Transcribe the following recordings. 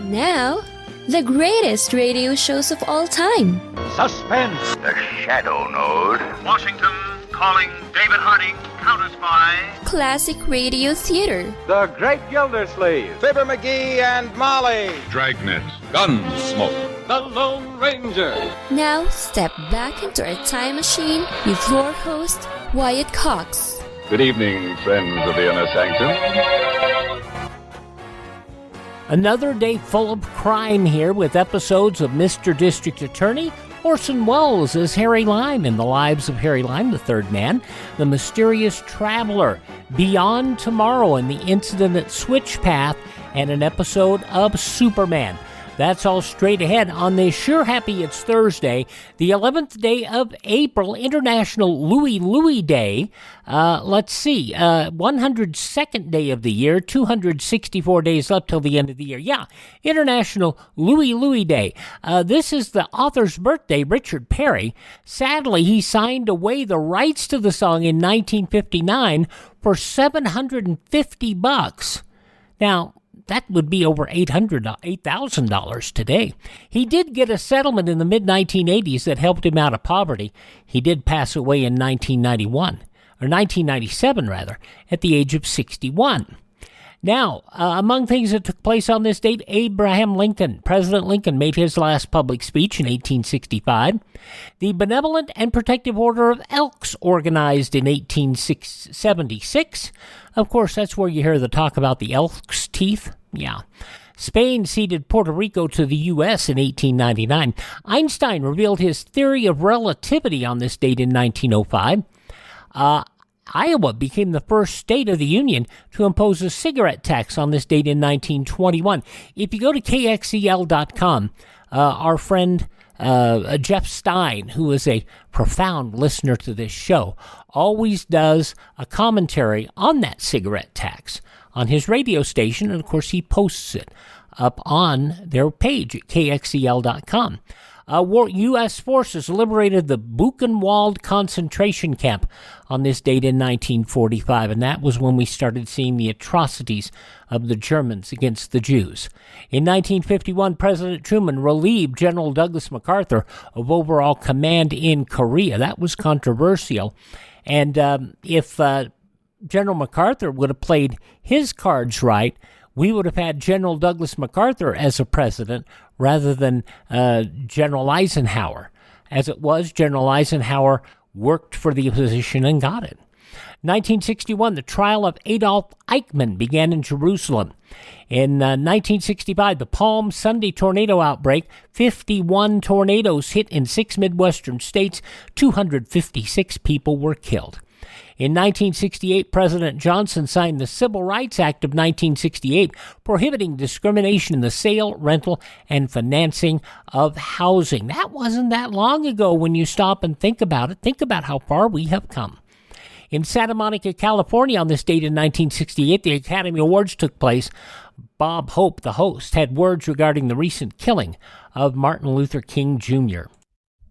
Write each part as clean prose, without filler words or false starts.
Now, the greatest radio shows of all time. Suspense. The Shadow Node. Washington calling David Harding, counter-spy. Classic radio theater. The Great Gildersleeve. Fibber McGee and Molly. Dragnet. Gunsmoke. The Lone Ranger. Now, step back into a time machine with your host, Wyatt Cox. Good evening, friends of the Inner Sanctum. Another day full of crime here with episodes of Mr. District Attorney Orson Welles as Harry Lime in The Lives of Harry Lime, the Third Man, The Mysterious Traveler, Beyond Tomorrow and the Incident at Switchpath, and an episode of Superman. That's all straight ahead on this Sure Happy It's Thursday, the 11th day of April, International Louie Day. Let's see, 102nd day of the year, 264 days left till the end of the year. Yeah, International Louie Day. This is the author's birthday, Richard Perry. Sadly, he signed away the rights to the song in 1959 for $750. Now, that would be over $8,000 today. He did get a settlement in the mid-1980s that helped him out of poverty. He did pass away in 1997 rather, at the age of 61. Now, among things that took place on this date, President Lincoln made his last public speech in 1865. The Benevolent and Protective Order of Elks organized in 1876. Of course, that's where you hear the talk about the elk's teeth. Yeah. Spain ceded Puerto Rico to the U.S. in 1899. Einstein revealed his theory of relativity on this date in 1905. Iowa became the first state of the Union to impose a cigarette tax on this date in 1921. If you go to KXEL.com, our friend Jeff Stein, who is a profound listener to this show, always does a commentary on that cigarette tax on his radio station, and of course he posts it up on their page at KXEL.com. U.S. forces liberated the Buchenwald concentration camp on this date in 1945, and that was when we started seeing the atrocities of the Germans against the Jews. In 1951, President Truman relieved General Douglas MacArthur of overall command in Korea. That was controversial, and if General MacArthur would have played his cards right, we would have had General Douglas MacArthur as a president rather than General Eisenhower. As it was, General Eisenhower worked for the position and got it. 1961, the trial of Adolf Eichmann began in Jerusalem. In 1965, the Palm Sunday tornado outbreak, 51 tornadoes hit in 6 Midwestern states, 256 people were killed. In 1968, President Johnson signed the Civil Rights Act of 1968, prohibiting discrimination in the sale, rental, and financing of housing. That wasn't that long ago when you stop and think about it. Think about how far we have come. In Santa Monica, California, on this date in 1968, the Academy Awards took place. Bob Hope, the host, had words regarding the recent killing of Martin Luther King Jr.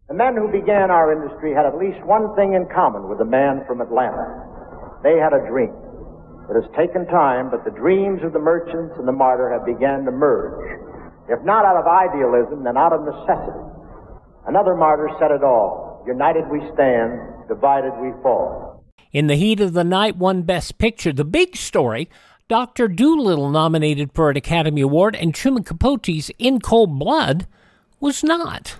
The men who began our industry had at least one thing in common with the man from Atlanta. They had a dream. It has taken time, but the dreams of the merchants and the martyr have begun to merge. If not out of idealism, then out of necessity. Another martyr said it all: united we stand, divided we fall. In the heat of the night won Best Picture. The big story, Dr. Dolittle nominated for an Academy Award, and Truman Capote's In Cold Blood was not.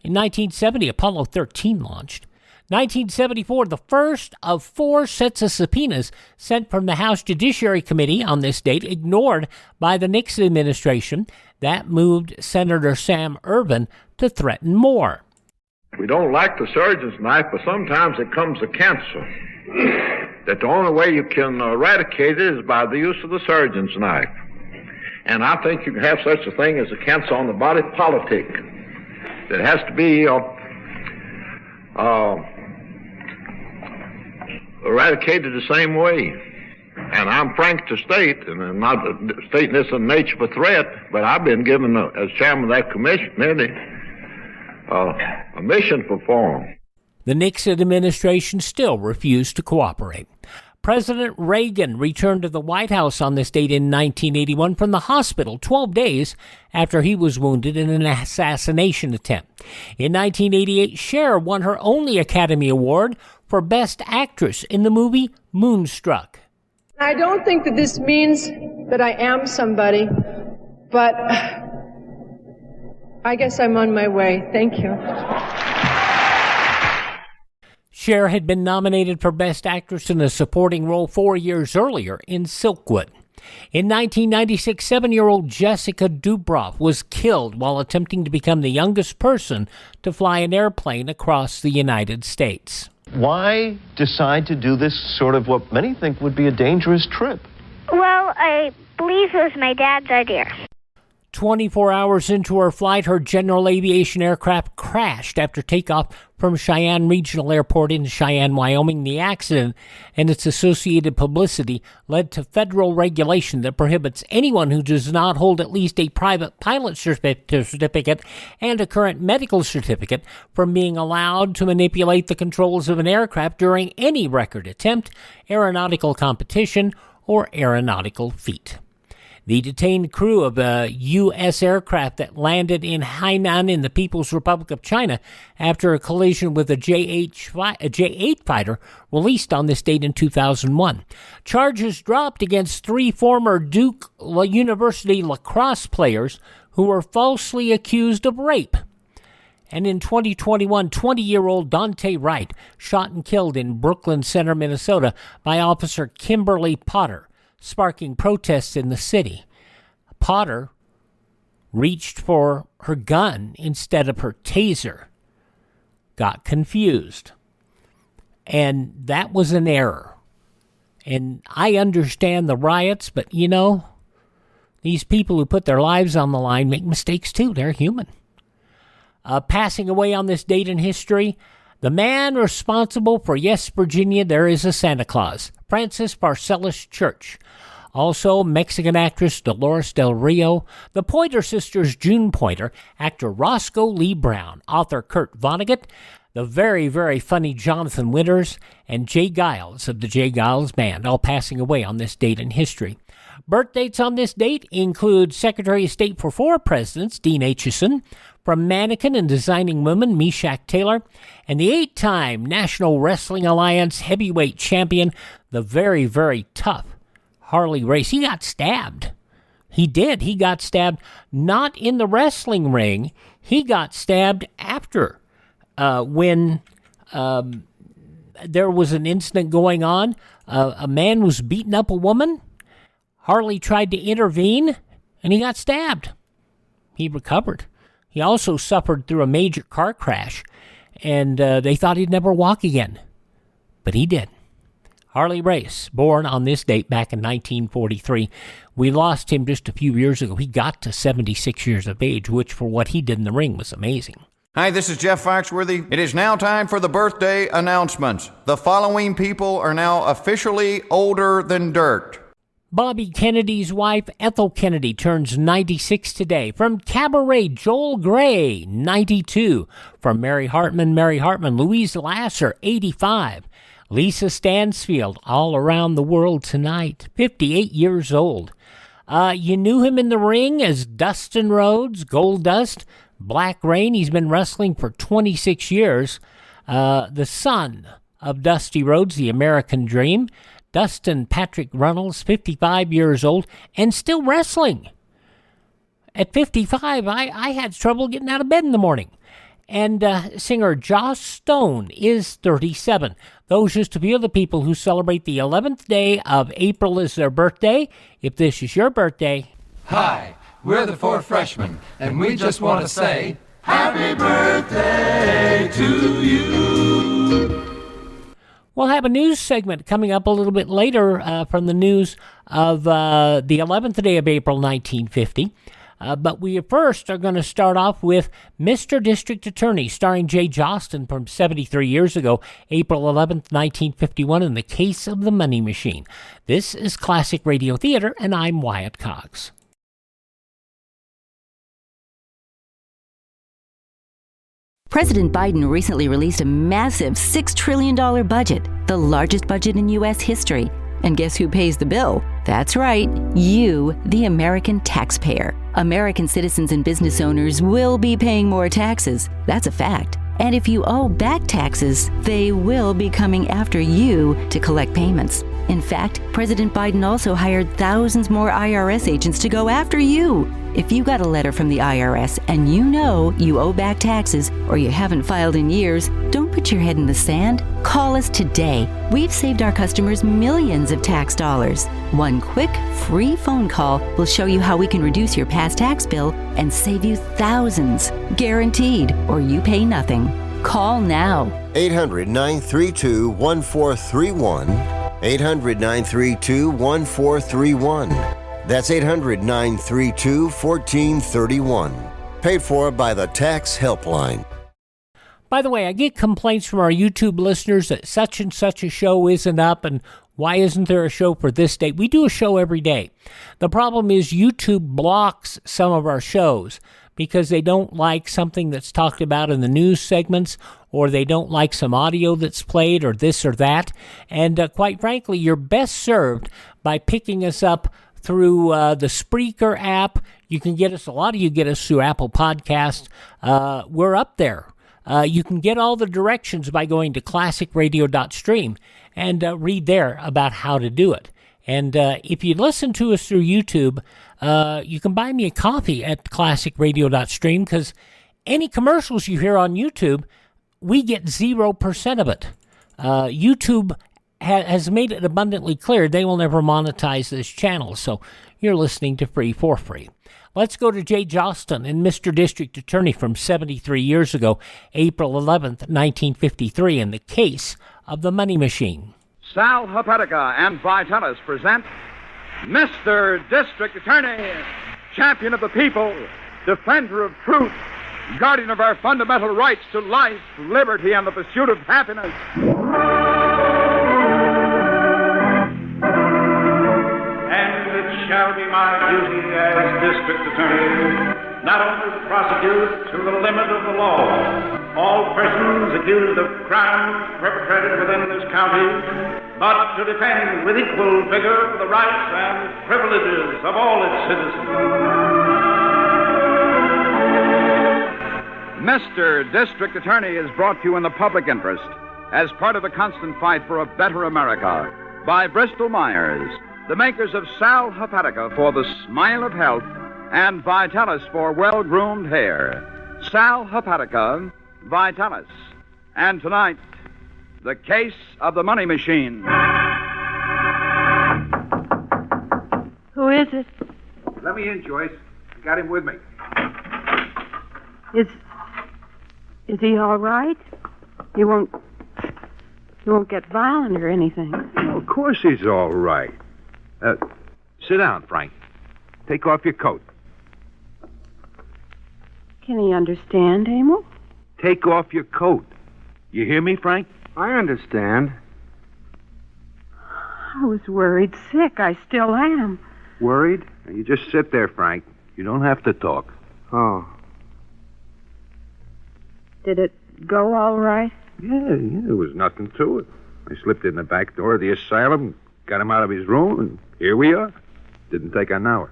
In 1970, Apollo 13 launched. 1974, the first of 4 sets of subpoenas sent from the House Judiciary Committee on this date, ignored by the Nixon administration. That moved Senator Sam Ervin to threaten more. We don't like the surgeon's knife, but sometimes it comes a cancer. That the only way you can eradicate it is by the use of the surgeon's knife. And I think you can have such a thing as a cancer on the body politic. That has to be eradicated the same way. And I'm frank to state, and I'm not stating this in nature of a threat, but I've been given, as chairman of that committee, a mission performed. The Nixon administration still refused to cooperate. President Reagan returned to the White House on this date in 1981 from the hospital 12 days after he was wounded in an assassination attempt. In 1988, Cher won her only Academy Award for Best Actress in the movie Moonstruck. I don't think that this means that I am somebody, but I guess I'm on my way. Thank you. Cher had been nominated for Best Actress in a Supporting Role 4 years earlier in Silkwood. In 1996, 7-year-old Jessica Dubroff was killed while attempting to become the youngest person to fly an airplane across the United States. Why decide to do this sort of what many think would be a dangerous trip? Well, I believe it was my dad's idea. 24 hours into her flight, her general aviation aircraft crashed after takeoff from Cheyenne Regional Airport in Cheyenne, Wyoming. The accident and its associated publicity led to federal regulation that prohibits anyone who does not hold at least a private pilot certificate and a current medical certificate from being allowed to manipulate the controls of an aircraft during any record attempt, aeronautical competition, or aeronautical feat. The detained crew of a U.S. aircraft that landed in Hainan in the People's Republic of China after a collision with a J-8 fighter released on this date in 2001. Charges dropped against 3 former Duke University lacrosse players who were falsely accused of rape. And in 2021, 20-year-old Dante Wright shot and killed in Brooklyn Center, Minnesota by Officer Kimberly Potter, sparking protests in the city. Potter reached for her gun instead of her taser, got confused, and that was an error. And I understand the riots, but these people who put their lives on the line make mistakes too. They're human. Passing away on this date in history, the man responsible for Yes, Virginia, There Is a Santa Claus, Francis Barcelos Church. Also, Mexican actress Dolores Del Rio, the Pointer Sisters' June Pointer, actor Roscoe Lee Brown, author Kurt Vonnegut, the very, very funny Jonathan Winters, and Jay Giles of the Jay Giles Band, all passing away on this date in history. Birth dates on this date include Secretary of State for 4 presidents, Dean Acheson, from mannequin and designing woman, Meshach Taylor, and the 8-time National Wrestling Alliance heavyweight champion, the very, very tough Harley Race. He got stabbed. He did. He got stabbed not in the wrestling ring. He got stabbed after when there was an incident going on. A man was beating up a woman. Harley tried to intervene, and he got stabbed. He recovered. He also suffered through a major car crash, and they thought he'd never walk again. But he did. Harley Race, born on this date back in 1943. We lost him just a few years ago. He got to 76 years of age, which for what he did in the ring was amazing. Hi, this is Jeff Foxworthy. It is now time for the birthday announcements. The following people are now officially older than dirt. Bobby Kennedy's wife, Ethel Kennedy, turns 96 today. From Cabaret, Joel Gray, 92. From Mary Hartman, Louise Lasser, 85. Lisa Stansfield, All Around the World Tonight, 58 years old. You knew him in the ring as Dustin Rhodes, Gold Dust, Black Rain. He's been wrestling for 26 years. The son of Dusty Rhodes, the American Dream. Dustin Patrick Runnels, 55 years old, and still wrestling. At 55, I had trouble getting out of bed in the morning. And singer Joss Stone is 37. Those just a few of the people who celebrate the 11th day of April as their birthday. If this is your birthday... Hi, we're the 4 freshmen, and we just want to say, Happy birthday to you! We'll have a news segment coming up a little bit later from the news of the 11th day of April, 1950. But we first are going to start off with Mr. District Attorney, starring Jay Jostyn from 73 years ago, April 11th, 1951, in the case of the Money Machine. This is Classic Radio Theater, and I'm Wyatt Cox. President Biden recently released a massive $6 trillion budget, the largest budget in U.S. history. And guess who pays the bill? That's right, you, the American taxpayer. American citizens and business owners will be paying more taxes. That's a fact. And if you owe back taxes, they will be coming after you to collect payments. In fact, President Biden also hired thousands more IRS agents to go after you. If you got a letter from the IRS and you know you owe back taxes or you haven't filed in years, don't put your head in the sand. Call us today. We've saved our customers millions of tax dollars. One quick, free phone call will show you how we can reduce your past tax bill and save you thousands. Guaranteed, or you pay nothing. Call now. 800-932-1431. 800-932-1431. That's 800-932-1431. Paid for by the Tax Helpline. By the way, I get complaints from our YouTube listeners that such and such a show isn't up and why isn't there a show for this date? We do a show every day. The problem is YouTube blocks some of our shows because they don't like something that's talked about in the news segments, or they don't like some audio that's played, or this or that. And quite frankly, you're best served by picking us up through the Spreaker app. You can get us, a lot of you get us through Apple Podcasts. We're up there. You can get all the directions by going to classicradio.stream and read there about how to do it. And if you listen to us through YouTube, you can buy me a copy at classicradio.stream, because any commercials you hear on YouTube, we get 0% of it. YouTube has made it abundantly clear they will never monetize this channel, so you're listening to free for free. Let's go to Jay Jostyn and Mr. District Attorney from 73 years ago, April 11th, 1953, in the case of the money machine. Sal Hepatica and Vitalis present Mr. District Attorney, champion of the people, defender of truth, guardian of our fundamental rights to life, liberty, and the pursuit of happiness. And it shall be my duty as District Attorney not only to prosecute to the limit of the law all persons accused of crimes perpetrated within this county, but to defend with equal vigor the rights and privileges of all its citizens. Mr. District Attorney is brought to you in the public interest as part of the constant fight for a better America by Bristol Myers, the makers of Sal Hepatica for the smile of health and Vitalis for well-groomed hair. Sal Hepatica, Vitalis. And tonight, the case of the money machine. Who is it? Let me in, Joyce. I got him with me. Is he all right? He won't get violent or anything. Oh, of course he's all right. Sit down, Frank. Take off your coat. Can he understand, Emil? Take off your coat. You hear me, Frank? I understand. I was worried sick. I still am. Worried? You just sit there, Frank. You don't have to talk. Oh. Did it go all right? Yeah, there was nothing to it. I slipped in the back door of the asylum, got him out of his room, and here we are. Didn't take an hour.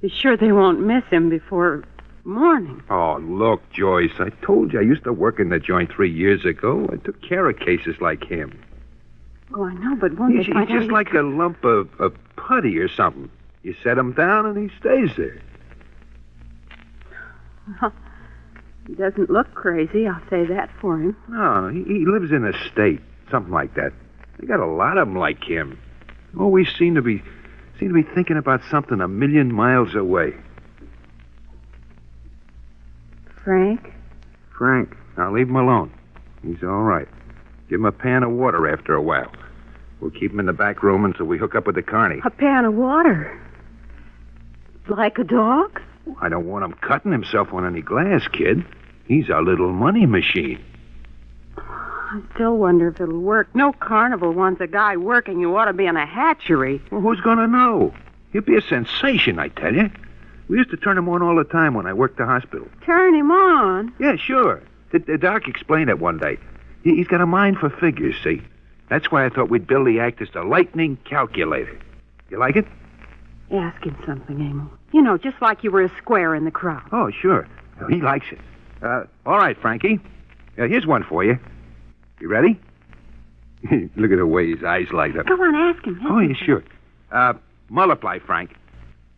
You sure they won't miss him before morning? Oh, look, Joyce, I told you I used to work in the joint 3 years ago. I took care of cases like him. Oh, I know, but won't they find out? He's just like a lump of putty or something. You set him down and he stays there. Well, he doesn't look crazy, I'll say that for him. No, he lives in a state, something like that. They got a lot of them like him. Always seem to be thinking about something a million miles away. Frank? Frank. Now leave him alone. He's all right. Give him a pan of water after a while. We'll keep him in the back room until we hook up with the carny. A pan of water? Like a dog? I don't want him cutting himself on any glass, kid. He's a little money machine. I still wonder if it'll work. No carnival wants a guy working who ought to be in a hatchery. Well, who's going to know? He'll be a sensation, I tell you. We used to turn him on all the time when I worked the hospital. Turn him on? Yeah, sure. The doc explained it one day. He's got a mind for figures, see? That's why I thought we'd bill the act as the lightning calculator. You like it? Ask him something, Emil. You know, just like you were a square in the crowd. Oh, sure. He likes it. All right, Frankie. Here's one for you. You ready? Look at the way his eyes light up. Go on, ask him. Oh, yeah, sure. Multiply, Frank.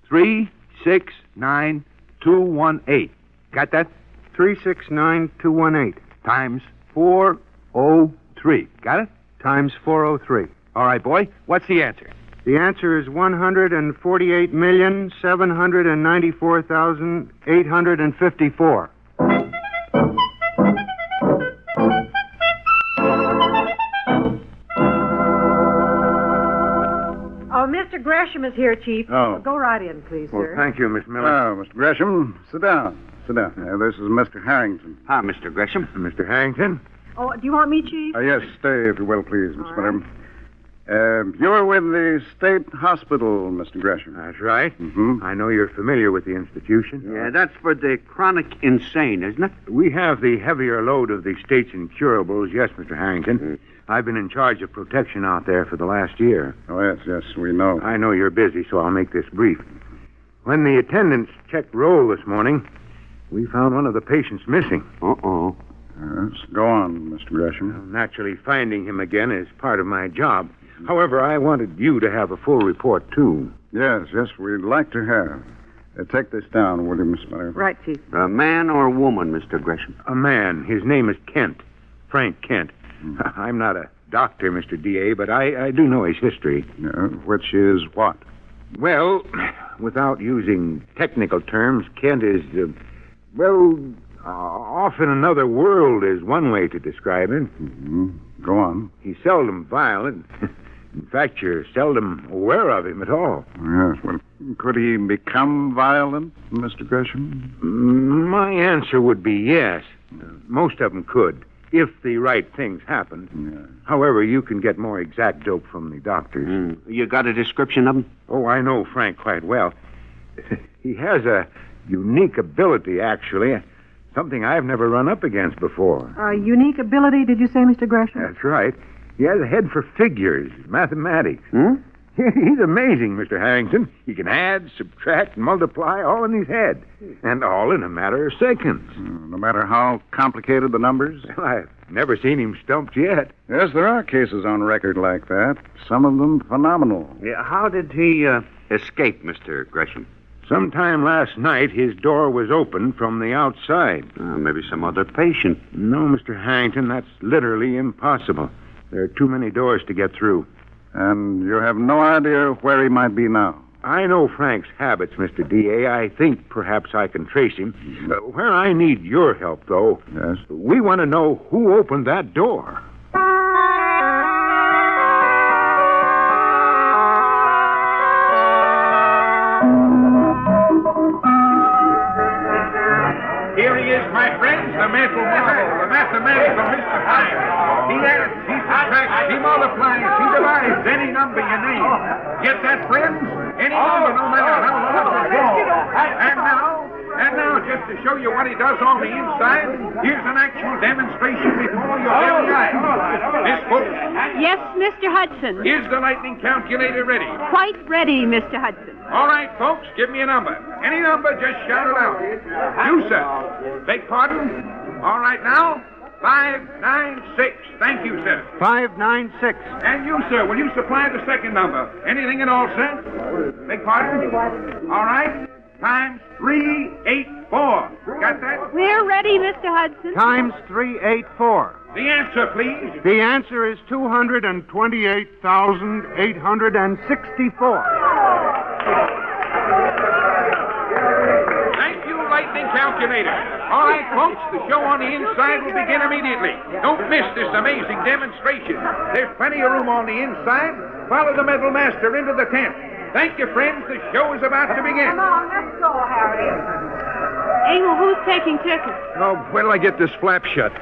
3, 6, 9, 2, 1, 8. Got that? 369,218. Times 403. Got it? Times 403. All right, boy. What's the answer? The answer is 148,794,854. Oh, Mr. Gresham is here, Chief. Oh. Go right in, please, Well, sir. thank you, Miss Miller. Oh, Mr. Gresham, sit down. Sit down. This is Mr. Harrington. Hi, Mr. Gresham. Mr. Harrington? Oh, do you want me, Chief? Yes, stay if you will, please, Miss Miller. You're with the state hospital, Mr. Gresham. That's right. Mm-hmm. I know you're familiar with the institution. Yeah, that's for the chronic insane, isn't it? We have the heavier load of the state's incurables, yes, Mr. Harrington. I've been in charge of protection out there for the last year. Oh, yes, we know. I know you're busy, so I'll make this brief. When the attendants checked roll this morning, we found one of the patients missing. Uh-oh. Yes, go on, Mr. Gresham. Naturally, finding him again is part of my job. However, I wanted you to have a full report, too. Yes, we'd like to have. Take this down, will you, Miss Miller? Right, Chief. A man or a woman, Mr. Gresham? A man. His name is Kent. Frank Kent. I'm not a doctor, Mr. D.A., but I do know his history. Which is what? Well, without using technical terms, Kent is, off in another world is one way to describe it. Mm-hmm. Go on. He's seldom violent. In fact, you're seldom aware of him at all. Yes, well, could he become violent, Mr. Gresham? My answer would be yes. Most of them could, if the right things happened. Yeah. However, you can get more exact dope from the doctors. You got a description of him? Oh, I know Frank quite well. He has a unique ability, actually. Something I've never run up against before. Unique ability, did you say, Mr. Gresham? That's right. He has a head for figures, mathematics. He's amazing, Mr. Harrington. He can add, subtract, multiply, all in his head. And all in a matter of seconds. No matter how complicated the numbers? Well, I've never seen him stumped yet. Yes, there are cases on record like that. Some of them phenomenal. Yeah, how did he escape, Mr. Gresham? Sometime last night, his door was open from the outside. Maybe some other patient. No, Mr. Harrington, that's literally impossible. There are too many doors to get through. And you have no idea where he might be now? I know Frank's habits, Mr. D.A. I think perhaps I can trace him. Where I need your help, though, yes, we want to know who opened that door. Here he is, my friends, the mental model, the mathematical Mr. Hyde. He adds, he subtracts, he multiplies, he divides any number you name. Get that, friends? Any number, no matter how long it goes. And now, just to show you what he does on the inside, here's an actual demonstration before your very eyes. Miss Books. Yes, Mr. Hudson. Is the lightning calculator ready? Quite ready, Mr. Hudson. All right, folks, give me a number. Any number, just shout it out. You, sir. Beg pardon? All right, now, 596. Thank you, sir. 596. And you, sir, will you supply the second number? Anything at all, sir? Beg pardon? All right. Times 384. Got that? We're ready, Mr. Hudson. Times 384. The answer, please. The answer is 228,864. Thank you, lightning calculator. All right, folks, the show on the inside will begin immediately. Don't miss this amazing demonstration. There's plenty of room on the inside. Follow the metal master into the tent. Thank you, friends. The show is about to begin. Come on, let's go, Harry. Emil, who's taking tickets? Oh, wait till I get this flap shut.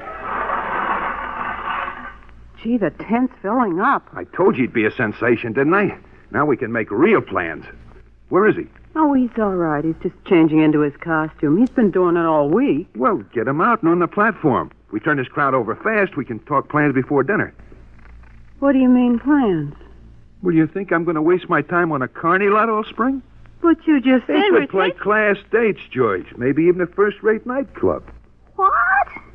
Gee, the tent's filling up. I told you he'd be a sensation, didn't I? Now we can make real plans. Where is he? Oh, he's all right. He's just changing into his costume. He's been doing it all week. Well, get him out and on the platform. If we turn this crowd over fast, we can talk plans before dinner. What do you mean, plans? Well, you think I'm going to waste my time on a carnival all spring? But you just said They we're should play class dates, Joyce. Maybe even a first-rate nightclub. What?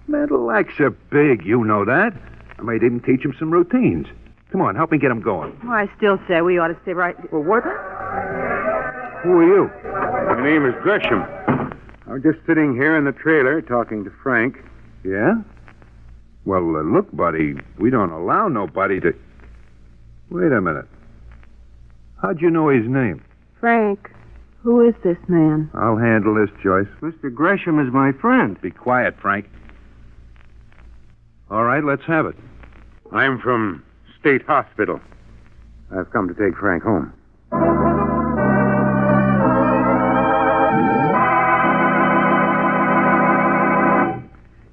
Metalac's are big, you know that. I might even teach them some routines. Come on, help me get them going. Well, I still say we ought to stay right... Well, what? Who are you? My name is Gresham. I was just sitting here in the trailer talking to Frank. Yeah? Well, look, buddy, we don't allow nobody to... Wait a minute. How'd you know his name? Frank, who is this man? I'll handle this, Joyce. Mr. Gresham is my friend. Be quiet, Frank. All right, let's have it. I'm from State Hospital. I've come to take Frank home.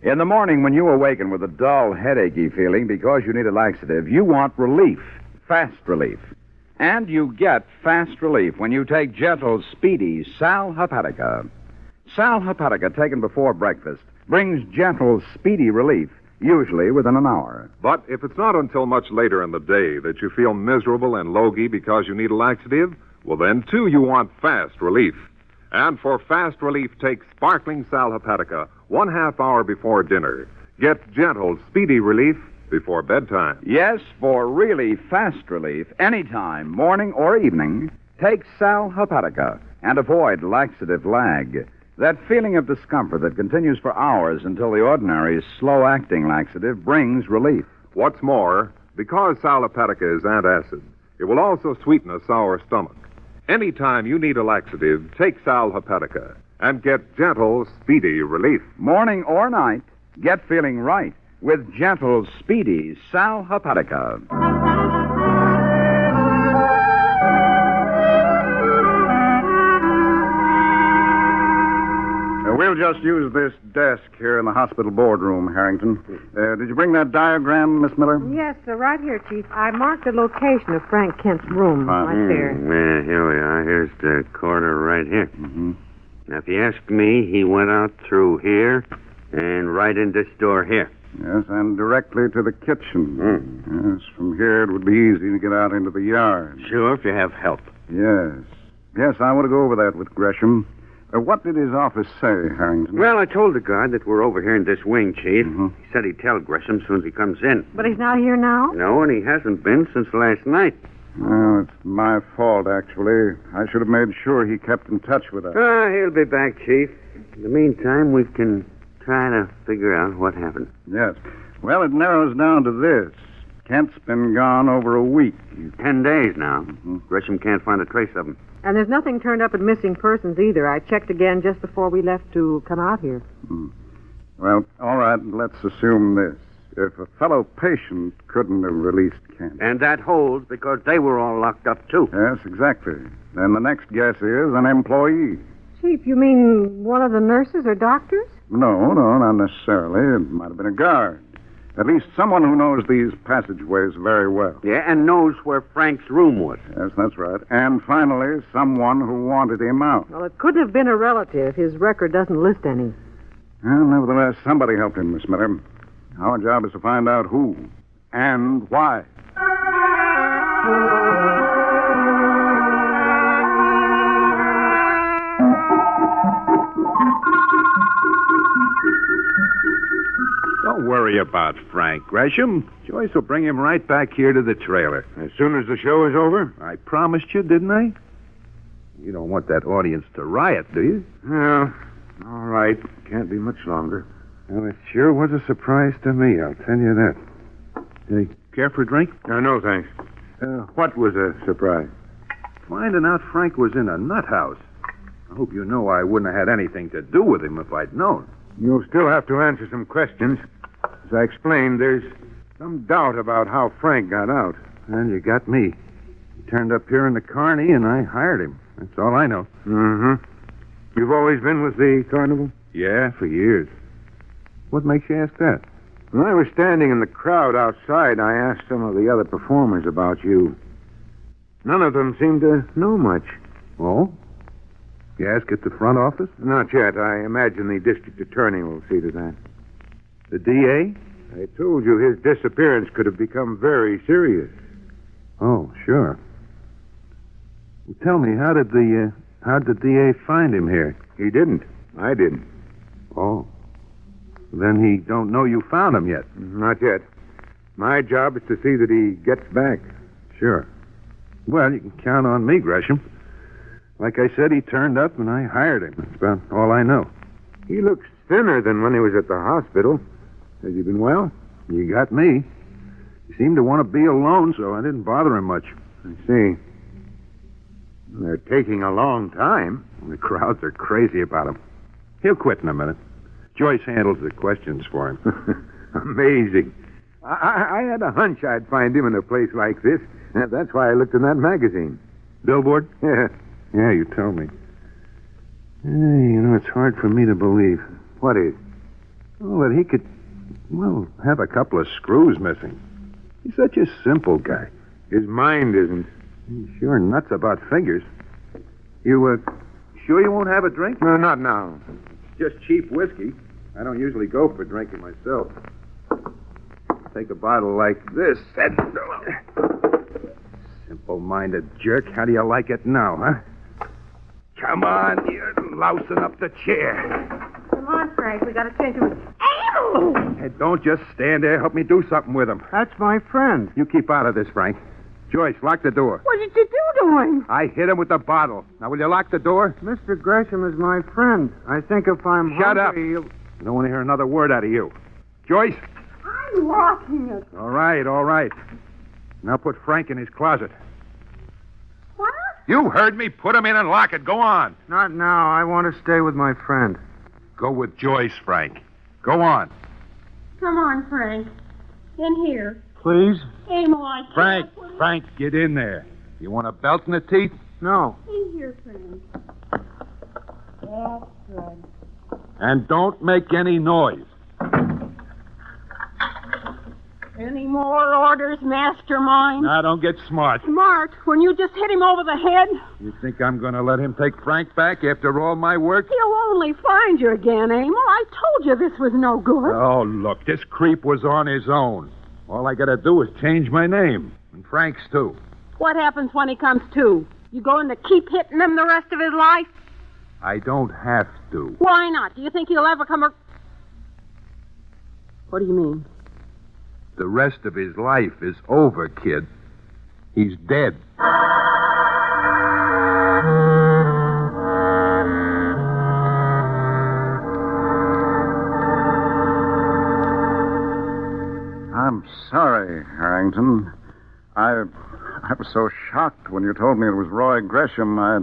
In the morning, when you awaken with a dull, headachy feeling because you need a laxative, you want relief, fast relief. And you get fast relief when you take Gentle's Speedy Sal Hepatica. Sal Hepatica, taken before breakfast, brings Gentle's speedy relief, usually within an hour. But if it's not until much later in the day that you feel miserable and logy because you need a laxative, well, then, too, you want fast relief. And for fast relief, take sparkling Sal Hepatica 1/2 hour before dinner. Get Gentle Speedy Relief before bedtime. Yes, for really fast relief, anytime, morning or evening, take Sal Hepatica and avoid laxative lag. That feeling of discomfort that continues for hours until the ordinary slow-acting laxative brings relief. What's more, because Sal Hepatica is antacid, it will also sweeten a sour stomach. Anytime you need a laxative, take Sal Hepatica and get Gentle Speedy Relief. Morning or night, get feeling right with Gentle Speedy Sal Hepatica. We'll just use this desk here in the hospital boardroom, Harrington. Did you bring that diagram, Miss Miller? Yes, sir, right here, Chief. I marked the location of Frank Kent's room right there. Yeah, here we are. Here's the corridor right here. Mm-hmm. Now, if you ask me, he went out through here and right in this door here. Yes, and directly to the kitchen. Yes, from here it would be easy to get out into the yard. Sure, if you have help. Yes. Yes, I want to go over that with Gresham. What did his office say, Harrington? Well, I told the guard that we're over here in this wing, Chief. He said he'd tell Gresham as soon as he comes in. But he's not here now? No, and he hasn't been since last night. Well, it's my fault, actually. I should have made sure he kept in touch with us. He'll be back, Chief. In the meantime, we can try to figure out what happened. Yes. Well, it narrows down to this. Kent's been gone over a week. 10 days now. Gresham can't find a trace of him. And there's nothing turned up at missing persons either. I checked again just before we left to come out here. Well, all right, let's assume this. If a fellow patient couldn't have released Kent. And that holds because they were all locked up, too. Yes, exactly. Then the next guess is an employee. Chief, you mean one of the nurses or doctors? No, not necessarily. It might have been a guard. At least someone who knows these passageways very well. Yeah, and knows where Frank's room was. Yes, that's right. And finally, someone who wanted him out. Well, it couldn't have been a relative. His record doesn't list any. Well, nevertheless, somebody helped him, Miss Miller. Our job is to find out who and why. Don't worry about Frank, Gresham. Joyce will bring him right back here to the trailer. As soon as the show is over? I promised you, didn't I? You don't want that audience to riot, do you? Well, all right. Can't be much longer. Well, it sure was a surprise to me, I'll tell you that. You care for a drink? No, thanks. What was a surprise? Finding out Frank was in a nut house. I hope you know I wouldn't have had anything to do with him if I'd known. You'll still have to answer some questions. As I explained, there's some doubt about how Frank got out. And you got me. He turned up here in the carny, and I hired him. That's all I know. Mm-hmm. You've always been with the carnival? Yeah, for years. What makes you ask that? When I was standing in the crowd outside, I asked some of the other performers about you. None of them seemed to know much. Oh? You ask at the front office? Not yet. I imagine the district attorney will see to that. The DA? I told you his disappearance could have become very serious. Oh, sure. Well, tell me, how'd the DA find him here? He didn't. I didn't. Oh. Then he don't know you found him yet. Not yet. My job is to see that he gets back. Sure. Well, you can count on me, Gresham. Like I said, he turned up and I hired him. That's about all I know. He looks thinner than when he was at the hospital. Has he been well? You got me. He seemed to want to be alone, so I didn't bother him much. I see. They're taking a long time. The crowds are crazy about him. He'll quit in a minute. Joyce handles the questions for him. Amazing. I had a hunch I'd find him in a place like this. That's why I looked in that magazine. Billboard? Yeah. Yeah, you told me. It's hard for me to believe. What is? Oh, that he could, have a couple of screws missing. He's such a simple guy. His mind isn't. He's sure nuts about figures. You, sure you won't have a drink? No, not now. It's just cheap whiskey. I don't usually go for drinking myself. Take a bottle like this. Simple-minded jerk. How do you like it now, huh? Come on, you're lousing up the chair. Come on, Frank. We got to change him. Hey, don't just stand there. Help me do something with him. That's my friend. You keep out of this, Frank. Joyce, lock the door. What did you do to him? I hit him with the bottle. Now, will you lock the door? Mr. Gresham is my friend. I think if I'm Shut hungry, up. I don't want to hear another word out of you. Joyce? I'm locking it. All right. Now put Frank in his closet. What? You heard me. Put him in and lock it. Go on. Not now. I want to stay with my friend. Go with Joyce, Frank. Go on. Come on, Frank. In here. Please? Amo, I can't. Frank, get in there. You want a belt in the teeth? No. In here, Frank. That's good. And don't make any noise. Any more orders, mastermind? Now, don't get smart. Smart? When you just hit him over the head? You think I'm going to let him take Frank back after all my work? He'll only find you again, Amo. I told you this was no good. Oh, look, this creep was on his own. All I got to do is change my name. And Frank's, too. What happens when he comes to? You going to keep hitting him the rest of his life? I don't have to. Why not? Do you think he'll ever come What do you mean? The rest of his life is over, kid. He's dead. I'm sorry, Harrington. I was so shocked when you told me it was Roy Gresham. I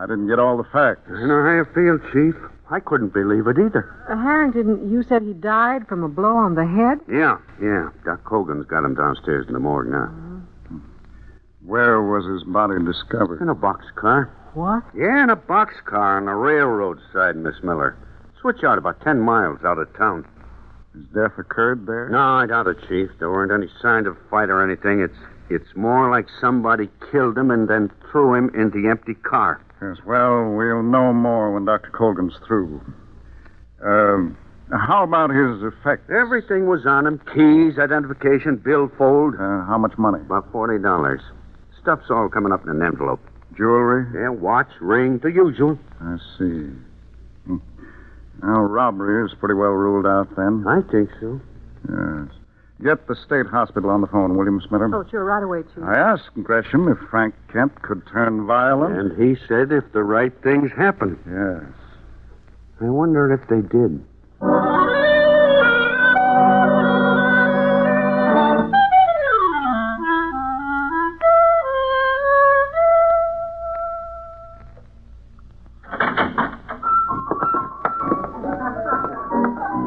didn't get all the facts. I know how you feel, Chief. I couldn't believe it either. Harrington, you said he died from a blow on the head? Yeah. Doc Hogan's got him downstairs in the morgue now. Where was his body discovered? In a boxcar. What? Yeah, in a boxcar on the railroad side, Miss Miller. Switch out about 10 miles out of town. His death occurred there? No, I doubt it, Chief. There weren't any signs of fight or anything. It's more like somebody killed him and then threw him in the empty car. Yes, well, we'll know more when Dr. Colgan's through. How about his effects? Everything was on him. Keys, identification, billfold. How much money? About $40. Stuff's all coming up in an envelope. Jewelry? Yeah, watch, ring, the usual. I see. Now, robbery is pretty well ruled out then. I think so. Yes. Get the state hospital on the phone, will you, Miss Miller? Oh, sure, right away, Chief. I asked Gresham if Frank Kent could turn violent. And he said if the right things happen. Yes. I wonder if they did.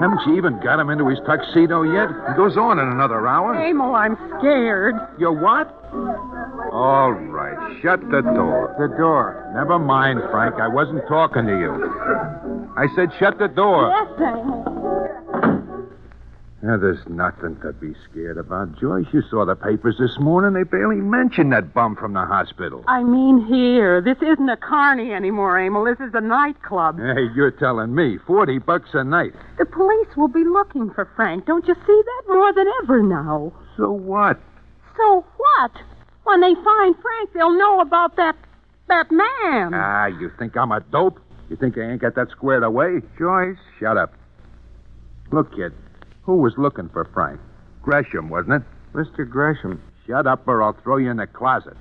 Haven't you even got him into his tuxedo yet? It goes on in another hour. Amo, I'm scared. You're what? All right, shut the door. The door. Never mind, Frank. I wasn't talking to you. I said shut the door. Yes, Amo. Now, there's nothing to be scared about, Joyce. You saw the papers this morning. They barely mentioned that bum from the hospital. I mean here. This isn't a carny anymore, Emil. This is a nightclub. Hey, you're telling me. $40 a night. The police will be looking for Frank. Don't you see that? More than ever now. So what? So what? When they find Frank, they'll know about that man. Ah, you think I'm a dope? You think I ain't got that squared away? Joyce, shut up. Look, kid. Who was looking for Frank? Gresham, wasn't it? Mr. Gresham. Shut up or I'll throw you in the closet.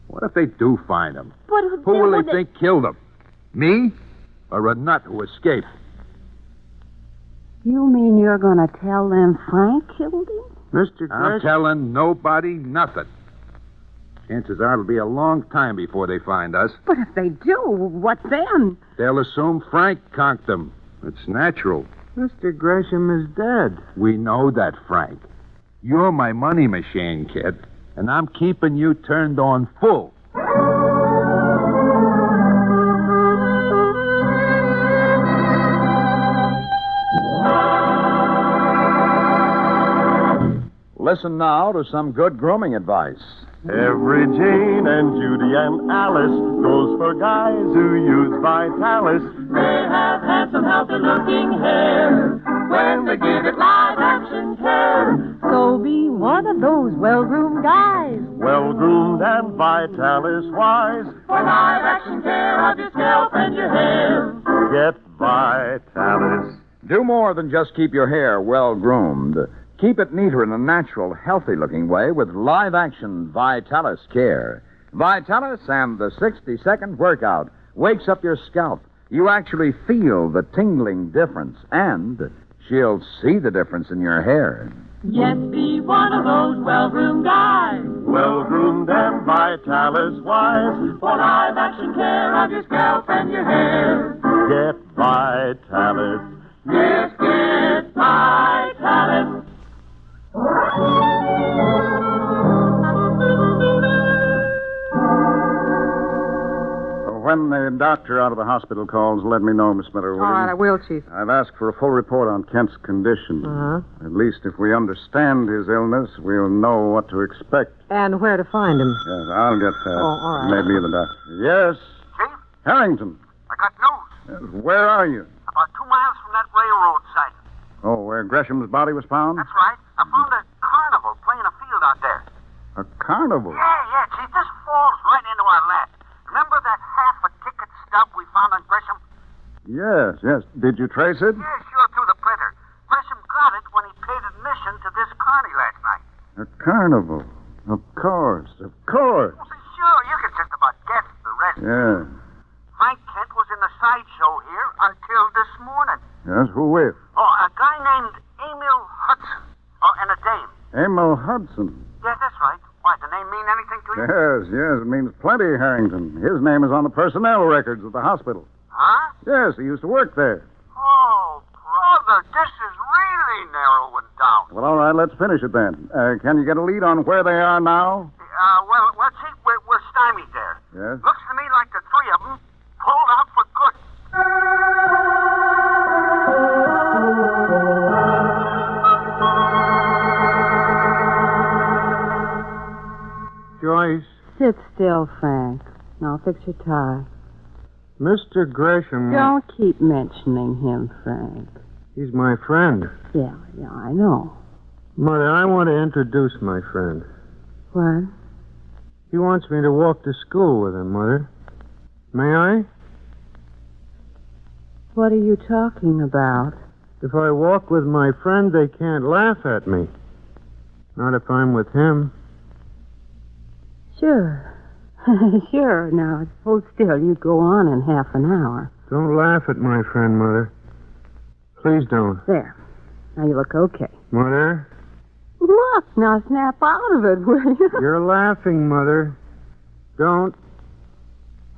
What if they do find him? But who will they think killed him? Me? Or a nut who escaped? You mean you're going to tell them Frank killed him? Mr. Gresham. I'm telling nobody nothing. Chances are it'll be a long time before they find us. But if they do, what then? They'll assume Frank conked them. It's natural. Mr. Gresham is dead. We know that, Frank. You're my money machine, kid, and I'm keeping you turned on full. Listen now to some good grooming advice. Every Jane and Judy and Alice goes for guys who use Vitalis. They have handsome, healthy-looking hair when they give it live-action care. So be one of those well-groomed guys. Well-groomed and Vitalis-wise. For live-action care of your scalp and your hair. Get Vitalis. Do more than just keep your hair well-groomed. Keep it neater in a natural, healthy-looking way with live-action Vitalis Care. Vitalis and the 60-second workout wakes up your scalp. You actually feel the tingling difference, and she'll see the difference in your hair. Yes, be one of those well-groomed guys. Well-groomed and Vitalis-wise. For live-action care of your scalp and your hair. Get Vitalis. Yes, get Vitalis. When the doctor out of the hospital calls, let me know, Miss Miller, will All right, you? I will, Chief. I've asked for a full report on Kent's condition. At least if we understand his illness, we'll know what to expect. And where to find him? Yes, I'll get that. Oh, all right. Maybe the doctor. Yes? Chief? Harrington. I got news. Yes, where are you? About 2 miles from that railroad site. Oh, where Gresham's body was found? That's right. I found a carnival playing a field out there. A carnival? Yeah, Chief. This falls right into our lap. Remember that half-a-ticket stub we found on Gresham? Yes. Did you trace it? Yeah, sure, through the printer. Gresham got it when he paid admission to this carny last night. A carnival. Of course. Well, sure, you can just about guess the rest. Yeah. Frank Kent was in the sideshow here until this morning. Yes, who with? Oh, a guy named Emil Hudson. Oh, and a dame. Emil Hudson. Yes, that's right. Why, the name mean anything to you? Yes, it means plenty, Harrington. His name is on the personnel records of the hospital. Huh? Yes, he used to work there. Oh, brother, this is really narrowing down. Well, all right, let's finish it then. Can you get a lead on where they are now? Well, Chief, we're stymied there. Yes? Looks to me like the three of them pulled out for good. Joyce. Sit still, Frank. Now fix your tie. Mr. Gresham. Don't keep mentioning him, Frank. He's my friend. Yeah, I know. Mother, I want to introduce my friend. What? He wants me to walk to school with him, Mother. May I? What are you talking about? If I walk with my friend, they can't laugh at me. Not if I'm with him. Sure. Sure. Now, hold still. You go on in half an hour. Don't laugh at my friend, Mother. Please don't. There. Now you look okay. Mother? Look, now snap out of it, will you? You're laughing, Mother. Don't.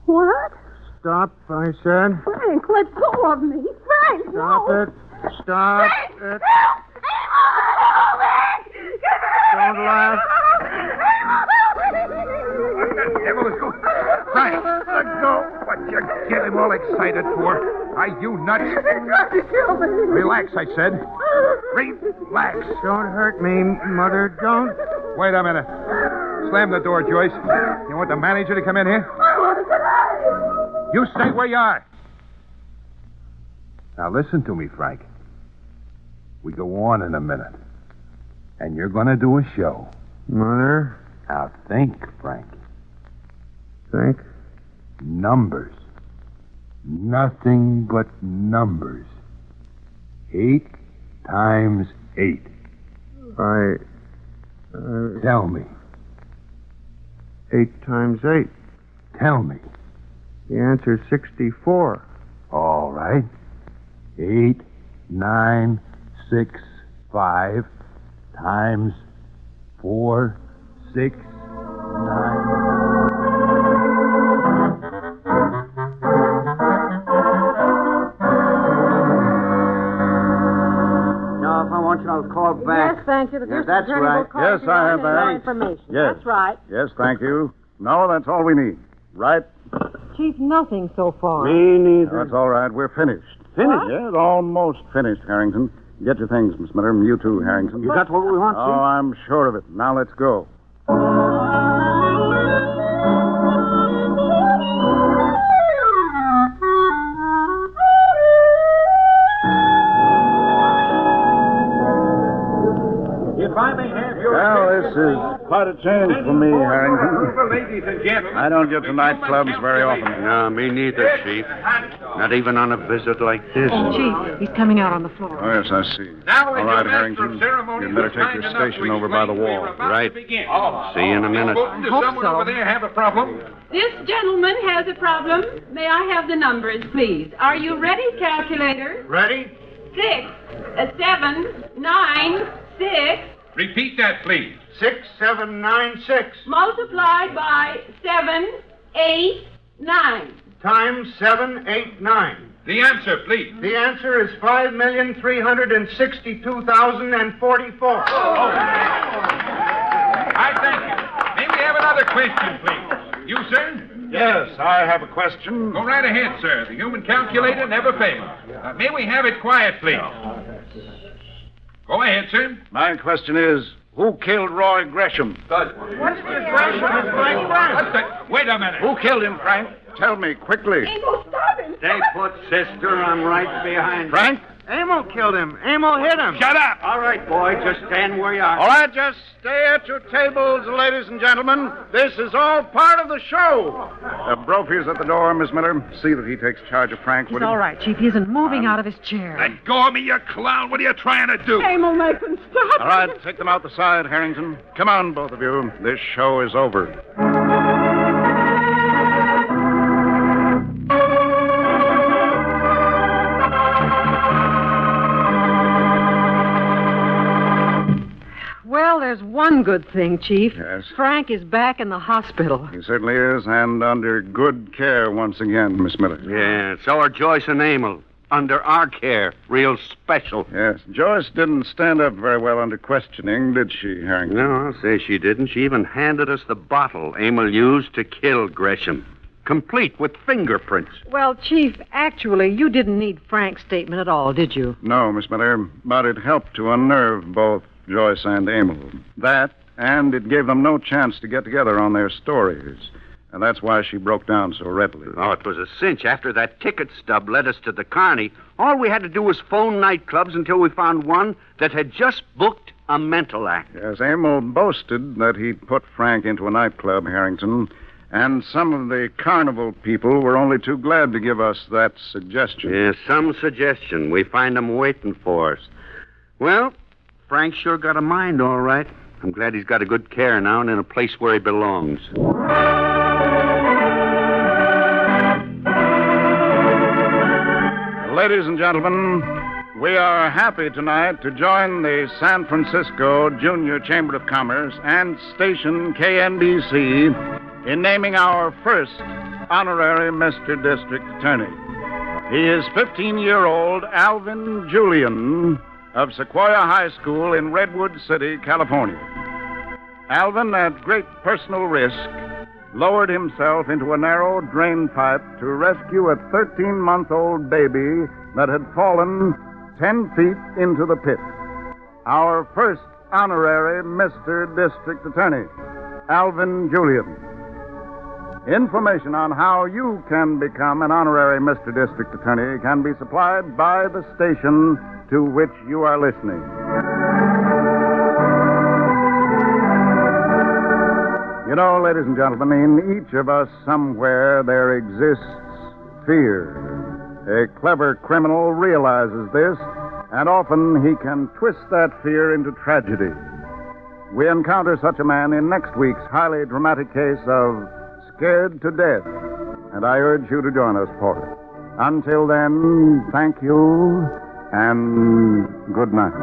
What? Stop, I said. Frank, let go of me. Frank, Stop no. it. Stop Frank, it. Don't laugh. What the devil is going on? Frank, let go. What? What you get him all excited for? Are you nuts? They're trying to kill me. Relax, I said. Relax. Don't hurt me, Mother. Don't. Wait a minute. Slam the door, Joyce. You want the manager to come in here? I want to get out. You stay where you are. Now listen to me, Frank. We go on in a minute. And you're going to do a show. Mother? Now think, Frank. Think? Numbers. Nothing but numbers. 8 times 8. Tell me. 8 times 8. Tell me. The answer is 64. All right. 8, 9, 6, 5 times 4, 6, 9. Now, if I want you, I'll call back. Yes, thank you. The Yes, district that's attorney right. will call Yes, you I have and get that. more information. Yes. That's right. Yes, thank you. No, that's all we need. Right? Chief, nothing so far. Me neither. That's all right. We're finished. Finished? Yes, almost finished, Harrington. Get your things, Miss Miller. You too, Harrington. You got what we want, Oh, Chief? I'm sure of it. Now let's go. If I may have your Well, this is quite a change for me, Harrington. ladies and gentlemen. I don't get to nightclubs very often. No, me neither, Chief. Not even on a visit like this. Chief, he's coming out on the floor. Oh, yes, I see. Now, All as right, your master Harrington. of ceremonies You'd better is take kind your enough to station over by the explain, wall. we're about to Right. begin. See you in a minute. Does someone over there have a problem? This gentleman has a problem. May I have the numbers, please? Are you ready, calculator? Ready? 6, 7, 9, 6, Repeat that, please. 6, 7, 9, 6. multiplied by 7, 8, 9. Times 7, 8, 9. The answer, please. The answer is 5,362,044. I thank you. May we have another question, please? You, sir? Yes, I have a question. Go right ahead, sir. The human calculator never fails. May we have it quiet, please? Go ahead, sir. My question is, who killed Roy Gresham? Wait a minute. Who killed him, Frank? Tell me quickly. Stay put, sister. I'm right behind you. Frank? Amo killed him. Amo hit him. Shut up! All right, boy. Just stand where you are. All right, just stay at your tables, ladies and gentlemen. This is all part of the show. Brophy's at the door, Miss Miller. See that he takes charge of Frank, He's will you? all right, Chief. He isn't moving out of his chair. Let go of me, you clown. What are you trying to do? Amo, make him stop. All right, take them out the side, Harrington. Come on, both of you. This show is over. Well, there's one good thing, Chief. Yes? Frank is back in the hospital. He certainly is, and under good care once again, Miss Miller. Yeah, so are Joyce and Emil. Under our care. Real special. Yes. Joyce didn't stand up very well under questioning, did she, Harrington? No, I'll say she didn't. She even handed us the bottle Emil used to kill Gresham. Complete with fingerprints. Well, Chief, actually, you didn't need Frank's statement at all, did you? No, Miss Miller, but it helped to unnerve both Joyce and Emil. That, and it gave them no chance to get together on their stories. And that's why she broke down so readily. Oh, it was a cinch. After that ticket stub led us to the carny, all we had to do was phone nightclubs until we found one that had just booked a mental act. Yes, Emil boasted that he'd put Frank into a nightclub, Harrington, and some of the carnival people were only too glad to give us that suggestion. Yeah, some suggestion. We find them waiting for us. Well, Frank sure got a mind, all right. I'm glad he's got a good care now and in a place where he belongs. Ladies and gentlemen, we are happy tonight to join the San Francisco Junior Chamber of Commerce and station KNDC in naming our first honorary Mr. District Attorney. He is 15-year-old Alvin Julian of Sequoia High School in Redwood City, California. Alvin, at great personal risk, lowered himself into a narrow drain pipe to rescue a 13-month-old baby that had fallen 10 feet into the pit. Our first honorary Mr. District Attorney, Alvin Julian. Information on how you can become an honorary Mr. District Attorney can be supplied by the station to which you are listening. You know, ladies and gentlemen, in each of us somewhere there exists fear. A clever criminal realizes this, and often he can twist that fear into tragedy. We encounter such a man in next week's highly dramatic case of Scared to Death, and I urge you to join us for it. Until then, thank you, and good night.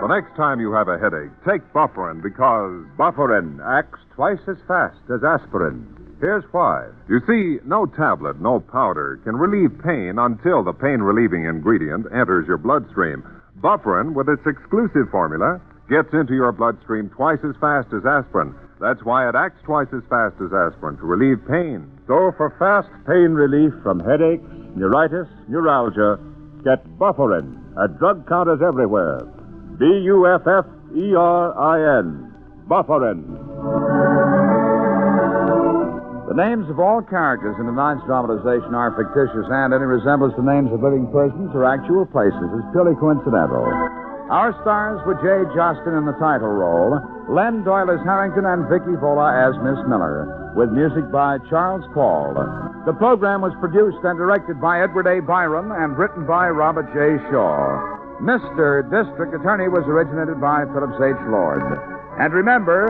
The next time you have a headache, take Bufferin because Bufferin acts twice as fast as aspirin. Here's why. You see, no tablet, no powder can relieve pain until the pain-relieving ingredient enters your bloodstream. Bufferin, with its exclusive formula, gets into your bloodstream twice as fast as aspirin. That's why it acts twice as fast as aspirin to relieve pain. So for fast pain relief from headaches, neuritis, neuralgia, get Bufferin at drug counters everywhere. Bufferin. Bufferin. The names of all characters in tonight's dramatization are fictitious, and any resemblance to names of living persons or actual places is purely coincidental. Our stars were Jay Jostyn in the title role, Len Doyle as Harrington, and Vicky Vola as Miss Miller, with music by Charles Paul. The program was produced and directed by Edward A. Byron and written by Robert J. Shaw. Mr. District Attorney was originated by Phillips H. Lord. And remember,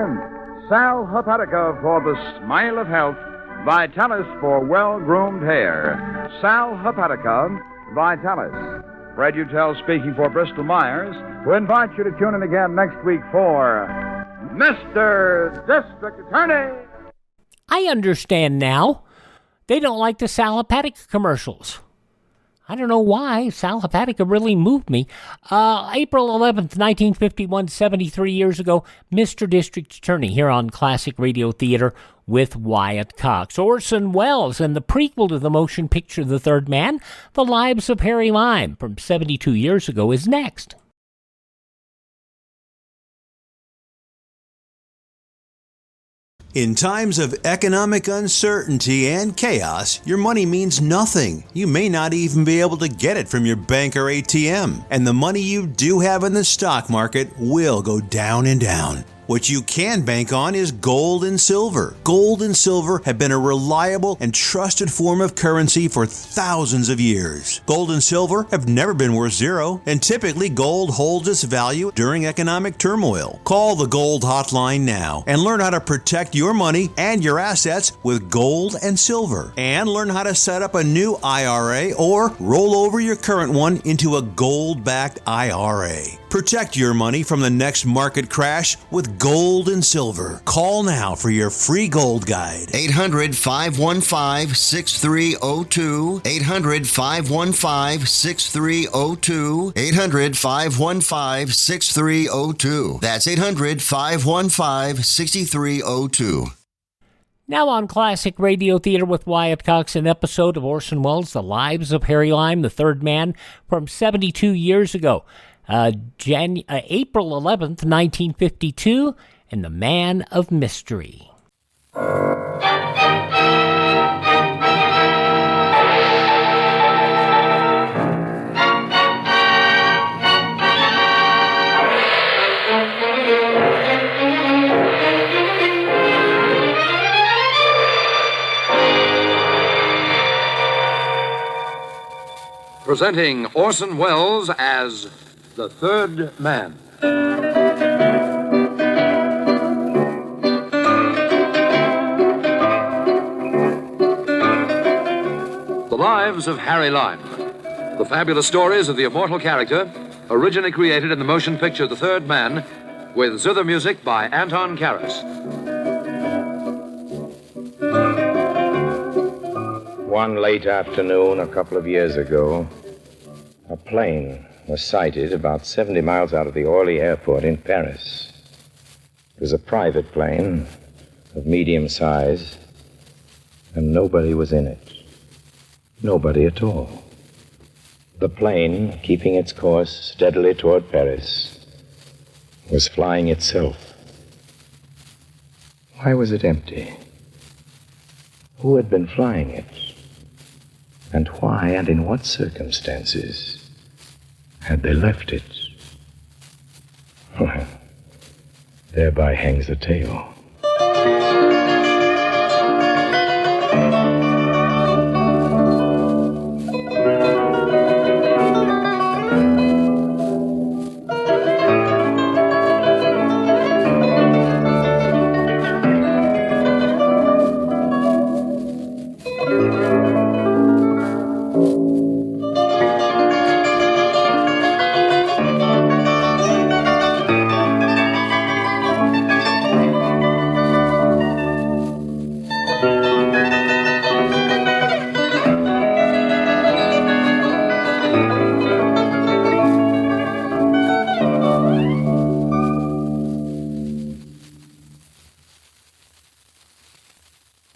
Sal Hepatica for the smile of health, Vitalis for well-groomed hair. Sal Hepatica, Vitalis. Fred Utel speaking for Bristol Myers, who invite you to tune in again next week for Mr. District Attorney. I understand now. They don't like the Sal Hepatica commercials. I don't know why. Sal Hepatica really moved me. April 11th, 1951, 73 years ago, Mr. District Attorney here on Classic Radio Theater with Wyatt Cox. Orson Welles and the prequel to the motion picture The Third Man, The Lives of Harry Lime, from 72 years ago, is next. In times of economic uncertainty and chaos, your money means nothing. You may not even be able to get it from your bank or ATM. And the money you do have in the stock market will go down and down. What you can bank on is gold and silver. Gold and silver have been a reliable and trusted form of currency for thousands of years. Gold and silver have never been worth zero, and typically gold holds its value during economic turmoil. Call the Gold Hotline now and learn how to protect your money and your assets with gold and silver. And learn how to set up a new IRA or roll over your current one into a gold-backed IRA. Protect your money from the next market crash with gold and silver. Call now for your free gold guide. 800-515-6302. 800-515-6302. 800-515-6302. That's 800-515-6302. Now on Classic Radio Theater with Wyatt Cox, an episode of Orson Welles' The Lives of Harry Lime, The Third Man, from 72 years ago. April 11th, 1952, and The Man of Mystery. Presenting Orson Welles as The Third Man. The Lives of Harry Lime. The fabulous stories of the immortal character, originally created in the motion picture The Third Man, with zither music by Anton Karas. One late afternoon a couple of years ago, A plane was sighted about 70 miles out of the Orly airport in Paris. It was a private plane of medium size, and nobody was in it. Nobody at all. The plane, keeping its course steadily toward Paris, was flying itself. Why was it empty? Who had been flying it? And why and in what circumstances had they left it? Well, thereby hangs the tale.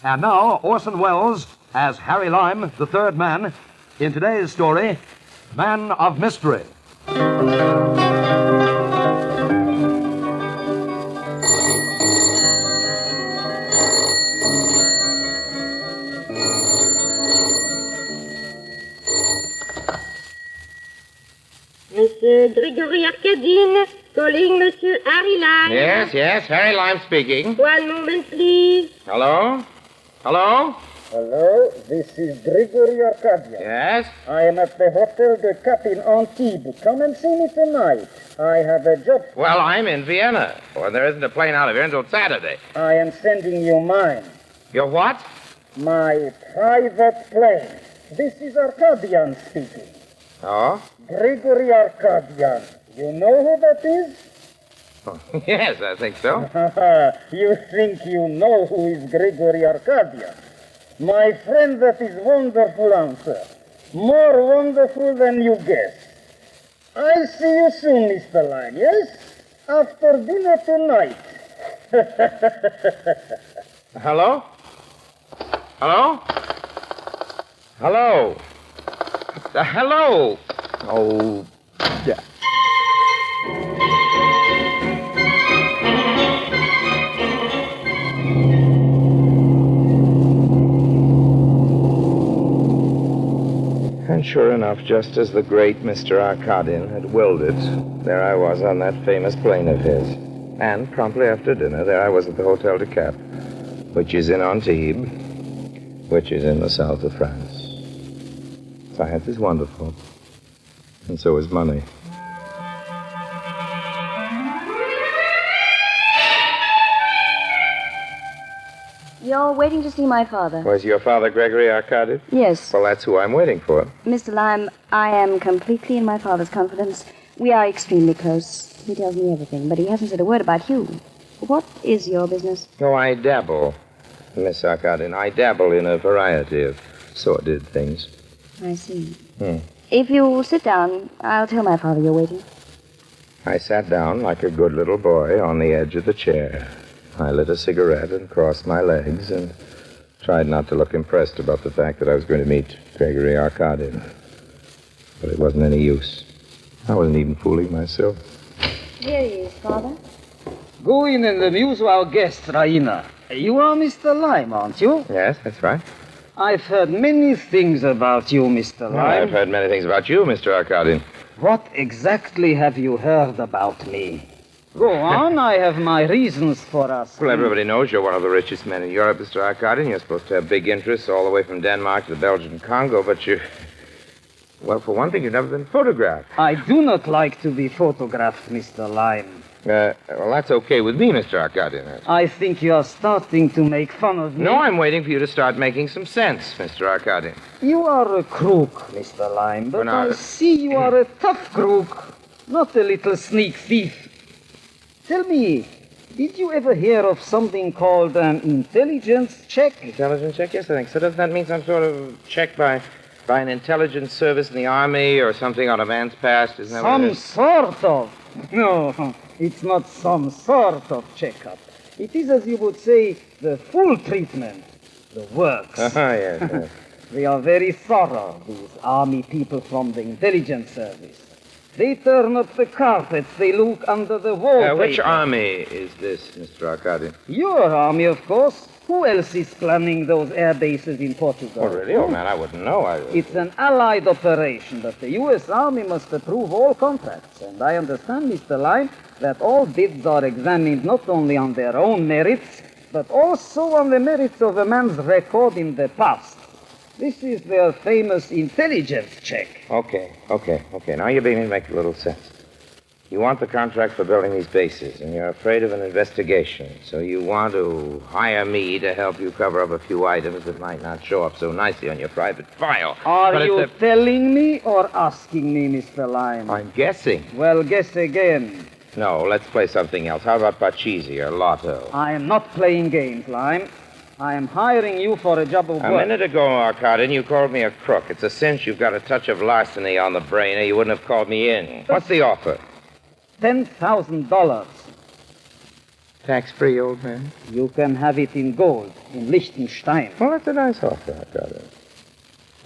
And now, Orson Welles as Harry Lime, the third man, in today's story, Man of Mystery. Monsieur Gregory Arkadin, calling Monsieur Harry Lime. Yes, Harry Lime speaking. One moment, please. Hello? Hello? Hello, this is Gregory Arkadin. Yes? I am at the Hotel de Cap in Antibes. Come and see me tonight. I have a job. Well, I'm in Vienna. Well, there isn't a plane out of here until Saturday. I am sending you mine. Your what? My private plane. This is Arkadian speaking. Oh? Gregory Arkadin. You know who that is? Oh, yes, I think so. You think you know who is Gregory Arkadin? My friend, that is wonderful answer. More wonderful than you guess. I see you soon, Mr. Lime, yes? After dinner tonight. Hello? Hello? Hello? Hello? Oh, yeah. And sure enough, just as the great Mr. Arkadin had willed it, there I was on that famous plane of his. And promptly after dinner, there I was at the Hotel de Cap, which is in Antibes, which is in the south of France. Science is wonderful, and so is money. You're waiting to see my father. Was your father Gregory Arkadin? Yes. Well, that's who I'm waiting for. Mr. Lime, I am completely in my father's confidence. We are extremely close. He tells me everything, but he hasn't said a word about you. What is your business? Oh, I dabble, Miss Arkadin. I dabble in a variety of sordid things. I see. If you'll sit down, I'll tell my father you're waiting. I sat down like a good little boy on the edge of the chair. I lit a cigarette and crossed my legs and tried not to look impressed about the fact that I was going to meet Gregory Arkadin. But it wasn't any use. I wasn't even fooling myself. Here he is, Father. Go in and amuse our guest, Raina. You are Mr. Lime, aren't you? Yes, that's right. I've heard many things about you, Mr. Lime. I've heard many things about you, Mr. Arkadin. What exactly have you heard about me? Go on, I have my reasons for asking. Well, everybody knows you're one of the richest men in Europe, Mr. Arkadin. You're supposed to have big interests all the way from Denmark to the Belgian Congo, but you... Well, for one thing, you've never been photographed. I do not like to be photographed, Mr. Lime. Well, that's okay with me, Mr. Arkadin. I think you are starting to make fun of me. No, I'm waiting for you to start making some sense, Mr. Arkadin. You are a crook, Mr. Lime, but I see you are a tough crook, not a little sneak thief. Tell me, did you ever hear of something called an intelligence check? Intelligence check? Yes, I think so. Doesn't that mean some sort of check by By an intelligence service in the army or something on a man's past, isn't that what it Some is? sort of. No, it's not some sort of checkup. It is, as you would say, the full treatment, the works. Yes. They are very thorough, these army people from the intelligence service. They turn up the carpets, they look under the wallpaper. Which army is this, Mr. Arkadin? Your army, of course. Who else is planning those air bases in Portugal? Oh, really? Oh, man, I wouldn't know. It's an allied operation, but the U.S. Army must approve all contracts. And I understand, Mr. Lyme, that all bids are examined not only on their own merits, but also on the merits of a man's record in the past. This is their famous intelligence check. Okay. Now you're beginning to make a little sense. You want the contract for building these bases, and you're afraid of an investigation, so you want to hire me to help you cover up a few items that might not show up so nicely on your private file. Are you telling me or asking me, Mr. Lyme? I'm guessing. Well, guess again. No, let's play something else. How about Pachisi or Lotto? I am not playing games, Lyme. I am hiring you for a job of work. A minute ago, Arkadin, you called me a crook. It's a cinch you've got a touch of larceny on the brain, or you wouldn't have called me in. What's the offer? $10,000. Tax-free, old man? You can have it in gold, in Liechtenstein. Well, that's a nice offer, Arkadin.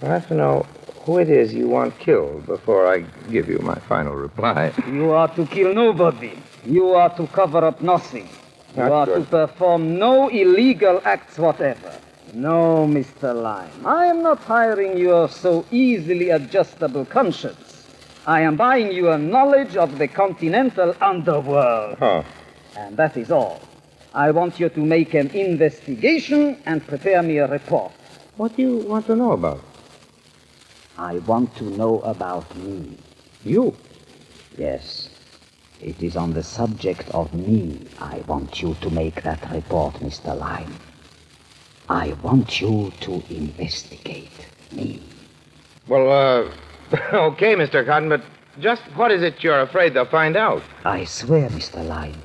I have to know who it is you want killed before I give you my final reply. You are to kill nobody. You are to cover up nothing. You are to perform no illegal acts whatever. No, Mr. Lyme. I am not hiring your so easily adjustable conscience. I am buying you a knowledge of the continental underworld. Huh. And that is all. I want you to make an investigation and prepare me a report. What do you want to know about? I want to know about me. You? Yes. It is on the subject of me I want you to make that report, Mr. Lyme. I want you to investigate me. Well, okay, Mr. Cotton, but just what is it you're afraid they'll find out? I swear, Mr. Lyme,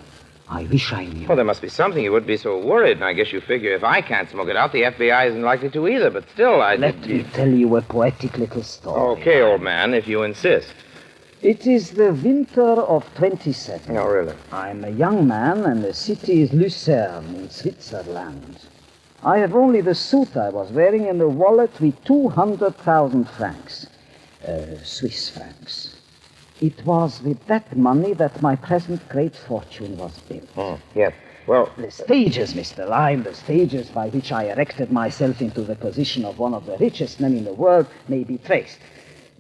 I wish I knew. Well, there must be something you wouldn't be so worried, and I guess you figure if I can't smoke it out, the FBI isn't likely to either, but still, Let me tell you a poetic little story. Okay, old man, if you insist. It is the winter of 27. Oh, really? I'm a young man, and the city is Lucerne in Switzerland. I have only the suit I was wearing and a wallet with 200,000 francs. Swiss francs. It was with that money that my present great fortune was built. Oh, yes. Well, the stages, Mr. Lyme, the stages by which I erected myself into the position of one of the richest men in the world may be traced.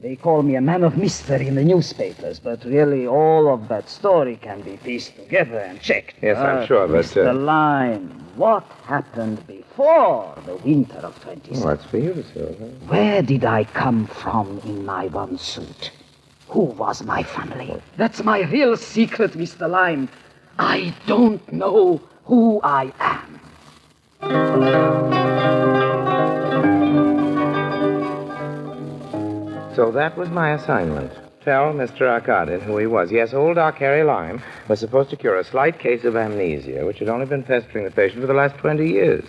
They call me a man of mystery in the newspapers, but really all of that story can be pieced together and checked. Yes, I'm sure, but... Mr. Lyme, what happened before the winter of 27? Oh, that's for you to say. Where did I come from in my one suit? Who was my family? That's my real secret, Mr. Lyme. I don't know who I am. So that was my assignment. Tell Mr. Arkadin who he was. Yes, old Doc Harry Lyme was supposed to cure a slight case of amnesia, which had only been pestering the patient for the last 20 years.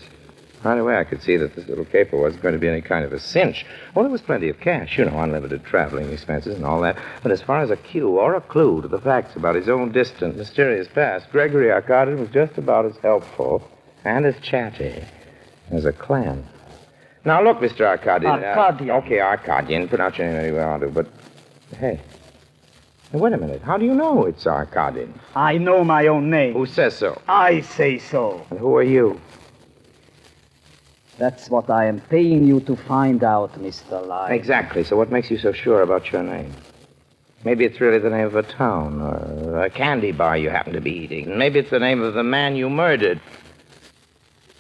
Right away, I could see that this little caper wasn't going to be any kind of a cinch. Well, there was plenty of cash, unlimited traveling expenses and all that. But as far as a cue or a clue to the facts about his own distant, mysterious past, Gregory Arkadin was just about as helpful and as chatty as a clam. Now, look, Mr. Arkadin. Arkadin. Okay, Arkadin. Pronounce your name any way I want to, but... Hey. Now, wait a minute. How do you know it's Arkadin? I know my own name. Who says so? I say so. And who are you? That's what I am paying you to find out, Mr. Lyme. Exactly. So what makes you so sure about your name? Maybe it's really the name of a town or a candy bar you happen to be eating. Maybe it's the name of the man you murdered.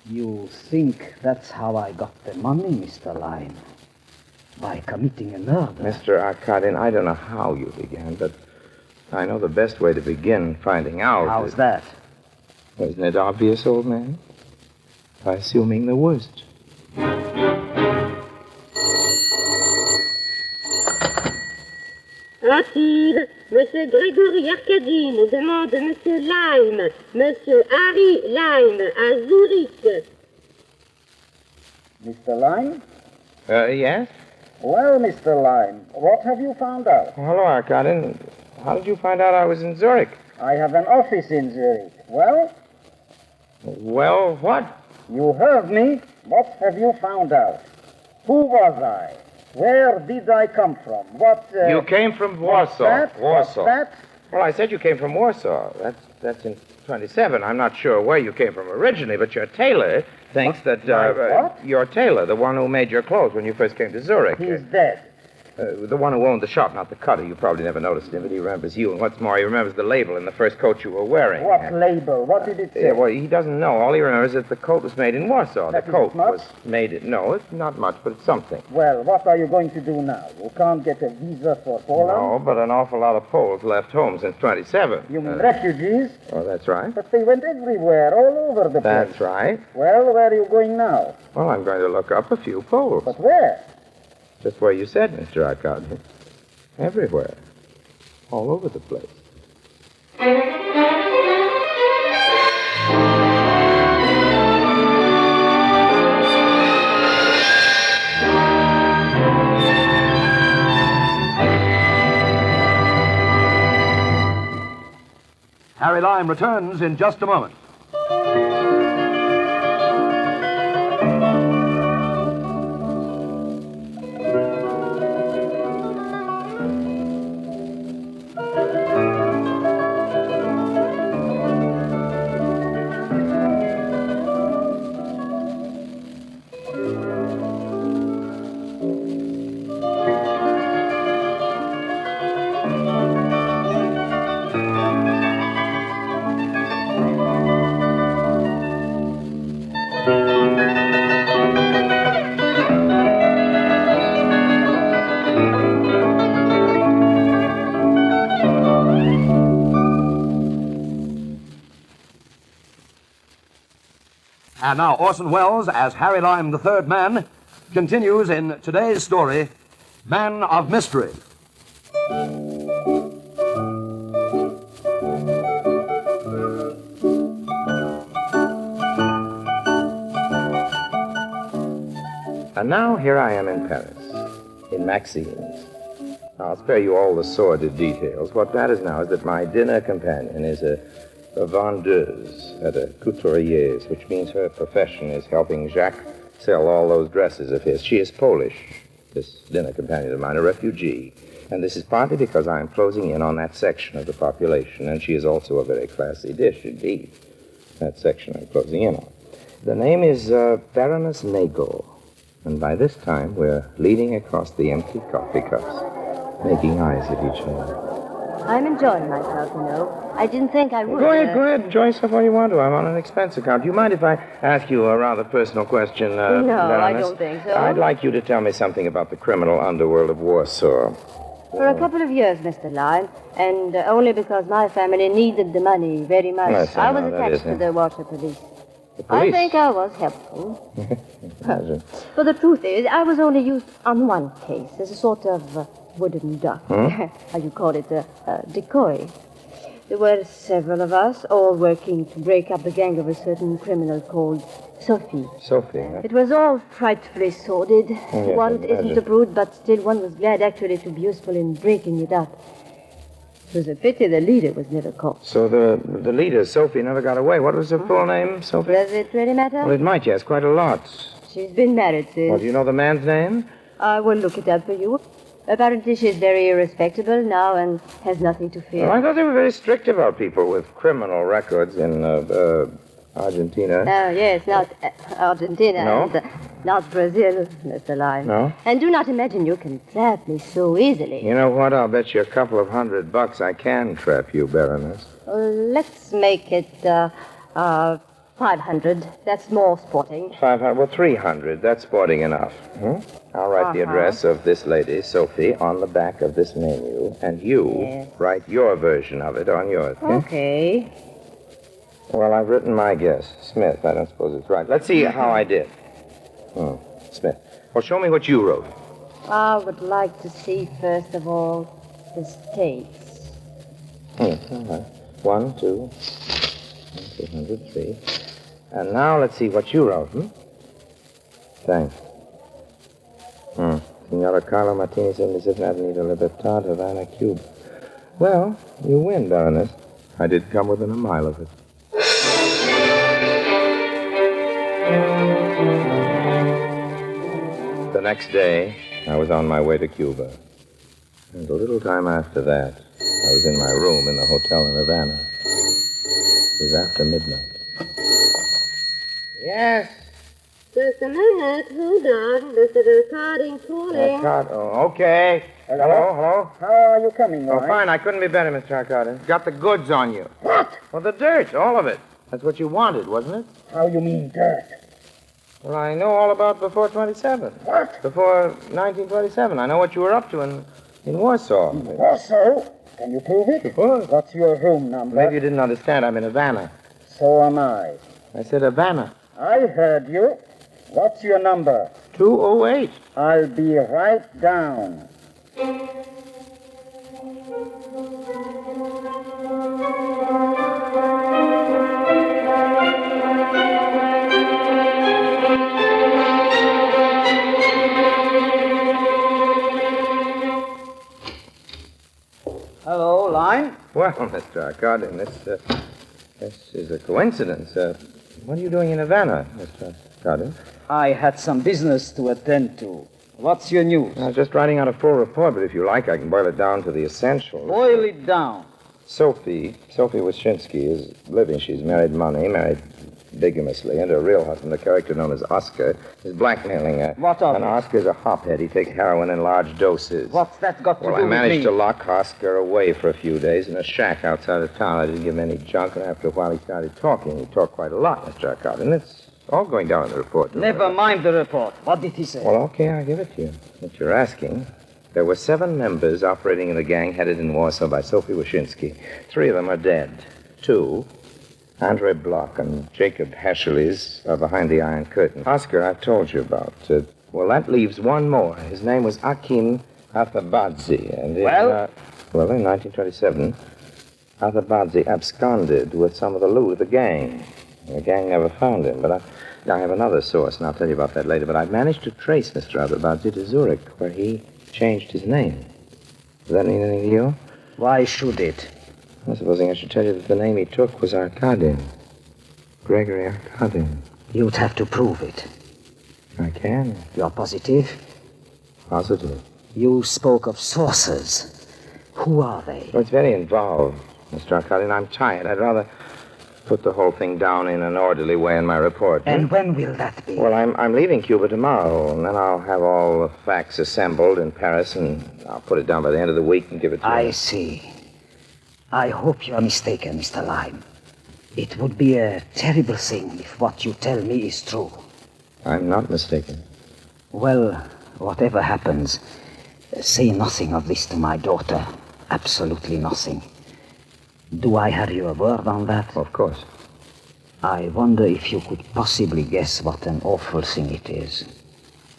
You think that's how I got the money, Mr. Lyme? By committing a murder? Mr. Arkadin, I don't know how you began, but I know the best way to begin finding out. How's that? Isn't it obvious, old man? By assuming the worst. Antibes, Monsieur Gregory Arkadin demande Monsieur Lyme, Monsieur Harry Lyme, à Zurich. Mr. Lyme? Yes? Well, Mr. Lime, what have you found out? Well, hello, Arkadin. How did you find out I was in Zurich? I have an office in Zurich. Well? Well, what? You heard me. What have you found out? Who was I? Where did I come from? What, You came from Warsaw. that? Warsaw. What's that? Well, I said you came from Warsaw. That's in 27. I'm not sure where you came from originally, but your tailor thinks that... what? Your tailor, the one who made your clothes when you first came to Zurich. He's dead. The one who owned the shop, not the cutter. You probably never noticed him, but he remembers you. And what's more, he remembers the label in the first coat you were wearing. What label? What did it say? Well, he doesn't know. All he remembers is that the coat was made in Warsaw. That the coat isn't much? was made in... No, it's not much, but it's something. Well, what are you going to do now? You can't get a visa for Poland? No, but an awful lot of Poles left home since 27. You mean refugees? Oh, that's right. But they went everywhere, all over the place. That's right. Well, where are you going now? Well, I'm going to look up a few Poles. But where? Just where you said, Mr. Arkadin. Everywhere. All over the place. Harry Lime returns in just a moment. And now Orson Welles as Harry Lime, the third man, continues in today's story, Man of Mystery. And now here I am in Paris, in Maxine's. I'll spare you all the sordid details. What matters now is that my dinner companion is a vendeuse at a couturier's, which means her profession is helping Jacques sell all those dresses of his. She is Polish, this dinner companion of mine, a refugee. And this is partly because I am closing in on that section of the population, and she is also a very classy dish indeed, that section I'm closing in on. The name is Baroness Nagel, and by this time we're leaning across the empty coffee cups, making eyes at each other. I'm enjoying myself, you know. I didn't think I would. Go ahead. Enjoy yourself all you want to. I'm on an expense account. Do you mind if I ask you a rather personal question, No, Baroness? I don't think so. I'd like you to tell me something about the criminal underworld of Warsaw. For a couple of years, Mr. Lime, and only because my family needed the money very much. Yes, I was know that attached is, to the Warsaw police. The police? I think I was helpful. Imagine. But the truth is, I was only used on one case as a sort of wooden duck. How you call it, a decoy. There were several of us, all working to break up the gang of a certain criminal called Sophie. Sophie, huh? It was all frightfully sordid. yes, One I isn't imagine. a brute, but still one was glad actually to be useful in breaking it up. It was a pity the leader was never caught. So the leader, Sophie, never got away. What was her full name, Sophie? Does it really matter? Well, it might, yes, quite a lot. She's been married since. Well, do you know the man's name? I will look it up for you. Apparently she's very respectable now and has nothing to fear. Well, I thought they were very strict about people with criminal records in Argentina. Oh, yes, not Argentina No? and not Brazil, Mr. Lime. No? And do not imagine you can trap me so easily. You know what? I'll bet you a couple of $100 I can trap you, Baroness. Let's make it 500. That's more sporting. 500, well, 300. That's sporting enough. I'll write the address of this lady, Sophie, on the back of this menu, and you write your version of it on yours. Okay. Well, I've written my guess. Smith. I don't suppose it's right. Let's see how I did. Smith. Well, show me what you wrote. I would like to see, first of all, the stakes. All right. 1, 2, 3. And now let's see what you wrote, Thanks. Signora Carlo Martini 77th Avenida Libertad, Havana, Cuba. Well, you win, Baroness. I did come within a mile of it. The next day, I was on my way to Cuba. And a little time after that, I was in my room in the hotel in Havana. It was after midnight. Yes? Just a minute. Hold on. Mr. Arkadin calling. Okay. Hello? How are you coming, Oh, Lloyd? fine. I couldn't be better, Mr. Arkadin. Got the goods on you. What? Well, the dirt, all of it. That's what you wanted, wasn't it? How you mean dirt? Well, I know all about before 27. What? Before 1927. I know what you were up to in Warsaw. Warsaw? Can you prove it? Sure. What's your room number? Maybe you didn't understand. I'm in Havana. So am I. I said Havana. I heard you. What's your number? 208. I'll be right down. Hello, line? Well, Mr. Arkadin, this is a coincidence. What are you doing in Havana, Mr. Arkadin? I had some business to attend to. What's your news? I was just writing out a full report, but if you like, I can boil it down to the essentials. Boil it down. Sophie Wyszynski is living. She's married bigamously, and her real husband, a character known as Oscar, is blackmailing her. What of And it? Oscar's a hophead. He takes heroin in large doses. What's that got to Well, do I managed with to me? lock Oscar away for a few days in a shack outside of town. I didn't give him any junk, and after a while he started talking. He talked quite a lot, Mr. Arkadin. It's all going down in the report. Never mind the report. What did he say? Well, okay, I'll give it to you. Since you're asking, there were 7 members operating in the gang headed in Warsaw by Sophie Wyszynski. 3 of them are dead. 2, Andre Bloch and Jacob Heschelies, are behind the Iron Curtain. Oscar, I've told you about. Well, that leaves 1 more. His name was Akim Athabadze. And in 1927, Athabadze absconded with some of the loot of the gang. The gang never found him, but I have another source, and I'll tell you about that later. But I've managed to trace Mr. Athabadze to Zurich, where he changed his name. Does that mean anything to you? Why should it? Well, supposing I should tell you that the name he took was Arkadin. Gregory Arkadin. You'd have to prove it. I can. You're positive? Positive. You spoke of sources. Who are they? Well, it's very involved, Mr. Arkadin. I'm tired. I'd rather put the whole thing down in an orderly way in my report. And when will that be? Well, I'm leaving Cuba tomorrow, and then I'll have all the facts assembled in Paris, and I'll put it down by the end of the week and give it to you. I see. I hope you're mistaken, Mr. Lyme. It would be a terrible thing if what you tell me is true. I'm not mistaken. Well, whatever happens, say nothing of this to my daughter. Absolutely nothing. Do I have your word on that? Of course. I wonder if you could possibly guess what an awful thing it is.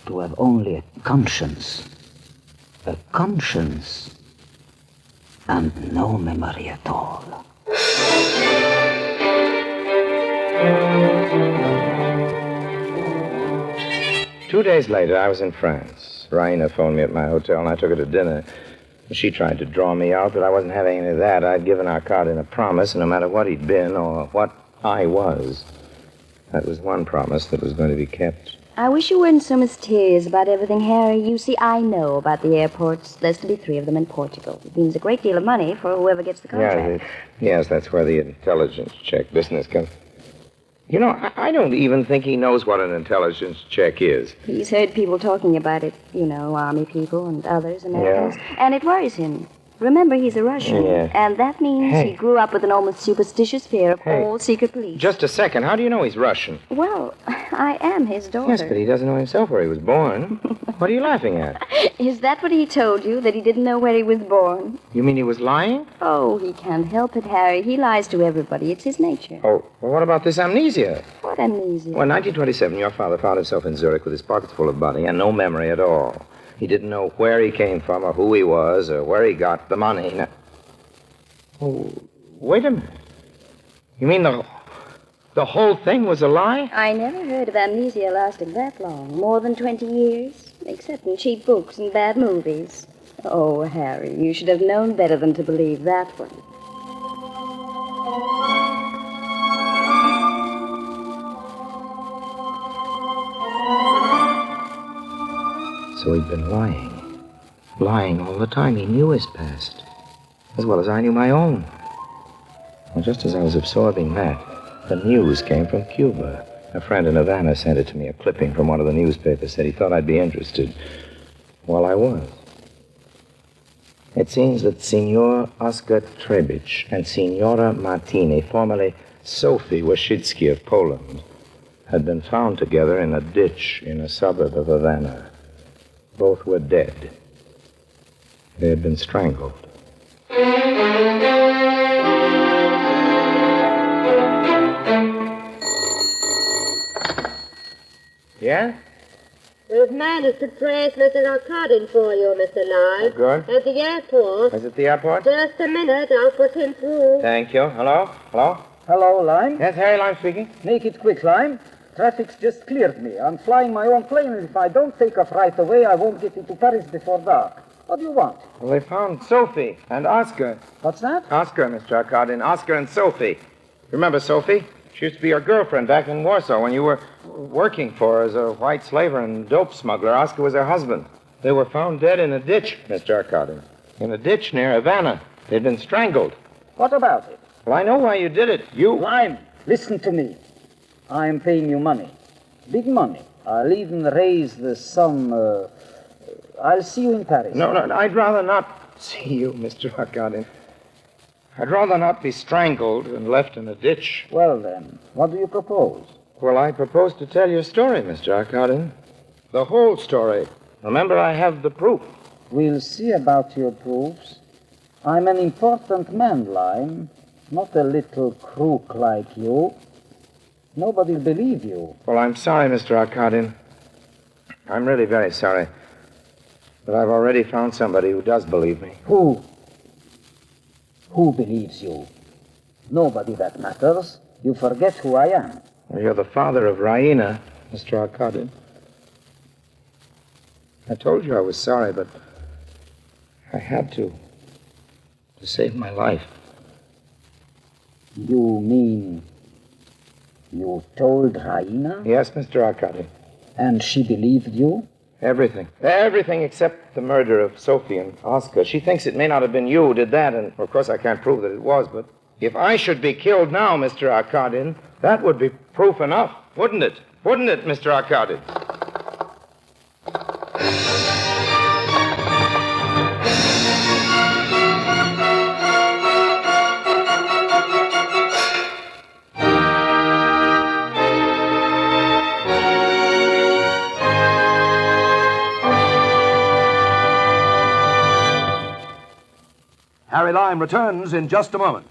To have only a conscience. A conscience. And no memory at all. 2 days later, I was in France. Raina phoned me at my hotel, and I took her to dinner. She tried to draw me out, but I wasn't having any of that. I'd given Arkadin a promise, and no matter what he'd been or what I was, that was one promise that was going to be kept. I wish you weren't so mysterious about everything, Harry. You see, I know about the airports. There's to be 3 of them in Portugal. It means a great deal of money for whoever gets the contract. Yes, that's where the intelligence check business comes. You know, I don't even think he knows what an intelligence check is. He's heard people talking about it, you know, army people and others, Americans, and it worries him. Remember, he's a Russian, and that means he grew up with an almost superstitious fear of all secret police. Just a second. How do you know he's Russian? Well, I am his daughter. Yes, but he doesn't know himself where he was born. What are you laughing at? Is that what he told you, that he didn't know where he was born? You mean he was lying? Oh, he can't help it, Harry. He lies to everybody. It's his nature. Oh, well, what about this amnesia? What amnesia? Well, in 1927, your father found himself in Zurich with his pockets full of money and no memory at all. He didn't know where he came from or who he was or where he got the money. Now, oh, wait a minute. You mean the whole thing was a lie? I never heard of amnesia lasting that long. More than 20 years. except in cheap books and bad movies. Oh, Harry, you should have known better than to believe that one. So he'd been lying. Lying all the time. He knew his past, as well as I knew my own. Well, just as I was absorbing that, the news came from Cuba. A friend in Havana sent it to me, a clipping from one of the newspapers, said he thought I'd be interested. Well, I was. It seems that Signor Oskar Trebich and Signora Martini, formerly Sophie Waszczycki of Poland, had been found together in a ditch in a suburb of Havana. Both were dead. They had been strangled. Yeah? We've managed to trace Mr. Arkadin for you, Mr. Lime. Good. At the airport. Is it the airport? Just a minute, I'll put him through. Thank you. Hello? Hello? Hello, Lime. Yes, Harry Lime speaking. Make it quick, Lime. Traffic's just cleared me. I'm flying my own plane, and if I don't take off right away, I won't get into Paris before dark. What do you want? Well, they found Sophie and Oscar. What's that? Oscar, Mr. Arkadin. Oscar and Sophie. Remember Sophie? She used to be your girlfriend back in Warsaw when you were working for her as a white slaver and dope smuggler. Oscar was her husband. They were found dead in a ditch, Mr. Arkadin. In a ditch near Havana. They'd been strangled. What about it? Well, I know why you did it. You... Lime, listen to me. I am paying you money. Big money. I'll even raise the sum. I'll see you in Paris. No, I'd rather not see you, Mr. Arkadin. I'd rather not be strangled and left in a ditch. Well, then, what do you propose? Well, I propose to tell your story, Mr. Arkadin. The whole story. Remember, I have the proof. We'll see about your proofs. I'm an important man, Lime. Not a little crook like you. Nobody'll believe you. Well, I'm sorry, Mr. Arkadin. I'm really very sorry. But I've already found somebody who does believe me. Who? Who believes you? Nobody that matters. You forget who I am. Well, you're the father of Raina, Mr. Arkadin. I told you I was sorry, but I had to save my life. You mean you told Raina? Yes, Mr. Arkadin. And she believed you? Everything. Everything except the murder of Sophie and Oscar. She thinks it may not have been you who did that, and of course I can't prove that it was, but if I should be killed now, Mr. Arkadin, that would be proof enough, wouldn't it? Wouldn't it, Mr. Arkadin? Harry Lime returns in just a moment.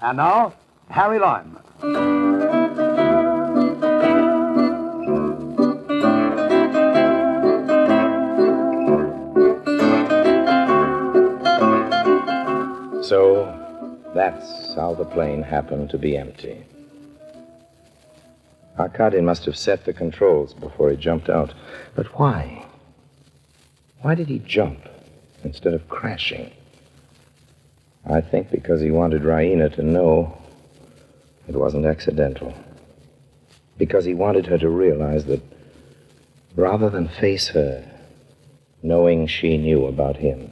And now, Harry Lime. So, that's how the plane happened to be empty. Arkadin must have set the controls before he jumped out. But why? Why did he jump instead of crashing? I think because he wanted Raina to know it wasn't accidental. Because he wanted her to realize that rather than face her, knowing she knew about him,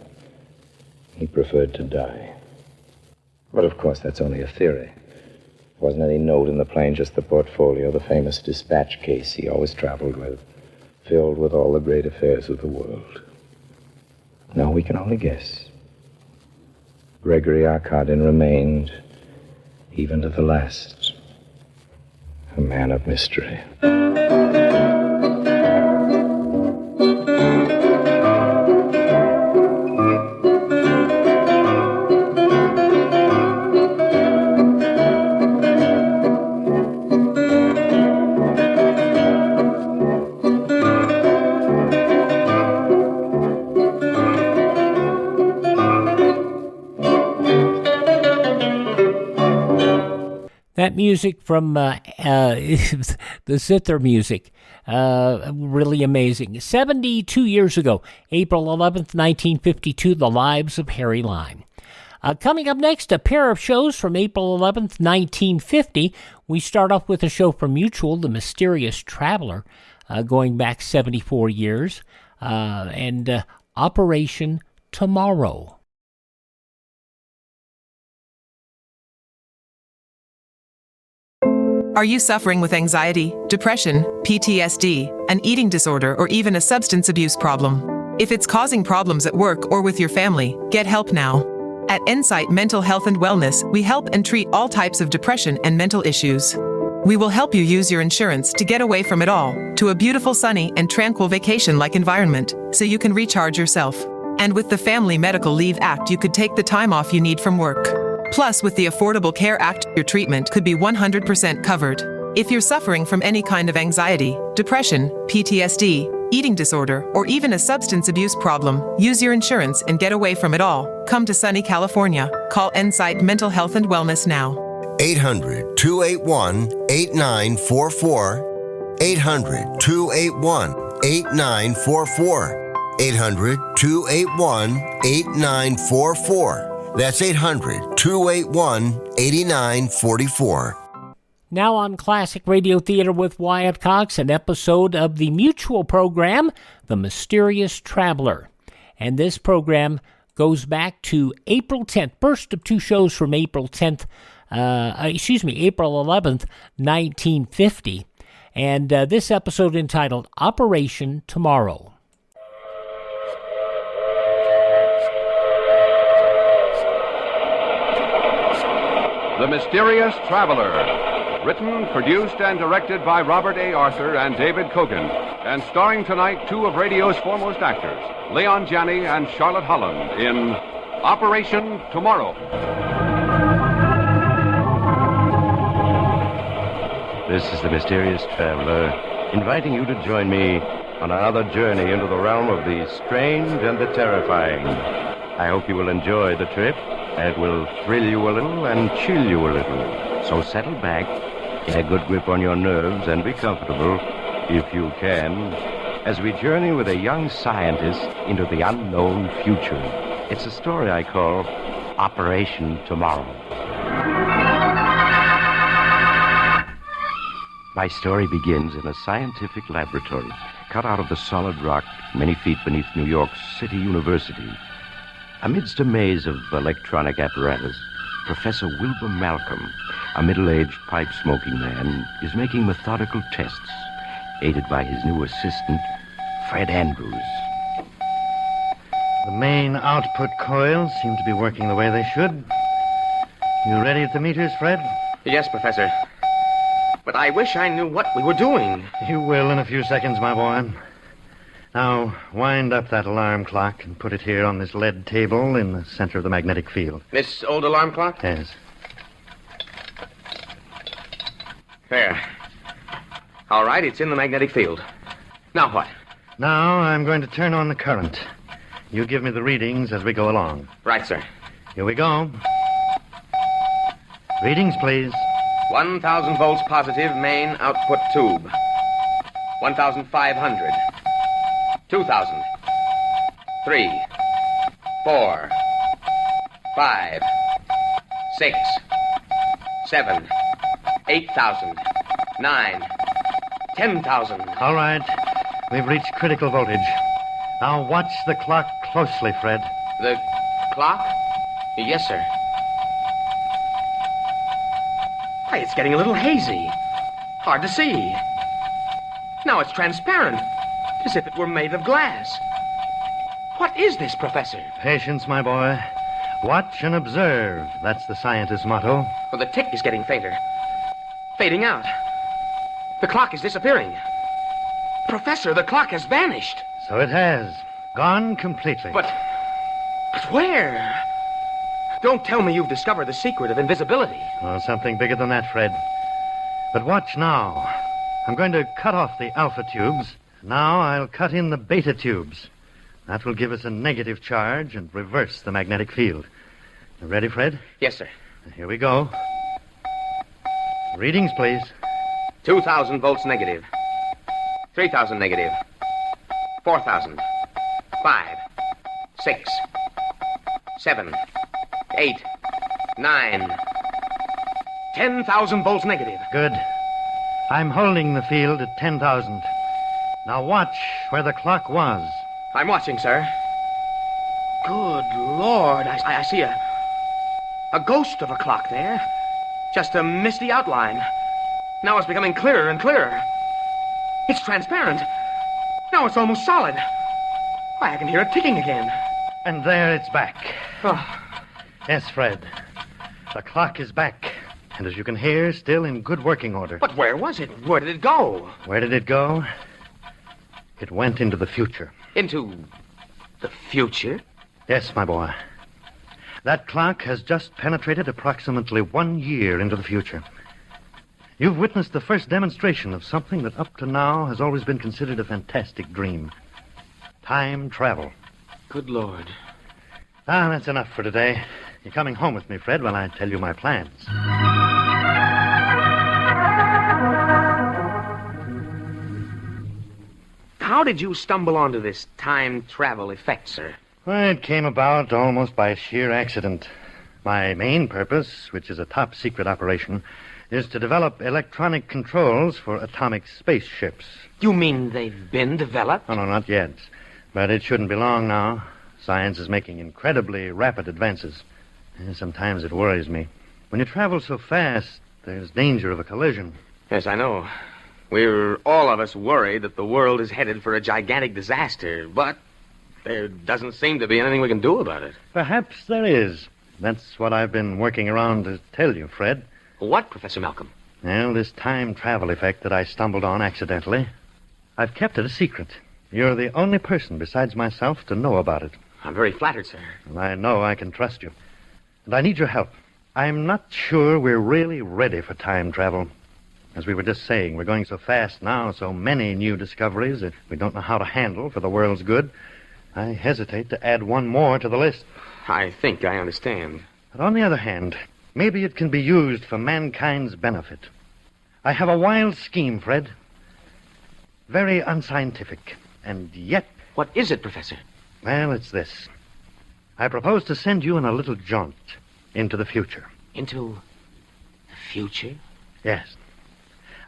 he preferred to die. But of course, that's only a theory. There wasn't any note in the plane, just the portfolio, the famous dispatch case he always traveled with, filled with all the great affairs of the world. Now we can only guess. Gregory Arkadin remained, even to the last, a man of mystery. That music from the zither music, really amazing. 72 years ago, April 11th, 1952, The Lives of Harry Lime. Coming up next, a pair of shows from April 11th, 1950. We start off with a show from Mutual, The Mysterious Traveler, going back 74 years, and Operation Tomorrow. Are you suffering with anxiety, depression, PTSD, an eating disorder, or even a substance abuse problem? If it's causing problems at work or with your family, get help now. At Insight Mental Health and Wellness, we help and treat all types of depression and mental issues. We will help you use your insurance to get away from it all, to a beautiful, sunny, and tranquil vacation-like environment, so you can recharge yourself. And with the Family Medical Leave Act, you could take the time off you need from work. Plus, with the Affordable Care Act, your treatment could be 100% covered. If you're suffering from any kind of anxiety, depression, PTSD, eating disorder, or even a substance abuse problem, use your insurance and get away from it all. Come to sunny California. Call Insight Mental Health and Wellness now. 800-281-8944. 800-281-8944. 800-281-8944. That's 800-281-8944. Now on Classic Radio Theater with Wyatt Cox, an episode of the Mutual program, The Mysterious Traveler. And this program goes back to April 10th, first of two shows from April 11th, 1950. And this episode entitled Operation Tomorrow. The Mysterious Traveler. Written, produced, and directed by Robert A. Arthur and David Kogan. And starring tonight two of radio's foremost actors, Leon Janney and Charlotte Holland, in Operation Tomorrow. This is the Mysterious Traveler, inviting you to join me on another journey into the realm of the strange and the terrifying. I hope you will enjoy the trip. It will thrill you a little and chill you a little. So settle back, get a good grip on your nerves, and be comfortable, if you can, as we journey with a young scientist into the unknown future. It's a story I call Operation Tomorrow. My story begins in a scientific laboratory cut out of the solid rock many feet beneath New York's City University. Amidst a maze of electronic apparatus, Professor Wilbur Malcolm, a middle-aged pipe-smoking man, is making methodical tests, aided by his new assistant, Fred Andrews. The main output coils seem to be working the way they should. You ready at the meters, Fred? Yes, Professor. But I wish I knew what we were doing. You will in a few seconds, my boy. Now, wind up that alarm clock and put it here on this lead table in the center of the magnetic field. This old alarm clock? Yes. There. All right, it's in the magnetic field. Now what? Now, I'm going to turn on the current. You give me the readings as we go along. Right, sir. Here we go. Readings, please. 1,000 volts positive main output tube. 1,500. 2,000. 3. 4. 5. 6. 7. 8,000. 9. 10,000. All right. We've reached critical voltage. Now watch the clock closely, Fred. The clock? Yes, sir. Why, it's getting a little hazy. Hard to see. Now it's transparent. as if it were made of glass. What is this, Professor? Patience, my boy. Watch and observe. That's the scientist's motto. Well, the tick is getting fainter. Fading out. The clock is disappearing. Professor, the clock has vanished. So it has. Gone completely. But where? Don't tell me you've discovered the secret of invisibility. Oh, something bigger than that, Fred. But watch now. I'm going to cut off the alpha tubes. Now I'll cut in the beta tubes. That will give us a negative charge and reverse the magnetic field. You ready, Fred? Yes, sir. Here we go. Readings, please. 2,000 volts negative. 3,000 negative. 4,000. 5. 6. 7. 8. 9. 10,000 volts negative. Good. I'm holding the field at 10,000. Now watch where the clock was. I'm watching, sir. Good Lord, I see a ghost of a clock there. Just a misty outline. Now it's becoming clearer and clearer. It's transparent. Now it's almost solid. Why, I can hear it ticking again. And there it's back. Oh. Yes, Fred. The clock is back. And as you can hear, still in good working order. But where was it? Where did it go? Where did it go? It went into the future. Into the future? Yes, my boy. That clock has just penetrated approximately 1 year into the future. You've witnessed the first demonstration of something that up to now has always been considered a fantastic dream. Time travel. Good Lord. Ah, that's enough for today. You're coming home with me, Fred, while I tell you my plans. How did you stumble onto this time travel effect, sir? Well, it came about almost by sheer accident. My main purpose, which is a top-secret operation, is to develop electronic controls for atomic spaceships. You mean they've been developed? Oh, no, not yet. But it shouldn't be long now. Science is making incredibly rapid advances. And sometimes it worries me. When you travel so fast, there's danger of a collision. Yes, I know. We're all of us worried that the world is headed for a gigantic disaster, but there doesn't seem to be anything we can do about it. Perhaps there is. That's what I've been working around to tell you, Fred. What, Professor Malcolm? Well, this time travel effect that I stumbled on accidentally. I've kept it a secret. You're the only person besides myself to know about it. I'm very flattered, sir. And I know I can trust you. And I need your help. I'm not sure we're really ready for time travel. As we were just saying, we're going so fast now, so many new discoveries that we don't know how to handle for the world's good. I hesitate to add one more to the list. I think I understand. But on the other hand, maybe it can be used for mankind's benefit. I have a wild scheme, Fred. Very unscientific. And yet... What is it, Professor? Well, it's this. I propose to send you on a little jaunt into the future. Into the future? Yes.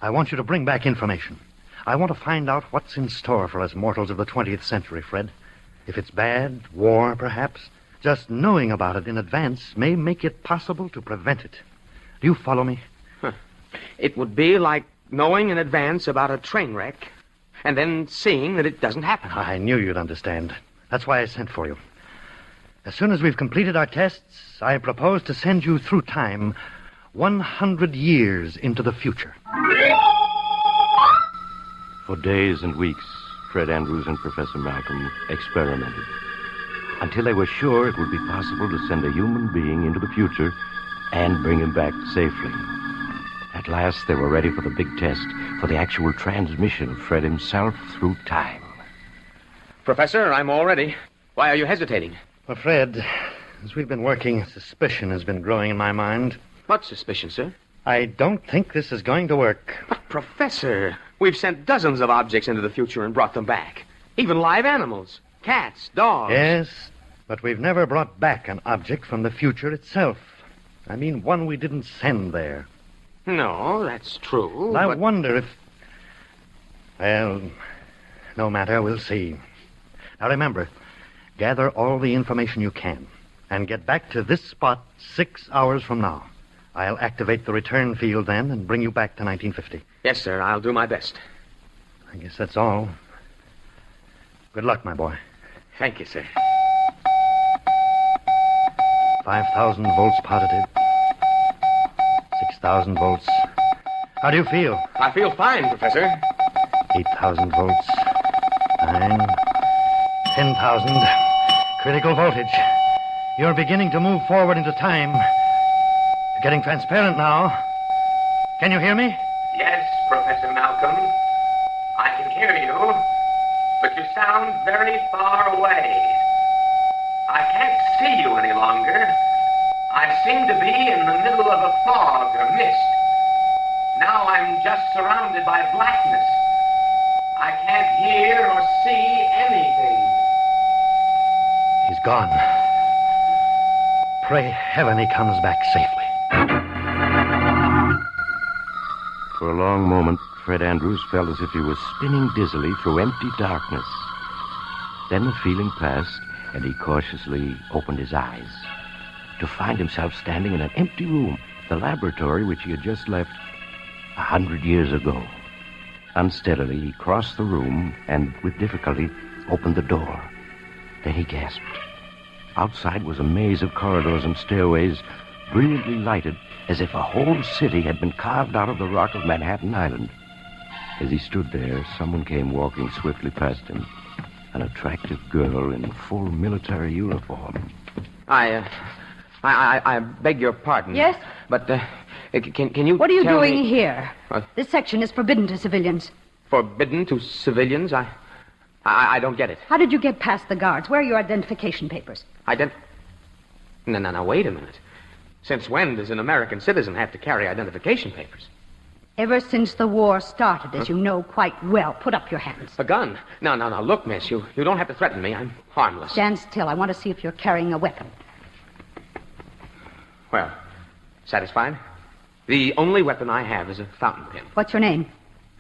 I want you to bring back information. I want to find out what's in store for us mortals of the 20th century, Fred. If it's bad, war, perhaps, just knowing about it in advance may make it possible to prevent it. Do you follow me? Huh. It would be like knowing in advance about a train wreck and then seeing that it doesn't happen. I knew you'd understand. That's why I sent for you. As soon as we've completed our tests, I propose to send you through time 100 years into the future. For days and weeks, Fred Andrews and Professor Malcolm experimented until they were sure it would be possible to send a human being into the future and bring him back safely. At last, they were ready for the big test, for the actual transmission of Fred himself through time. Professor, I'm all ready. Why are you hesitating? Well, Fred, as we've been working, suspicion has been growing in my mind. What suspicion, sir? I don't think this is going to work. But, Professor, we've sent dozens of objects into the future and brought them back. Even live animals. Cats, dogs. Yes, but we've never brought back an object from the future itself. I mean, one we didn't send there. No, that's true. I wonder if... Well, no matter, we'll see. Now remember, gather all the information you can and get back to this spot 6 hours from now. I'll activate the return field then and bring you back to 1950. Yes, sir. I'll do my best. I guess that's all. Good luck, my boy. Thank you, sir. 5,000 volts positive. 6,000 volts. How do you feel? I feel fine, Professor. 8,000 volts. 9. 10,000. Critical voltage. You're beginning to move forward into time. You're getting transparent now. Can you hear me? Yes, Professor Malcolm. I can hear you, but you sound very far away. I can't see you any longer. I seem to be in the middle of a fog or mist. Now I'm just surrounded by blackness. I can't hear or see anything. He's gone. Pray heaven he comes back safely. For a long moment, Fred Andrews felt as if he was spinning dizzily through empty darkness. Then the feeling passed, and he cautiously opened his eyes to find himself standing in an empty room, the laboratory which he had just left 100 years ago. Unsteadily, he crossed the room and, with difficulty, opened the door. Then he gasped. Outside was a maze of corridors and stairways, brilliantly lighted, as if a whole city had been carved out of the rock of Manhattan Island. As he stood there, someone came walking swiftly past him. An attractive girl in full military uniform. I beg your pardon. Yes? But, can you What are you tell doing me... here? This section is forbidden to civilians. Forbidden to civilians? I don't get it. How did you get past the guards? Where are your identification papers? No, wait a minute. Since when does an American citizen have to carry identification papers? Ever since the war started, as you know quite well. Put up your hands. A gun? No. Look, miss, you don't have to threaten me. I'm harmless. Stand still. I want to see if you're carrying a weapon. Well, satisfied? The only weapon I have is a fountain pen. What's your name?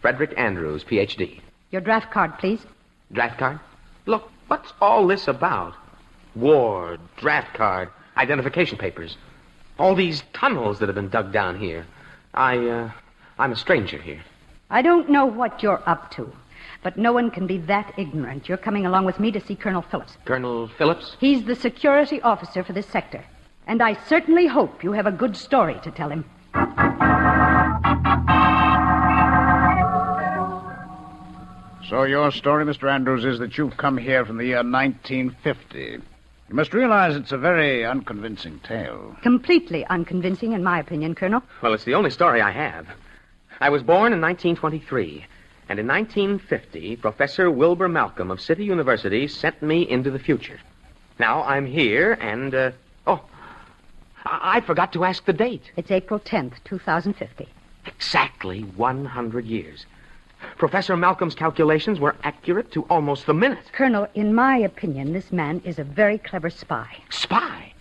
Frederick Andrews, Ph.D. Your draft card, please. Draft card? Look, what's all this about? War, draft card, identification papers. All these tunnels that have been dug down here. I'm a stranger here. I don't know what you're up to, but no one can be that ignorant. You're coming along with me to see Colonel Phillips. Colonel Phillips? He's the security officer for this sector, and I certainly hope you have a good story to tell him. So your story, Mr. Andrews, is that you've come here from the year 1950. You must realize it's a very unconvincing tale. Completely unconvincing, in my opinion, Colonel. Well, it's the only story I have. I was born in 1923, and in 1950, Professor Wilbur Malcolm of City University sent me into the future. Now I'm here, and, I forgot to ask the date. It's April 10th, 2050. Exactly 100 years. Professor Malcolm's calculations were accurate to almost the minute. Colonel, in my opinion, this man is a very clever spy. Spy?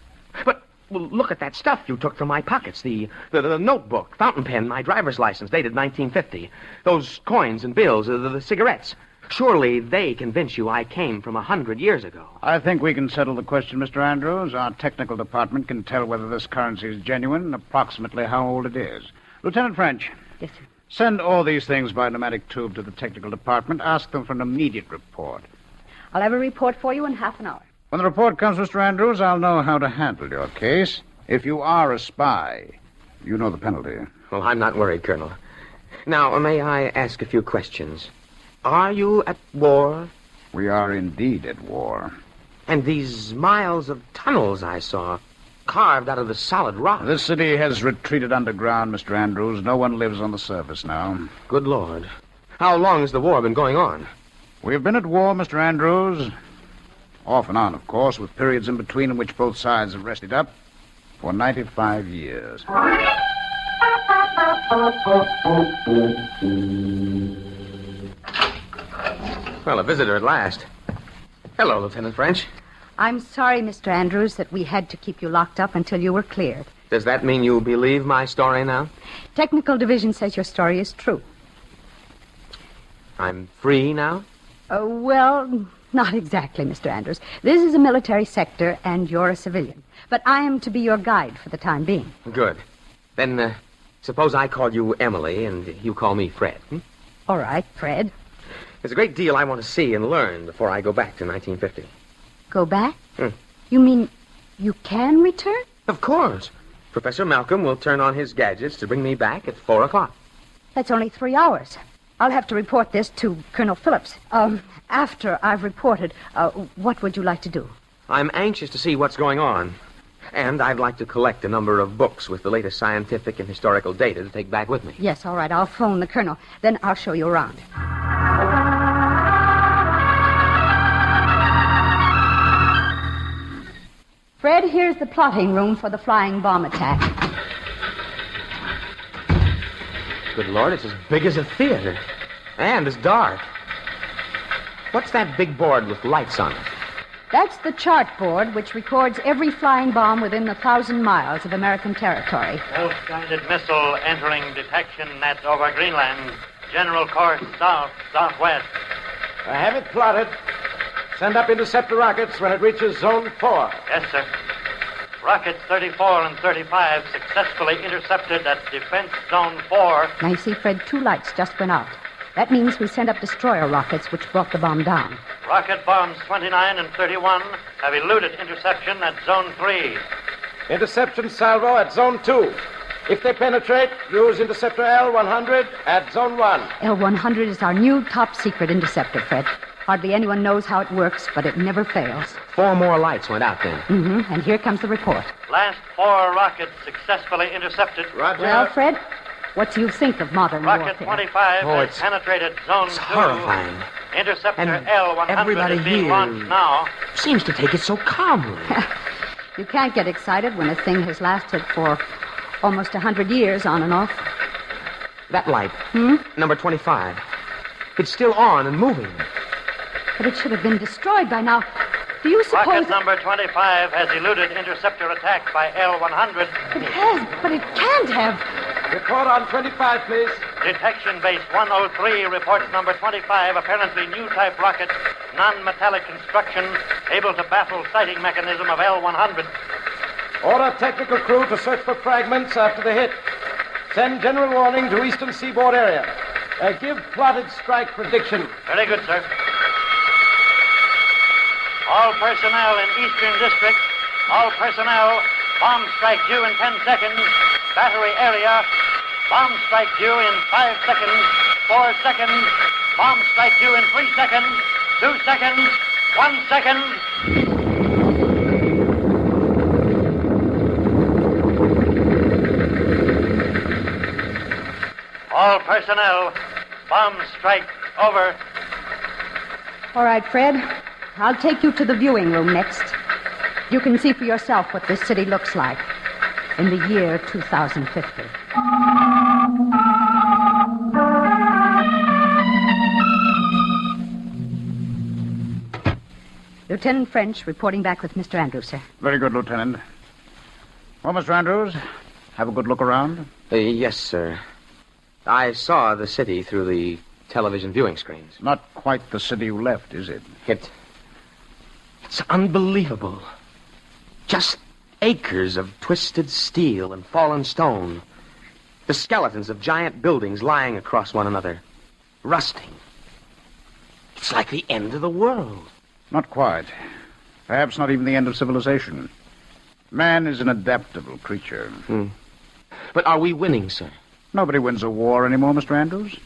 But well, look at that stuff you took from my pockets. The notebook, fountain pen, my driver's license, dated 1950. Those coins and bills, the cigarettes. Surely they convince you I came from 100 years ago. I think we can settle the question, Mr. Andrews. Our technical department can tell whether this currency is genuine and approximately how old it is. Lieutenant French. Yes, sir. Send all these things by pneumatic tube to the technical department. Ask them for an immediate report. I'll have a report for you in half an hour. When the report comes, Mr. Andrews, I'll know how to handle your case. If you are a spy, you know the penalty. Well, I'm not worried, Colonel. Now, may I ask a few questions? Are you at war? We are indeed at war. And these miles of tunnels I saw, carved out of the solid rock. This city has retreated underground, Mr. Andrews. No one lives on the surface now. Good Lord. How long has the war been going on? We've been at war, Mr. Andrews. Off and on, of course, with periods in between in which both sides have rested up. For 95 years. Well, a visitor at last. Hello, Lieutenant French. I'm sorry, Mr. Andrews, that we had to keep you locked up until you were cleared. Does that mean you believe my story now? Technical Division says your story is true. I'm free now? Well, not exactly, Mr. Andrews. This is a military sector, and you're a civilian. But I am to be your guide for the time being. Good. Then, suppose I call you Emily, and you call me Fred. All right, Fred. There's a great deal I want to see and learn before I go back to 1950. Go back? Hmm. You mean you can return? Of course. Professor Malcolm will turn on his gadgets to bring me back at 4 o'clock. That's only 3 hours. I'll have to report this to Colonel Phillips. After I've reported, what would you like to do? I'm anxious to see what's going on. And I'd like to collect a number of books with the latest scientific and historical data to take back with me. Yes, all right. I'll phone the colonel. Then I'll show you around. Fred, here's the plotting room for the flying bomb attack. Good Lord, it's as big as a theater. And it's dark. What's that big board with lights on it? That's the chart board which records every flying bomb within 1,000 miles of American territory. Self-guided missile entering detection net over Greenland. General course south-southwest. I have it plotted. Send up interceptor rockets when it reaches Zone 4. Yes, sir. Rockets 34 and 35 successfully intercepted at Defense Zone 4. Now, you see, Fred, 2 lights just went out. That means we sent up destroyer rockets, which brought the bomb down. Rocket bombs 29 and 31 have eluded interception at Zone 3. Interception salvo at Zone 2. If they penetrate, use interceptor L-100 at Zone 1. L-100 is our new top-secret interceptor, Fred. Hardly anyone knows how it works, but it never fails. 4 more lights went out then. Mm-hmm. And here comes the report. Last 4 rockets successfully intercepted. Roger. Well, Fred, what do you think of modern Rocket warfare? 25 has penetrated Zone 2. Horrifying. Interceptor And L-100 everybody is being here launched now. Seems to take it so calmly. You can't get excited when a thing has lasted for almost 100 years on and off. That light, number 25, it's still on and moving. But it should have been destroyed by now. Do you suppose... Rocket number 25 has eluded interceptor attack by L-100. It has, but it can't have. Report on 25, please. Detection base 103 reports number 25, apparently new type rocket, non-metallic construction, able to baffle sighting mechanism of L-100. Order technical crew to search for fragments after the hit. Send general warning to eastern seaboard area. Give plotted strike prediction. Very good, sir. All personnel in Eastern District. All personnel. Bomb strike due in 10 seconds. Battery area. Bomb strike due in 5 seconds. 4 seconds. Bomb strike due in 3 seconds. 2 seconds. 1 second. All personnel. Bomb strike over. All right, Fred. I'll take you to the viewing room next. You can see for yourself what this city looks like in the year 2050. Lieutenant French reporting back with Mr. Andrews, sir. Very good, Lieutenant. Well, Mr. Andrews, have a good look around? Yes, sir. I saw the city through the television viewing screens. Not quite the city you left, is it? It's unbelievable. Just acres of twisted steel and fallen stone. The skeletons of giant buildings lying across one another, rusting. It's like the end of the world. Not quite. Perhaps not even the end of civilization. Man is an adaptable creature. But are we winning, sir? Nobody wins a war anymore, Mr. Andrews.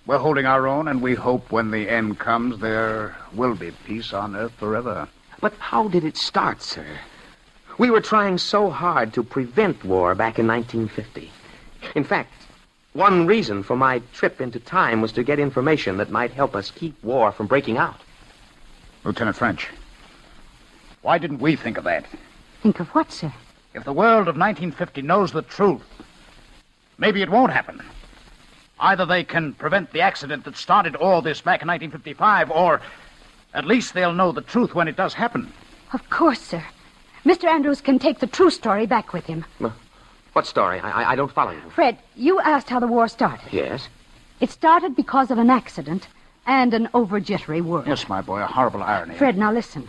We're holding our own, and we hope when the end comes, there will be peace on Earth forever. But how did it start, sir? We were trying so hard to prevent war back in 1950. In fact, one reason for my trip into time was to get information that might help us keep war from breaking out. Lieutenant French, why didn't we think of that? Think of what, sir? If the world of 1950 knows the truth, maybe it won't happen. Either they can prevent the accident that started all this back in 1955, or at least they'll know the truth when it does happen. Of course, sir. Mr. Andrews can take the true story back with him. What story? I don't follow you. Fred, you asked how the war started. Yes? It started because of an accident and an over-jittery world. Yes, my boy, a horrible irony. Fred, now listen.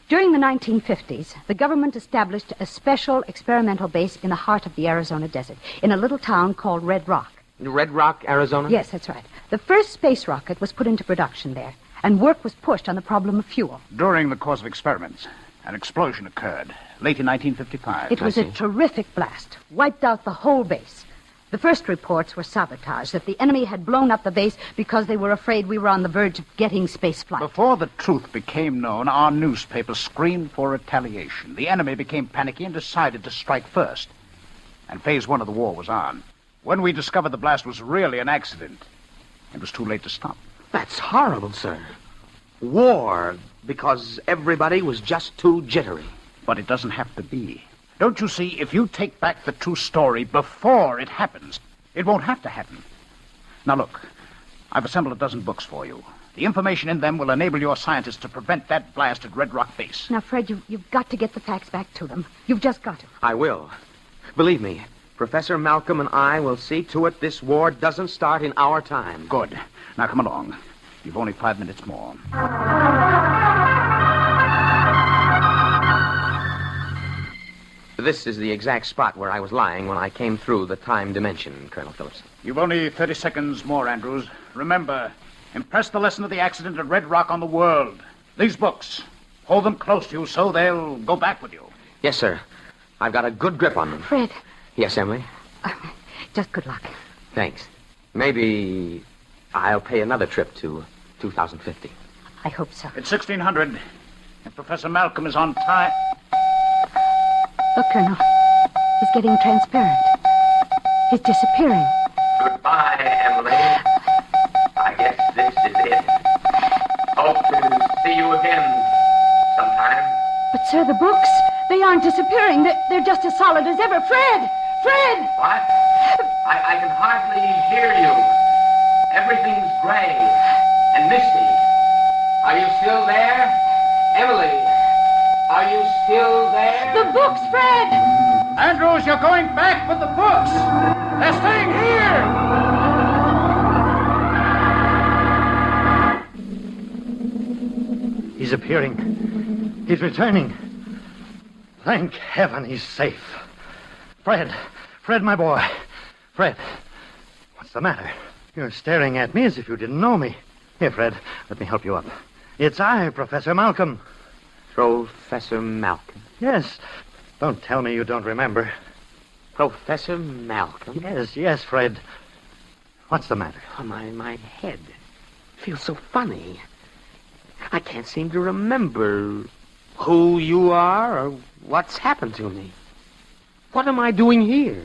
During the 1950s, the government established a special experimental base in the heart of the Arizona desert, in a little town called Red Rock. Red Rock, Arizona? Yes, that's right. The first space rocket was put into production there, and work was pushed on the problem of fuel. During the course of experiments, an explosion occurred, late in 1955. It was a terrific blast, wiped out the whole base. The first reports were sabotage, that the enemy had blown up the base because they were afraid we were on the verge of getting space flight. Before the truth became known, our newspapers screamed for retaliation. The enemy became panicky and decided to strike first. And phase 1 of the war was on. When we discovered the blast was really an accident, it was too late to stop. That's horrible, sir. War, because everybody was just too jittery. But it doesn't have to be. Don't you see, if you take back the true story before it happens, it won't have to happen. Now look, I've assembled a dozen books for you. The information in them will enable your scientists to prevent that blast at Red Rock Base. Now, Fred, you've got to get the facts back to them. You've just got to. I will. Believe me, Professor Malcolm and I will see to it this war doesn't start in our time. Good. Now come along. You've only 5 minutes more. This is the exact spot where I was lying when I came through the time dimension, Colonel Phillips. You've only 30 seconds more, Andrews. Remember, impress the lesson of the accident at Red Rock on the world. These books, hold them close to you so they'll go back with you. Yes, sir. I've got a good grip on them. Fred. Yes, Emily? Just good luck. Thanks. Maybe I'll pay another trip to 2050. I hope so. It's 1600, and Professor Malcolm is on time. Look, Colonel. He's getting transparent. He's disappearing. Goodbye, Emily. I guess this is it. Hope to see you again sometime. But, sir, the books, they aren't disappearing. They're just as solid as ever. Fred! Fred! What? I can hardly hear you. Everything's gray and misty. Are you still there? Emily, are you still there? The books, Fred! Andrews, you're going back with the books. They're staying here. He's appearing. He's returning. Thank heaven he's safe. Fred, my boy. Fred, what's the matter? You're staring at me as if you didn't know me. Here, Fred, let me help you up. It's I, Professor Malcolm. Professor Malcolm? Yes. Don't tell me you don't remember. Professor Malcolm? Yes, Fred. What's the matter? Oh, my head feels so funny. I can't seem to remember who you are or what's happened to me. What am I doing here?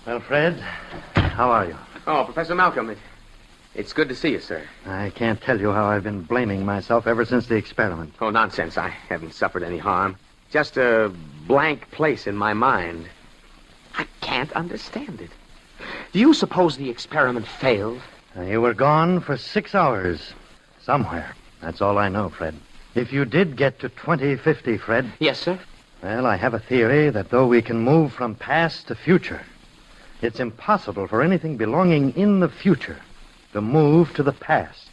Well, Fred, how are you? Oh, Professor Malcolm, it's good to see you, sir. I can't tell you how I've been blaming myself ever since the experiment. Oh, nonsense. I haven't suffered any harm. Just a blank place in my mind. I can't understand it. Do you suppose the experiment failed? You were gone for 6 hours. Somewhere. That's all I know, Fred. If you did get to 2050, Fred... Yes, sir? Well, I have a theory that though we can move from past to future, it's impossible for anything belonging in the future to move to the past.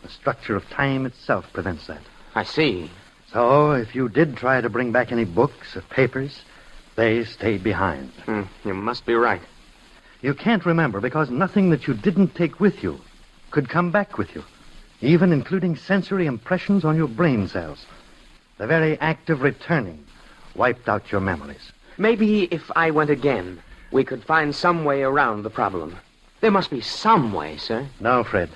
The structure of time itself prevents that. I see. So, if you did try to bring back any books or papers, they stayed behind. You must be right. You can't remember because nothing that you didn't take with you could come back with you, even including sensory impressions on your brain cells. The very act of returning wiped out your memories. Maybe if I went again, we could find some way around the problem. There must be some way, sir. No, Fred.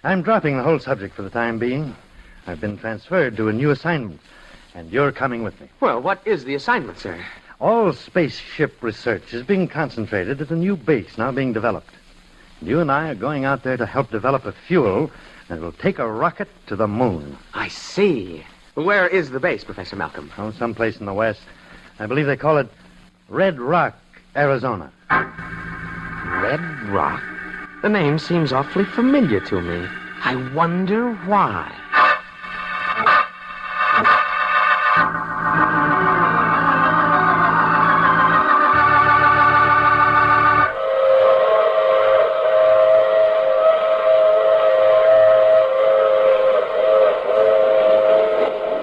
I'm dropping the whole subject for the time being. I've been transferred to a new assignment, and you're coming with me. Well, what is the assignment, sir? All spaceship research is being concentrated at a new base now being developed. And you and I are going out there to help develop a fuel that will take a rocket to the moon. I see. Where is the base, Professor Malcolm? Oh, someplace in the west. I believe they call it Red Rock, Arizona. Red Rock? The name seems awfully familiar to me. I wonder why.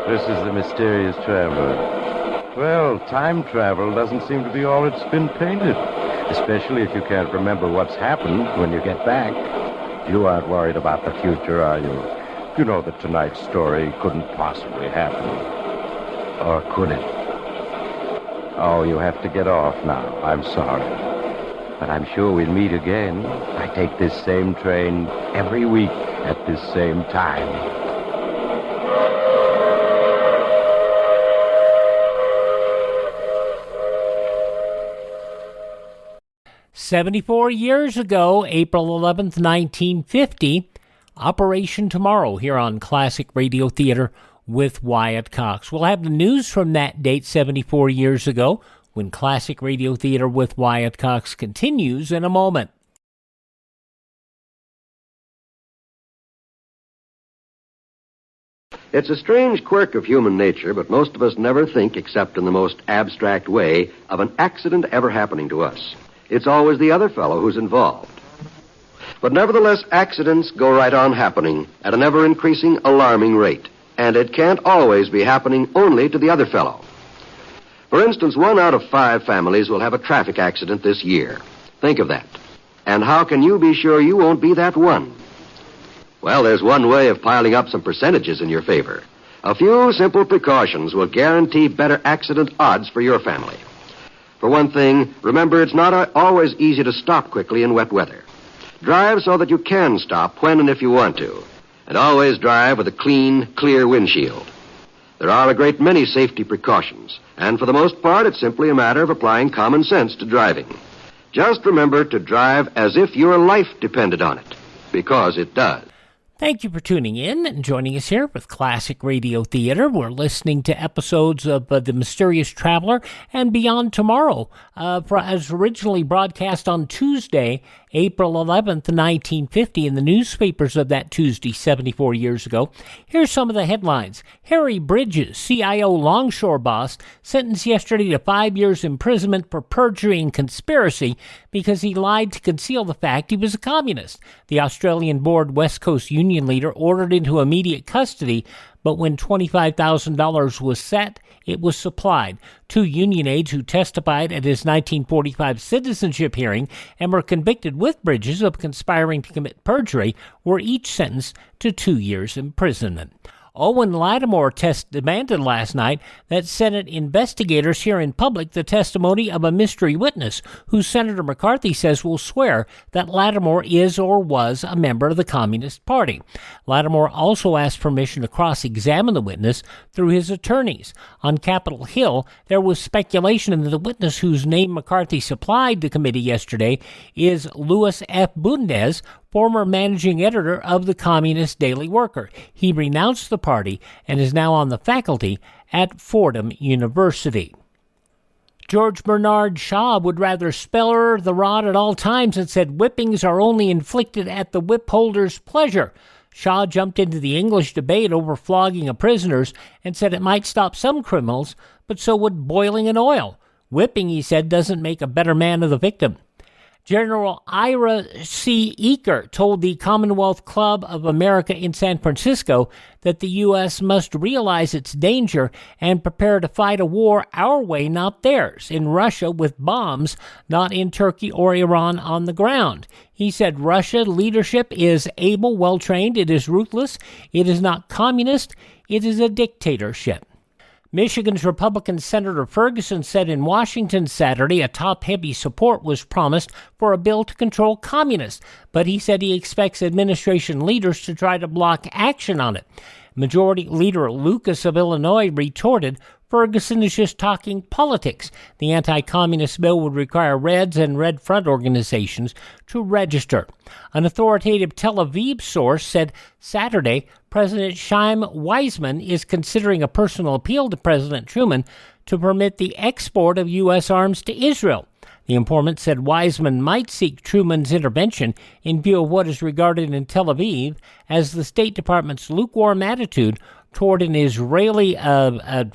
This is the mysterious traveler. Well, time travel doesn't seem to be all it's been painted, especially if you can't remember what's happened when you get back. You aren't worried about the future, are you? You know that tonight's story couldn't possibly happen. Or could it? Oh, you have to get off now. I'm sorry. But I'm sure we'll meet again. I take this same train every week at this same time. 74 years ago, April 11th, 1950, Operation Tomorrow here on Classic Radio Theater with Wyatt Cox. We'll have the news from that date 74 years ago when Classic Radio Theater with Wyatt Cox continues in a moment. It's a strange quirk of human nature, but most of us never think, except in the most abstract way, of an accident ever happening to us. It's always the other fellow who's involved. But nevertheless, accidents go right on happening at an ever-increasing, alarming rate. And it can't always be happening only to the other fellow. For instance, 1 out of 5 families will have a traffic accident this year. Think of that. And how can you be sure you won't be that one? Well, there's one way of piling up some percentages in your favor. A few simple precautions will guarantee better accident odds for your family. For one thing, remember it's not always easy to stop quickly in wet weather. Drive so that you can stop when and if you want to. And always drive with a clean, clear windshield. There are a great many safety precautions, and for the most part, it's simply a matter of applying common sense to driving. Just remember to drive as if your life depended on it, because it does. Thank you for tuning in and joining us here with Classic Radio Theater. We're listening to episodes of The Mysterious Traveler and Beyond Tomorrow, as originally broadcast on Tuesday, April 11th, 1950, in the newspapers of that Tuesday, 74 years ago. Here's some of the headlines. Harry Bridges, CIO Longshore boss, sentenced yesterday to 5 years imprisonment for perjury and conspiracy because he lied to conceal the fact he was a communist. The Australian Board West Coast Union leader ordered into immediate custody, but when $25,000 was set, it was supplied. 2 union aides who testified at his 1945 citizenship hearing and were convicted with Bridges of conspiring to commit perjury were each sentenced to 2 years imprisonment. Owen Lattimore demanded last night that Senate investigators hear in public the testimony of a mystery witness who Senator McCarthy says will swear that Lattimore is or was a member of the Communist Party. Lattimore also asked permission to cross-examine the witness through his attorneys. On Capitol Hill, there was speculation that the witness whose name McCarthy supplied the committee yesterday is Louis F. Bundes, former managing editor of the Communist Daily Worker. He renounced the party and is now on the faculty at Fordham University. George Bernard Shaw would rather spur the rod at all times and said whippings are only inflicted at the whip holder's pleasure. Shaw jumped into the English debate over flogging of prisoners and said it might stop some criminals, but so would boiling in oil. Whipping, he said, doesn't make a better man of the victim. General Ira C. Eaker told the Commonwealth Club of America in San Francisco that the U.S. must realize its danger and prepare to fight a war our way, not theirs, in Russia with bombs, not in Turkey or Iran on the ground. He said Russia leadership is able, well-trained, it is ruthless, it is not communist, it is a dictatorship. Michigan's Republican Senator Ferguson said in Washington Saturday a top-heavy support was promised for a bill to control communists, but he said he expects administration leaders to try to block action on it. Majority Leader Lucas of Illinois retorted, Ferguson is just talking politics. The anti-communist bill would require Reds and Red Front organizations to register. An authoritative Tel Aviv source said Saturday President Chaim Weizmann is considering a personal appeal to President Truman to permit the export of U.S. arms to Israel. The informant said Weizmann might seek Truman's intervention in view of what is regarded in Tel Aviv as the State Department's lukewarm attitude toward an Israeli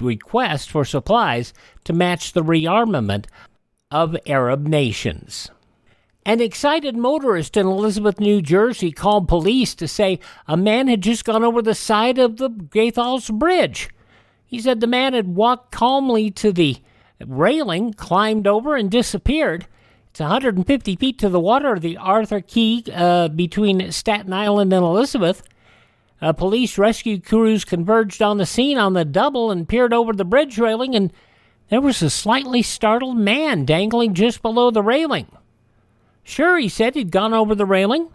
request for supplies to match the rearmament of Arab nations. An excited motorist in Elizabeth, New Jersey, called police to say a man had just gone over the side of the Gaithal's Bridge. He said the man had walked calmly to the railing, climbed over, and disappeared. It's 150 feet to the water of the Arthur Key between Staten Island and Elizabeth. Police rescue crews converged on the scene on the double and peered over the bridge railing, and there was a slightly startled man dangling just below the railing. Sure, he said he'd gone over the railing.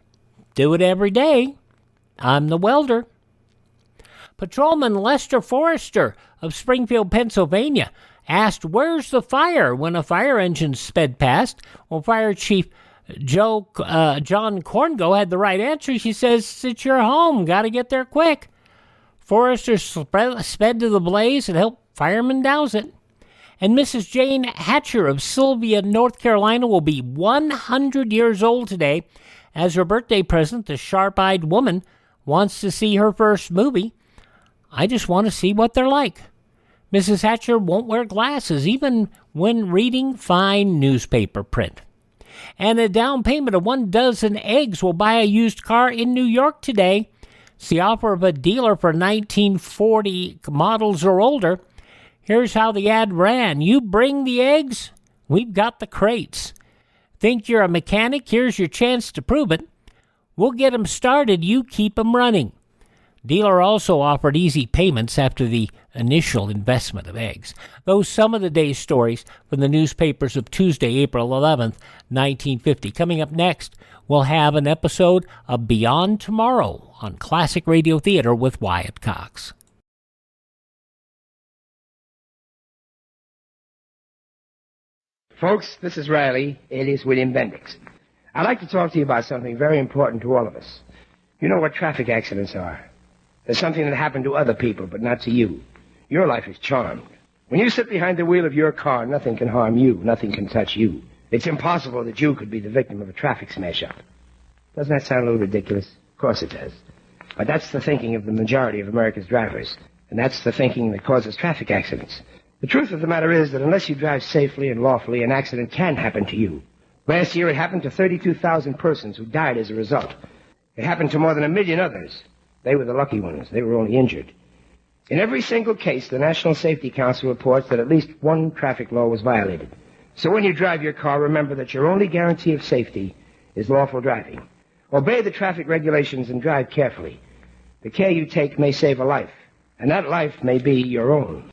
Do it every day. I'm the welder. Patrolman Lester Forrester of Springfield, Pennsylvania, asked, "Where's the fire?" when a fire engine sped past. Well, Fire Chief John Corngo had the right answer. She says, "It's your home. Got to get there quick." Forrester sped to the blaze and helped firemen douse it. And Mrs. Jane Hatcher of Sylvia, North Carolina, will be 100 years old today. As her birthday present, the sharp-eyed woman wants to see her first movie. I just want to see what they're like. Mrs. Hatcher won't wear glasses, even when reading fine newspaper print. And a down payment of 1 dozen eggs will buy a used car in New York today. It's the offer of a dealer for 1940 models or older. Here's how the ad ran. You bring the eggs, we've got the crates. Think you're a mechanic? Here's your chance to prove it. We'll get them started, you keep them running. Dealer also offered easy payments after the initial investment of eggs. Those some of the day's stories from the newspapers of Tuesday, April 11th, 1950. Coming up next, we'll have an episode of Beyond Tomorrow on Classic Radio Theater with Wyatt Cox. Folks, this is Riley, alias William Bendix. I'd like to talk to you about something very important to all of us. You know what traffic accidents are. There's something that happened to other people, but not to you. Your life is charmed. When you sit behind the wheel of your car, nothing can harm you. Nothing can touch you. It's impossible that you could be the victim of a traffic smash-up. Doesn't that sound a little ridiculous? Of course it does. But that's the thinking of the majority of America's drivers. And that's the thinking that causes traffic accidents. The truth of the matter is that unless you drive safely and lawfully, an accident can happen to you. Last year, it happened to 32,000 persons who died as a result. It happened to more than 1 million others. They were the lucky ones. They were only injured. In every single case, the National Safety Council reports that at least one traffic law was violated. So when you drive your car, remember that your only guarantee of safety is lawful driving. Obey the traffic regulations and drive carefully. The care you take may save a life, and that life may be your own.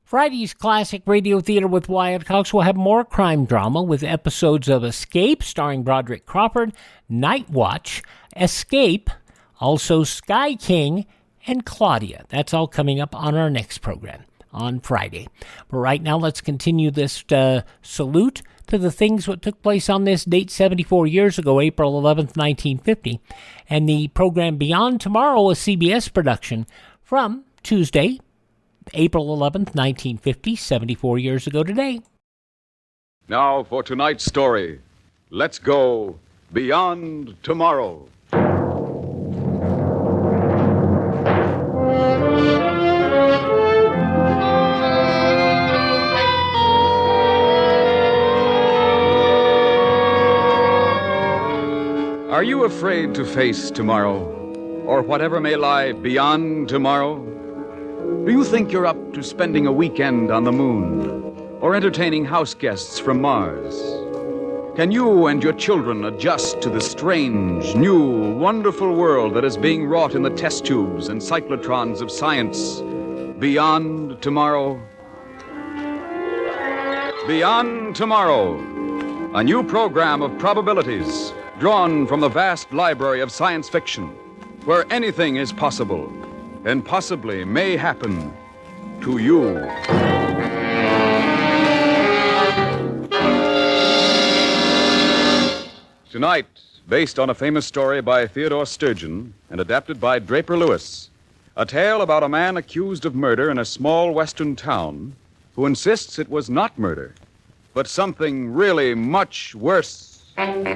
Friday's Classic Radio Theater with Wyatt Cox will have more crime drama with episodes of Escape, starring Broderick Crawford, Night Watch, Escape, also Sky King, and Claudia. That's all coming up on our next program on Friday. But right now, let's continue this salute to the things that took place on this date 74 years ago, April 11th, 1950. And the program Beyond Tomorrow, a CBS production from Tuesday, April 11th, 1950, 74 years ago today. Now for tonight's story. Let's go Beyond Tomorrow. Are you afraid to face tomorrow, or whatever may lie beyond tomorrow? Do you think you're up to spending a weekend on the moon, or entertaining house guests from Mars? Can you and your children adjust to the strange, new, wonderful world that is being wrought in the test tubes and cyclotrons of science beyond tomorrow? Beyond Tomorrow, a new program of probabilities drawn from the vast library of science fiction, where anything is possible and possibly may happen to you. Tonight, based on a famous story by Theodore Sturgeon and adapted by Draper Lewis, a tale about a man accused of murder in a small western town who insists it was not murder, but something really much worse. All right.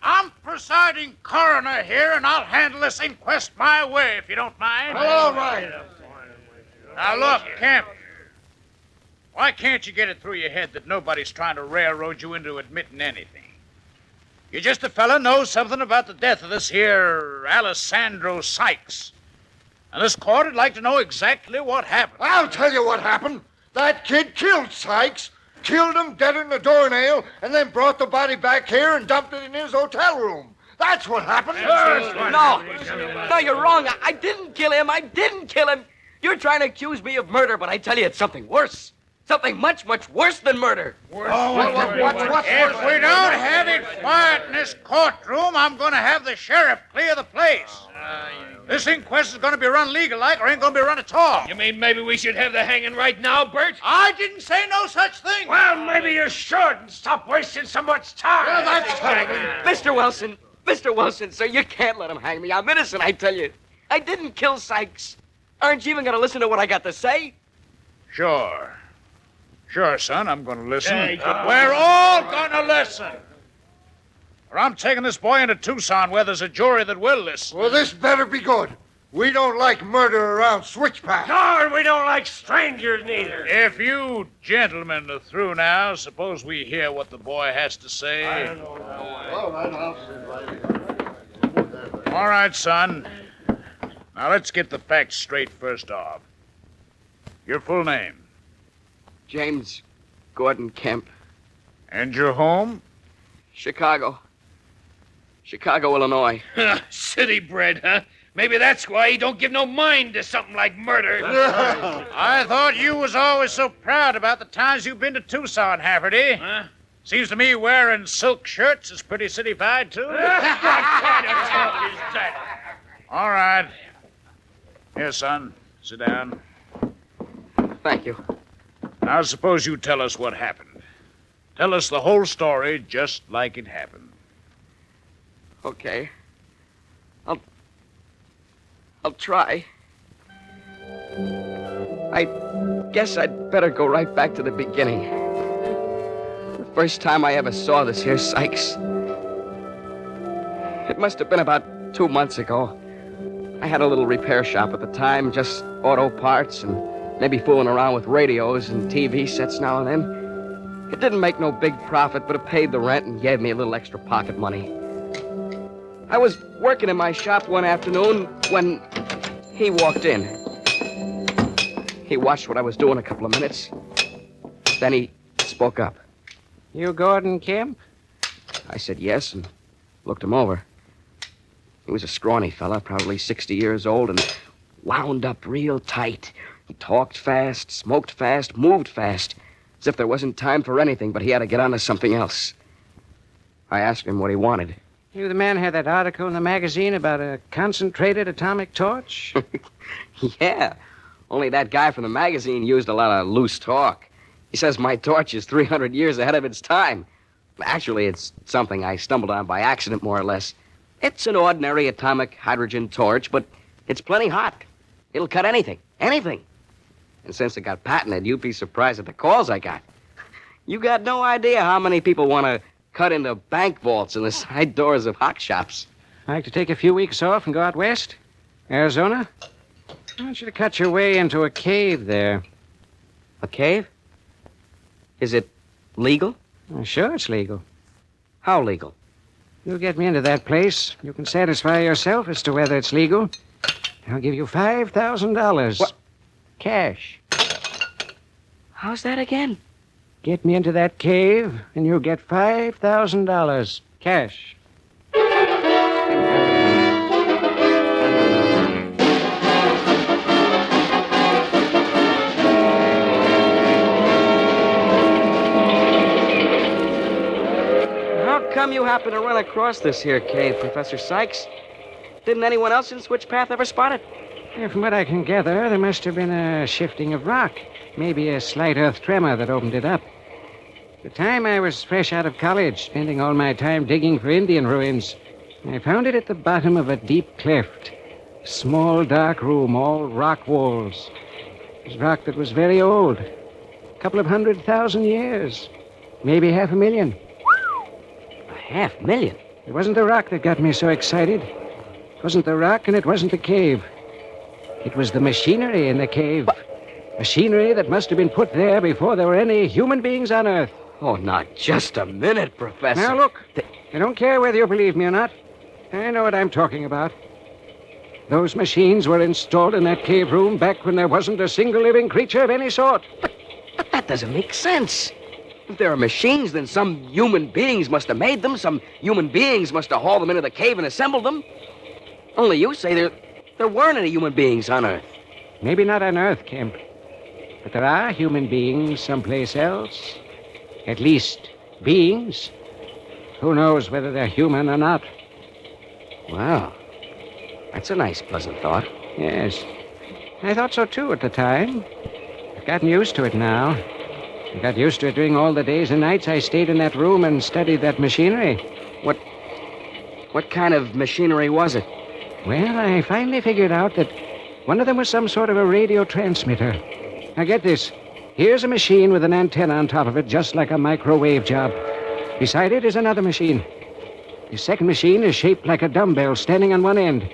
I'm presiding coroner here, and I'll handle this inquest my way, if you don't mind. All right. Now, look, Kemp. Why can't you get it through your head that nobody's trying to railroad you into admitting anything? You're just a fella knows something about the death of this here Alessandro Sykes. And this court would like to know exactly what happened. I'll tell you what happened. That kid killed Sykes, killed him dead in the doornail, and then brought the body back here and dumped it in his hotel room. That's what happened. No, you're wrong. I didn't kill him. I didn't kill him. You're trying to accuse me of murder, but I tell you it's something worse. Something much, much worse than murder. What's if we don't have it quiet in this courtroom, I'm going to have the sheriff clear the place. This inquest is going to be run legal-like or ain't going to be run at all. You mean maybe we should have the hanging right now, Bert? I didn't say no such thing. Well, maybe you should and stop wasting so much time. Well, that's exactly. Mr. Wilson, sir, you can't let him hang me. I'm innocent, I tell you. I didn't kill Sykes. Aren't you even going to listen to what I got to say? Sure, son, I'm going to listen. We're all going to listen. Or I'm taking this boy into Tucson where there's a jury that will listen. Well, this better be good. We don't like murder around switchbacks. No, and we don't like strangers neither. If you gentlemen are through now, suppose we hear what the boy has to say. I don't know. All right, son. Now, let's get the facts straight first off. Your full name? James Gordon Kemp. And your home? Chicago, Illinois. City bred, huh? Maybe that's why he don't give no mind to something like murder. I thought you was always so proud about the times you've been to Tucson, Hafferty. Huh? Seems to me wearing silk shirts is pretty city-fied, too. What kind of talk is that? All right. Here, son. Sit down. Thank you. Now, suppose you tell us what happened. Tell us the whole story just like it happened. Okay. I'll try. I guess I'd better go right back to the beginning. The first time I ever saw this here Sykes. It must have been about 2 months ago. I had a little repair shop at the time, just auto parts and maybe fooling around with radios and TV sets now and then. It didn't make no big profit, but it paid the rent and gave me a little extra pocket money. I was working in my shop one afternoon when he walked in. He watched what I was doing a couple of minutes. Then he spoke up. You Gordon Kemp? I said yes and looked him over. He was a scrawny fella, probably 60 years old, and wound up real tight. He talked fast, smoked fast, moved fast, as if there wasn't time for anything, but he had to get on to something else. I asked him what he wanted. You the man who had that article in the magazine about a concentrated atomic torch? Yeah, only that guy from the magazine used a lot of loose talk. He says my torch is 300 years ahead of its time. Actually, it's something I stumbled on by accident, more or less. It's an ordinary atomic hydrogen torch, but it's plenty hot. It'll cut anything. Anything. And since it got patented, you'd be surprised at the calls I got. You got no idea how many people want to cut into bank vaults in the side doors of hock shops. Like to take a few weeks off and go out west? Arizona? I want you to cut your way into a cave there. A cave? Is it legal? Sure it's legal. How legal? You get me into that place, you can satisfy yourself as to whether it's legal. I'll give you $5,000. What? Cash. How's that again? Get me into that cave, and you'll get $5,000. Cash. How come you happen to run across this here cave, Professor Sykes? Didn't anyone else in Switchpath ever spot it? Yeah, from what I can gather, there must have been a shifting of rock. Maybe a slight earth tremor that opened it up. At the time I was fresh out of college, spending all my time digging for Indian ruins. I found it at the bottom of a deep cleft. A small, dark room, all rock walls. It was rock that was very old. A couple of 100,000 years. Maybe 500,000. 500,000? It wasn't the rock that got me so excited. It wasn't the rock and it wasn't the cave. It was the machinery in the cave. Machinery that must have been put there before there were any human beings on Earth. Oh, not just a minute, Professor. Now, look, I don't care whether you believe me or not. I know what I'm talking about. Those machines were installed in that cave room back when there wasn't a single living creature of any sort. But that doesn't make sense. If there are machines, then some human beings must have made them. Some human beings must have hauled them into the cave and assembled them. Only you say there weren't any human beings on Earth. Maybe not on Earth, Kemp. But there are human beings someplace else. At least, beings. Who knows whether they're human or not? Wow. That's a nice, pleasant thought. Yes. I thought so, too, at the time. I've gotten used to it now. I got used to it during all the days and nights I stayed in that room and studied that machinery. What kind of machinery was it? Well, I finally figured out that one of them was some sort of a radio transmitter. Now, get this. Here's a machine with an antenna on top of it, just like a microwave job. Beside it is another machine. The second machine is shaped like a dumbbell standing on one end.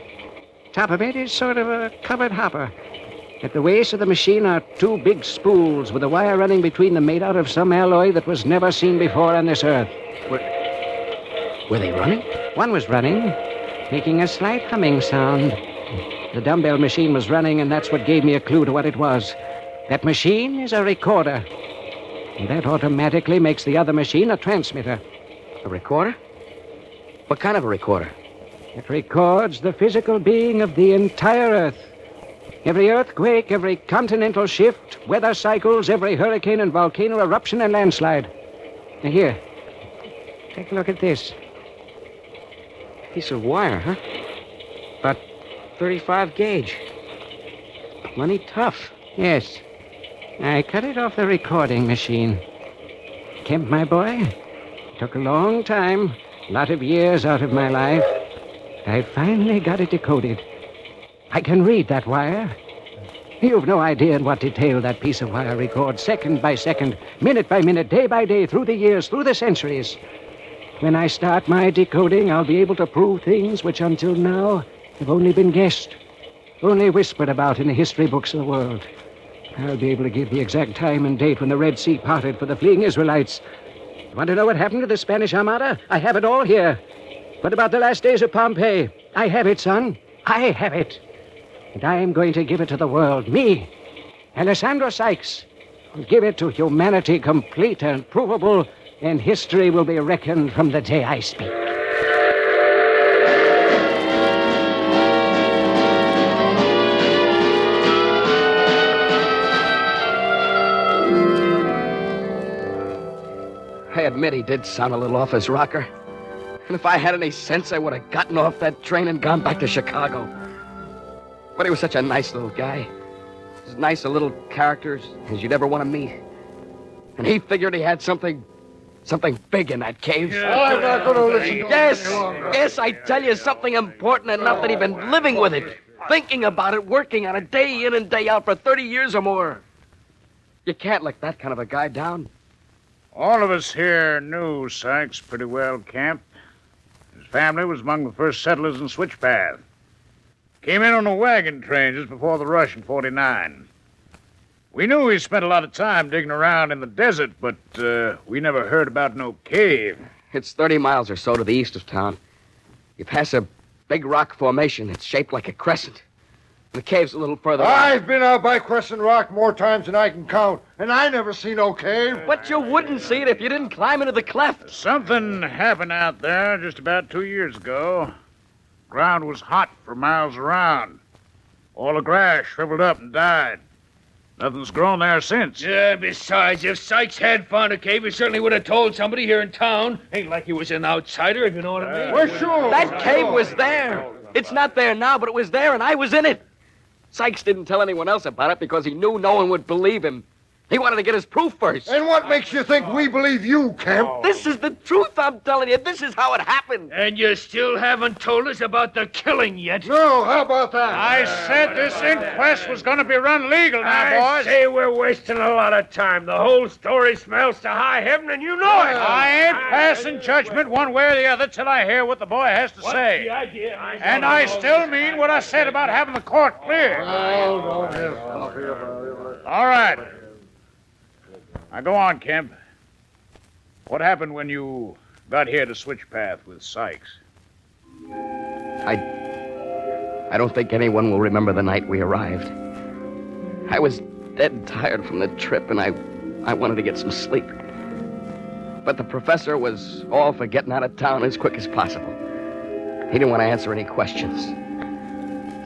Top of it is sort of a covered hopper. At the waist of the machine are two big spools with a wire running between them made out of some alloy that was never seen before on this Earth. Were they running? One was running, making a slight humming sound. The dumbbell machine was running, and that's what gave me a clue to what it was. That machine is a recorder. And that automatically makes the other machine a transmitter. A recorder? What kind of a recorder? It records the physical being of the entire Earth. Every earthquake, every continental shift, weather cycles, every hurricane and volcano eruption and landslide. Now here, take a look at this. Piece of wire, huh? About 35 gauge. Plenty tough. Yes. I cut it off the recording machine. Kemp, my boy, it took a long time, a lot of years out of my life. I finally got it decoded. I can read that wire. You've no idea in what detail that piece of wire records, second by second, minute by minute, day by day, through the years, through the centuries. When I start my decoding, I'll be able to prove things which until now have only been guessed, only whispered about in the history books of the world. I'll be able to give the exact time and date when the Red Sea parted for the fleeing Israelites. You want to know what happened to the Spanish Armada? I have it all here. What about the last days of Pompeii? I have it, son. I have it. And I'm going to give it to the world. Me, Alessandro Sykes, will give it to humanity complete and provable, and history will be reckoned from the day I speak. I admit he did sound a little off his rocker. And if I had any sense, I would have gotten off that train and gone back to Chicago. But he was such a nice little guy. As nice a little character as you'd ever want to meet. And he figured he had something big in that cave. I'm not going to listen to Yes, I tell you, something important enough that he'd been living with it, thinking about it, working on it day in and day out for 30 years or more. You can't let that kind of a guy down. All of us here knew Sykes pretty well, Camp. His family was among the first settlers in Switchpath. Came in on a wagon train just before the rush in 49. We knew he spent a lot of time digging around in the desert, but we never heard about no cave. It's 30 miles or so to the east of town. You pass a big rock formation. It's shaped like a crescent. The cave's a little further I've been out by Crescent Rock more times than I can count, and I never see no cave. But you wouldn't see it if you didn't climb into the cleft. Something happened out there just about 2 years ago. Ground was hot for miles around. All the grass shriveled up and died. Nothing's grown there since. Yeah, besides, if Sykes had found a cave, he certainly would have told somebody here in town. Ain't like he was an outsider, if you know what I mean. Well, sure. That cave was there. It's not there now, but it was there, and I was in it. Sykes didn't tell anyone else about it because he knew no one would believe him. He wanted to get his proof first. And what makes you think we believe you, Kemp? This is the truth, I'm telling you. This is how it happened. And you still haven't told us about the killing yet. No, how about that? I said this inquest was going to be run legal now, I boys. say we're wasting a lot of time. The whole story smells to high heaven, and you know it. I ain't passing judgment one way or the other till I hear what the boy has to say. The idea? And I still mean what I said about having the court clear. All right. Now go on, Kemp. What happened when you got here to switch path with Sykes? I don't think anyone will remember the night we arrived. I was dead tired from the trip, and I wanted to get some sleep. But the professor was all for getting out of town as quick as possible. He didn't want to answer any questions.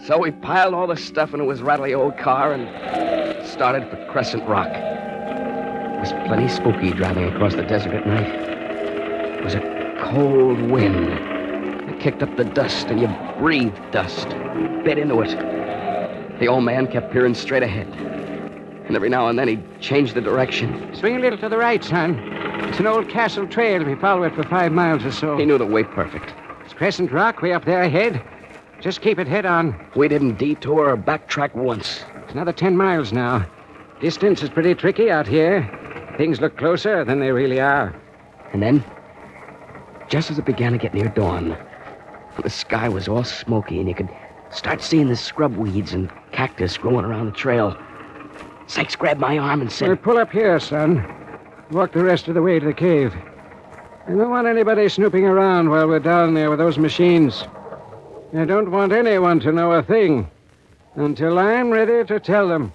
So we piled all the stuff into his rattly old car and started for Crescent Rock. It was plenty spooky driving across the desert at night. It was a cold wind that kicked up the dust, and you breathed dust, bit into it. The old man kept peering straight ahead. And every now and then he'd change the direction. Swing a little to the right, son. It's an old castle trail. We follow it for 5 miles or so. He knew the way perfect. It's Crescent Rock way up there ahead. Just keep it head on. We didn't detour or backtrack once. It's another 10 miles now. Distance is pretty tricky out here. Things look closer than they really are. And then, just as it began to get near dawn, the sky was all smoky and you could start seeing the scrub weeds and cactus growing around the trail. Sykes grabbed my arm and said... Well, pull up here, son. Walk the rest of the way to the cave. I don't want anybody snooping around while we're down there with those machines. I don't want anyone to know a thing until I'm ready to tell them.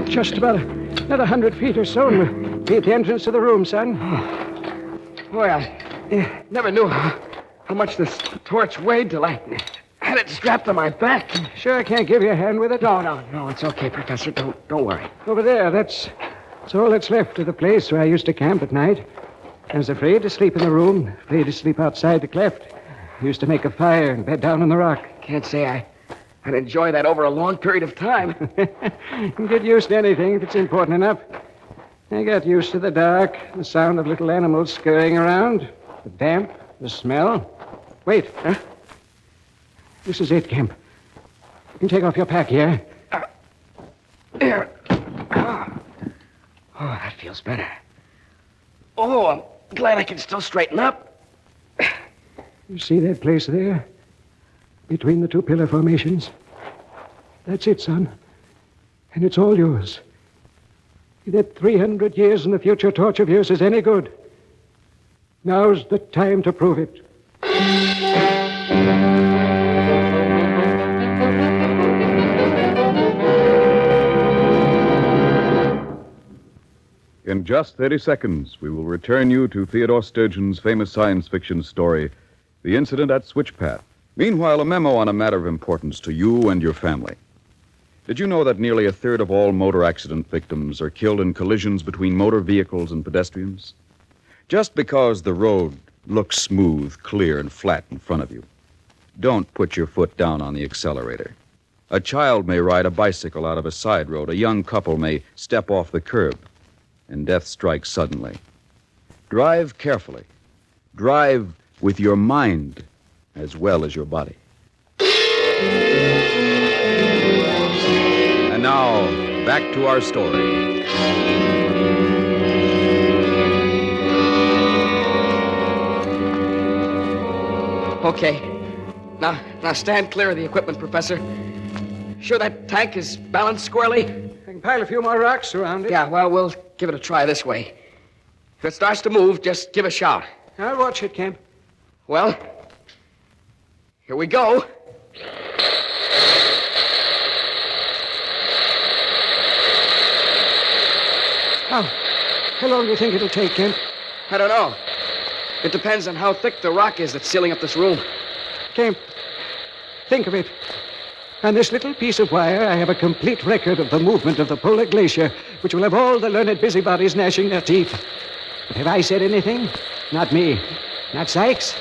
Just about another 100 feet or so, and we'll be at the entrance to the room, son. Boy, I never knew how much this torch weighed till I had it strapped on my back. Sure I can't give you a hand with it? No, it's okay, Professor. Don't worry. Over there, that's all that's left of the place where I used to camp at night. I was afraid to sleep in the room, afraid to sleep outside the cleft. I used to make a fire and bed down on the rock. Can't say I'd enjoy that over a long period of time. You can get used to anything if it's important enough. I got used to the dark, the sound of little animals scurrying around, the damp, the smell. Wait, huh? This is it, Kemp. You can take off your pack here. There. Oh, that feels better. Oh, I'm glad I can still straighten up. You see that place there? Between the two pillar formations? That's it, son. And it's all yours. If that 300 years in the future torch of yours is any good, now's the time to prove it. In just 30 seconds, we will return you to Theodore Sturgeon's famous science fiction story, The Incident at Switchpath. Meanwhile, a memo on a matter of importance to you and your family. Did you know that nearly a third of all motor accident victims are killed in collisions between motor vehicles and pedestrians? Just because the road looks smooth, clear, and flat in front of you, don't put your foot down on the accelerator. A child may ride a bicycle out of a side road. A young couple may step off the curb, and death strikes suddenly. Drive carefully. Drive with your mind as well as your body. And now, back to our story. Okay. Now stand clear of the equipment, Professor. Sure that tank is balanced squarely? I can pile a few more rocks around it. Yeah, well, we'll give it a try this way. If it starts to move, just give a shout. I'll watch it, Kemp. Well, here we go. How long do you think it'll take, Kemp? I don't know. It depends on how thick the rock is that's sealing up this room. Kemp, think of it. On this little piece of wire, I have a complete record of the movement of the polar glacier, which will have all the learned busybodies gnashing their teeth. But have I said anything? Not me. Not Sykes.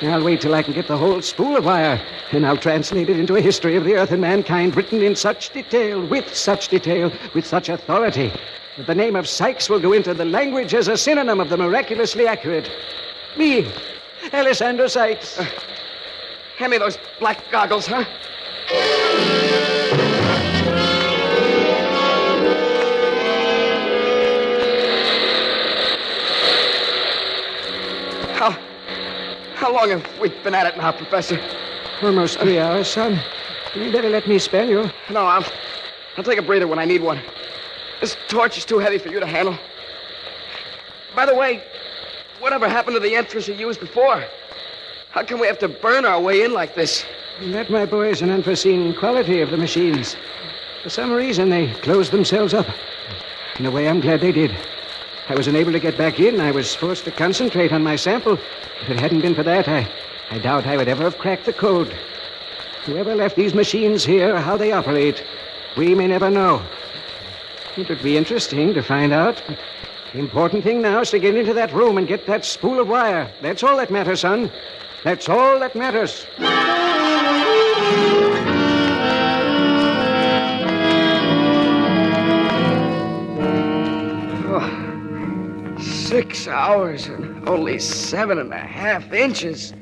I'll wait till I can get the whole spool of wire, and I'll translate it into a history of the earth and mankind written in such detail, with such authority, that the name of Sykes will go into the language as a synonym of the miraculously accurate. Me, Alessandro Sykes. Hand me those black goggles, huh? How long have we been at it now, Professor? Almost 3 hours, son. You better let me spell you. No, I'll take a breather when I need one. This torch is too heavy for you to handle. By the way, whatever happened to the entrance you used before? How come we have to burn our way in like this? That, my boy, is an unforeseen quality of the machines. For some reason, they closed themselves up. In a way, I'm glad they did. I was unable to get back in. I was forced to concentrate on my sample. If it hadn't been for that, I doubt I would ever have cracked the code. Whoever left these machines here, or how they operate, we may never know. It would be interesting to find out. But the important thing now is to get into that room and get that spool of wire. That's all that matters, son. That's all that matters. 6 hours and only 7.5 inches.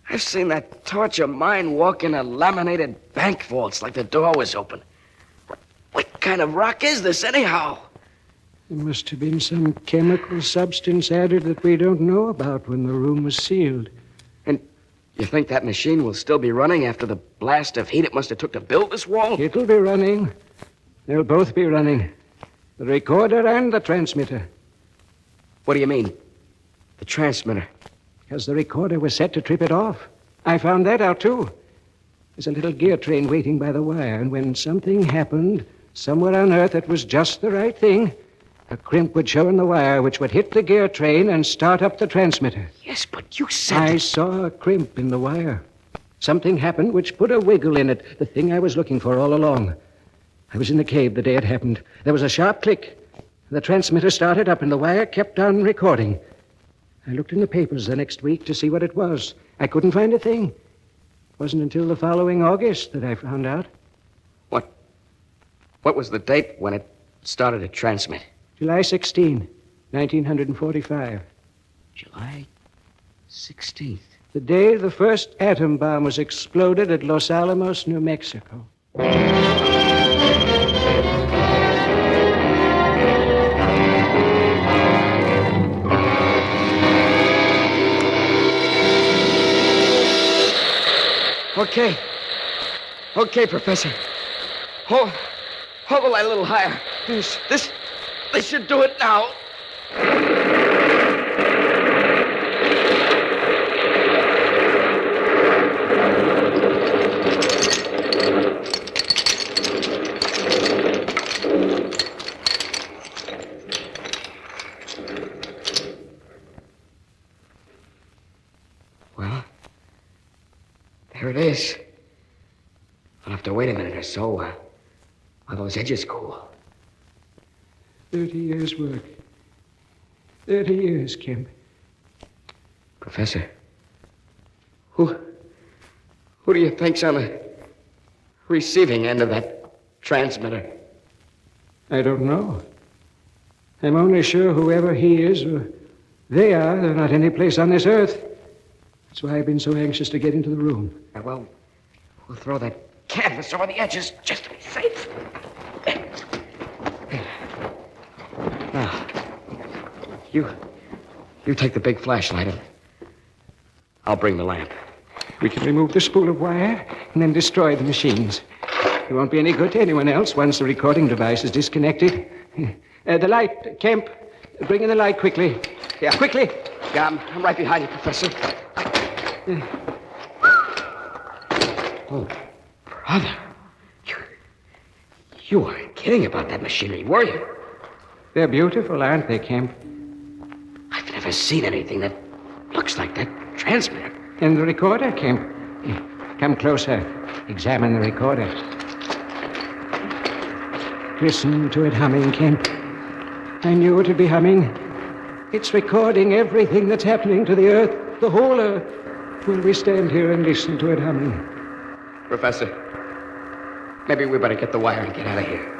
I've seen that torch of mine walk in a laminated bank vaults like the door was open. What kind of rock is this, anyhow? There must have been some chemical substance added that we don't know about when the room was sealed. And you think that machine will still be running after the blast of heat it must have took to build this wall? It'll be running. They'll both be running. The recorder and the transmitter. What do you mean, the transmitter? Because the recorder was set to trip it off. I found that out, too. There's a little gear train waiting by the wire, and when something happened, somewhere on Earth that was just the right thing, a crimp would show in the wire, which would hit the gear train and start up the transmitter. Yes, but you said... I saw a crimp in the wire. Something happened which put a wiggle in it, the thing I was looking for all along. I was in the cave the day it happened. There was a sharp click. The transmitter started up, and the wire kept on recording. I looked in the papers the next week to see what it was. I couldn't find a thing. It wasn't until the following August that I found out. What was the date when it started to transmit? July 16, 1945. July 16th. The day the first atom bomb was exploded at Los Alamos, New Mexico. Okay, Professor. Hold the light a little higher. This should do it now. Well, there it is. I'll have to wait a minute or so while those edges cool. 30 years' work. 30 years, Kemp. Professor, who do you think's on the receiving end of that transmitter? I don't know. I'm only sure whoever he is, or they are, they're not any place on this earth. That's why I've been so anxious to get into the room. Well, we'll throw that canvas over the edges just to be safe. Now, you take the big flashlight and I'll bring the lamp. We can remove the spool of wire and then destroy the machines. It won't be any good to anyone else once the recording device is disconnected. The light, Kemp. Bring in the light quickly. Yeah. Quickly. Yeah, I'm right behind you, Professor. Oh, brother. You weren't kidding about that machinery, were you? They're beautiful, aren't they, Kemp? I've never seen anything that looks like that transmitter. And the recorder, Kemp. Come closer. examine the recorder. Listen to it humming, Kemp. I knew it would be humming. It's recording everything that's happening to the Earth, the whole Earth. Will we stand here and listen to it humming? Professor, maybe we better get the wire and get out of here.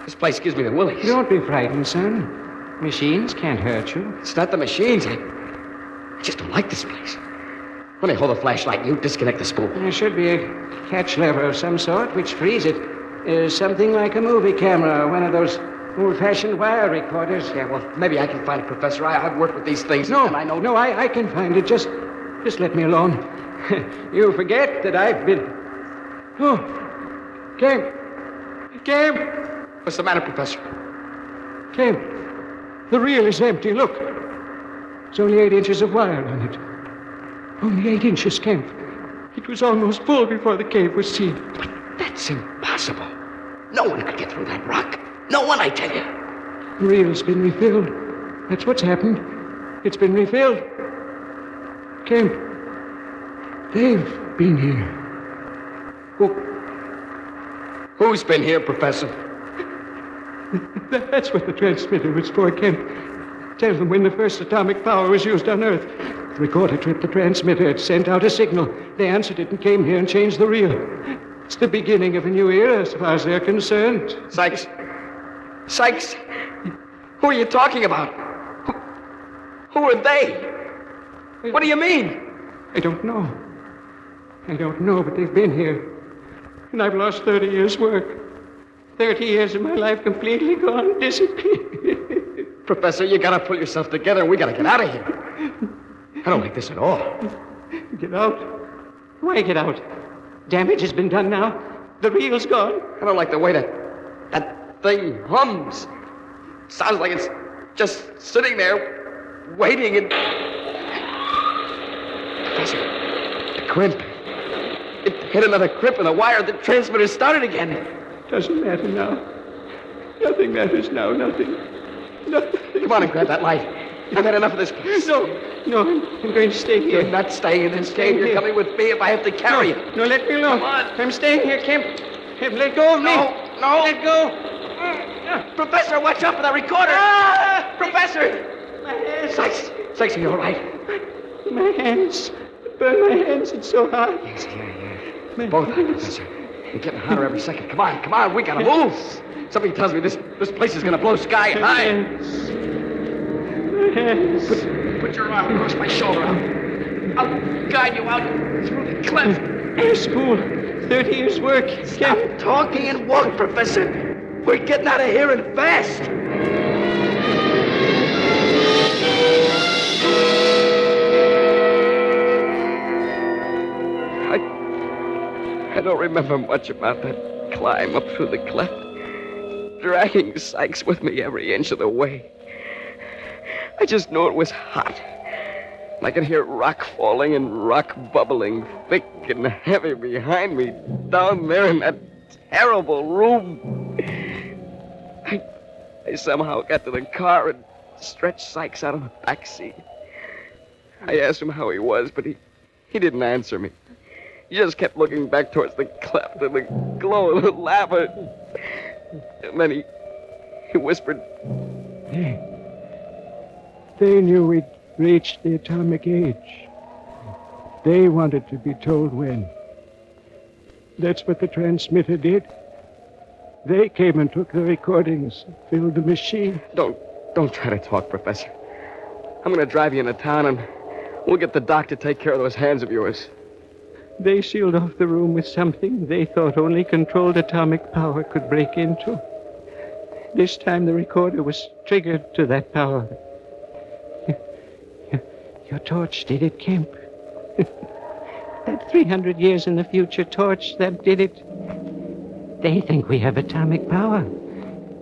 This place gives me the willies. Don't be frightened, son. Machines can't hurt you. It's not the machines. I just don't like this place. Let me hold the flashlight and you disconnect the spool. There should be a catch lever of some sort which frees it. Something like a movie camera or one of those old-fashioned wire recorders. Yeah, well, maybe I can find it, Professor. I've worked with these things. No, and I know... No, I can find it. Just let me alone. You forget that I've been... Oh, Kemp. What's the matter, Professor? Kemp, the reel is empty. Look. There's only 8 inches of wire on it. Only 8 inches, Kemp. It was almost full before the cave was seen. But that's impossible. No one could get through that rock. No one, I tell you. The reel's been refilled. That's what's happened. It's been refilled. Kemp, they've been here. Who's been here, Professor? That's what the transmitter was for, Kemp. Tell them when the first atomic power was used on Earth. The recorder tripped the transmitter. It sent out a signal. They answered it and came here and changed the reel. It's the beginning of a new era as far as they're concerned. Sykes, who are you talking about? Who are they? What do you mean? I don't know. But they've been here. And I've lost 30 years' work. 30 years of my life completely gone, disappeared. Professor, you gotta pull yourself together and we gotta get out of here. I don't like this at all. Get out? Why get out? Damage has been done now. The reel's gone. I don't like the way that thing hums. Sounds like it's just sitting there, waiting and... Professor, the crimp. It hit another crimp in the wire. The transmitter started again. Doesn't matter now. Nothing matters now. Nothing. Come on and grab that light. I've had enough of this place. No, I'm going to stay here. You're not staying in this cave. You're coming with me if I have to carry you. No, let me alone. Come on. I'm staying here, Kemp. Kemp, let go of me. No. Let go. Professor, watch out for that recorder. Professor. My hands. Sykes, are you all right? My hands. Burn my hands. It's so hot. Yes. Both, Professor. You're getting hotter every second. Come on. We gotta move. Something tells me this place is gonna blow sky high. Yes. Put your arm across my shoulder. I'll guide you out through the cleft. Air school. 30 years' work. Stop talking and walk, Professor. We're getting out of here and fast. I don't remember much about that climb up through the cleft. Dragging Sykes with me every inch of the way. I just knew it was hot. I could hear rock falling and rock bubbling thick and heavy behind me down there in that terrible room. I somehow got to the car and stretched Sykes out on the back seat. I asked him how he was, but he didn't answer me. He just kept looking back towards the cleft and the glow of the lava. And then he whispered, They knew we'd reached the atomic age. They wanted to be told when. That's what the transmitter did. They came and took the recordings, filled the machine. Don't try to talk, Professor. I'm going to drive you into town and we'll get the doc to take care of those hands of yours. They sealed off the room with something they thought only controlled atomic power could break into. This time the recorder was triggered to that power. Your torch did it, Kemp. That 300 years in the future torch, that did it. They think we have atomic power.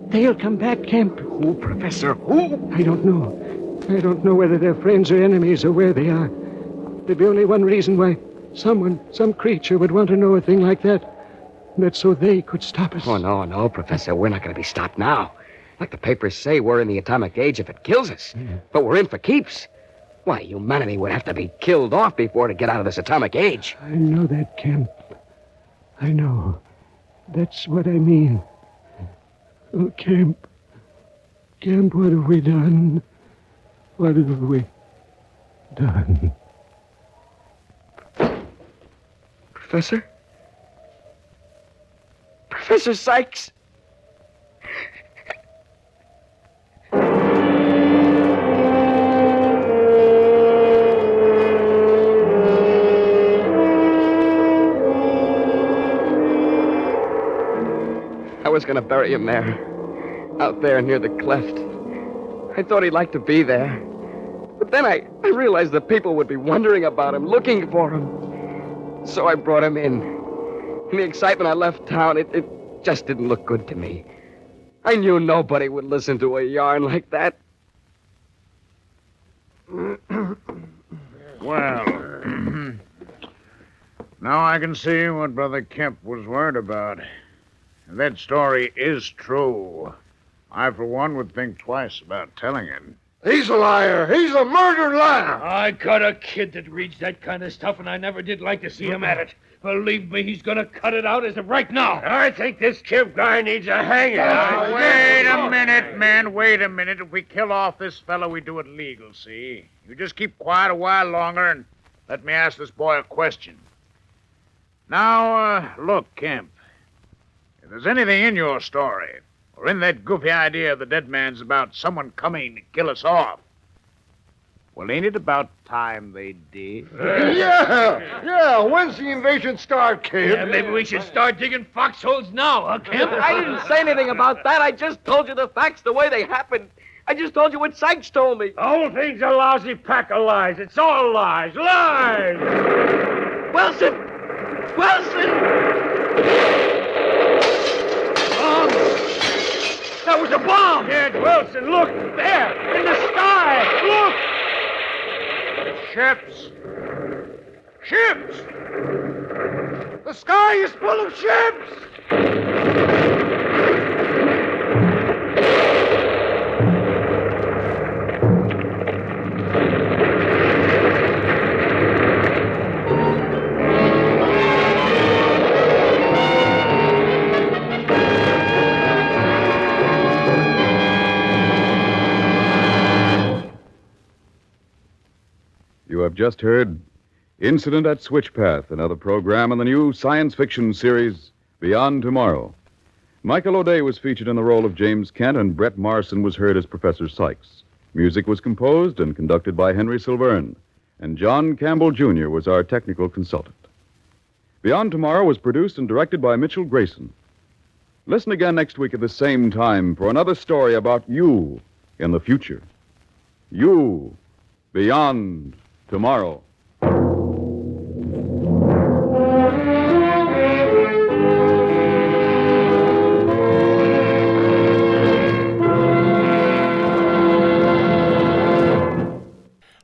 They'll come back, Kemp. Who, Professor? Who? I don't know. I don't know whether they're friends or enemies or where they are. There'd be only one reason why some creature would want to know a thing like that. That's so they could stop us. Oh, no, Professor. We're not going to be stopped now. Like the papers say, we're in the atomic age if it kills us. Yeah. But we're in for keeps. Why, humanity would have to be killed off before to get out of this atomic age. I know that, Kemp. I know. That's what I mean. Oh, Kemp. Kemp, what have we done? What have we done? Professor? Professor Sykes? I was gonna bury him there. Out there near the cleft. I thought he'd like to be there. But then I realized the people would be wondering about him, looking for him. So I brought him in. In the excitement, I left town. It just didn't look good to me. I knew nobody would listen to a yarn like that. Well, now I can see what Brother Kemp was worried about. That story is true. I, for one, would think twice about telling it. He's a liar. He's a murdering liar. I got a kid that reads that kind of stuff, and I never did like to see him at it. Believe me, he's gonna cut it out as of right now. I think this Kemp guy needs a hanging. Wait a minute, man. Wait a minute. If we kill off this fellow, we do it legal, see? You just keep quiet a while longer and let me ask this boy a question. Now, look, Kemp. If there's anything in your story, or in that goofy idea of the dead man's about someone coming to kill us off, well, ain't it about time they did? Yeah. When's the invasion start, kid? Yeah, maybe we should start digging foxholes now, huh, Kemp? I didn't say anything about that. I just told you the facts the way they happened. I just told you what Sykes told me. The whole thing's a lousy pack of lies. It's all lies. Lies! Wilson! That was a bomb! Kid Wilson, look! There! In the sky! Look! Ships! Ships! The sky is full of ships! You have just heard Incident at Switchpath, another program in the new science fiction series Beyond Tomorrow. Michael O'Day was featured in the role of James Kent, and Brett Marson was heard as Professor Sykes. Music was composed and conducted by Henry Silverne, and John Campbell, Jr. was our technical consultant. Beyond Tomorrow was produced and directed by Mitchell Grayson. Listen again next week at the same time for another story about you in the future. You Beyond Tomorrow.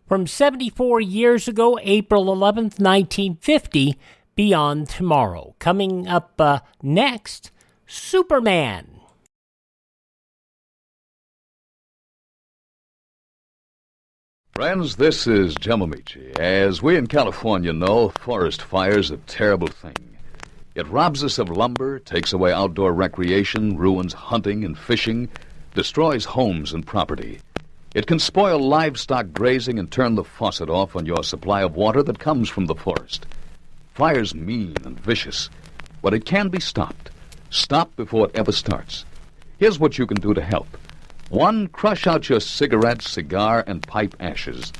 From 74 years ago, April 11th, 1950, Beyond Tomorrow. Coming up next, Superman. Friends, this is Jim Amici. As we in California know, forest fire's a terrible thing. It robs us of lumber, takes away outdoor recreation, ruins hunting and fishing, destroys homes and property. It can spoil livestock grazing and turn the faucet off on your supply of water that comes from the forest. Fire's mean and vicious, but it can be stopped. Stopped before it ever starts. Here's what you can do to help. 1, crush out your cigarette, cigar, and pipe ashes.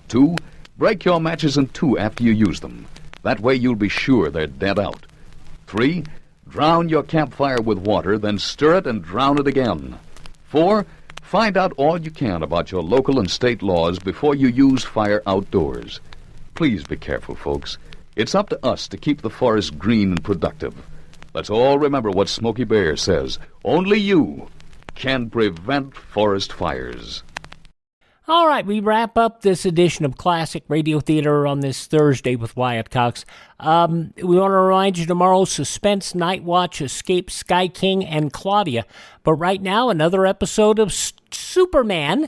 2, break your matches in 2 after you use them. That way you'll be sure they're dead out. 3, drown your campfire with water, then stir it and drown it again. 4, find out all you can about your local and state laws before you use fire outdoors. Please be careful, folks. It's up to us to keep the forest green and productive. Let's all remember what Smokey Bear says. Only you can prevent forest fires. All right, we wrap up this edition of Classic Radio Theater on this Thursday with Wyatt Cox. We want to remind you tomorrow, Suspense, Night Watch, Escape, Sky King, and Claudia. But right now, another episode of Superman,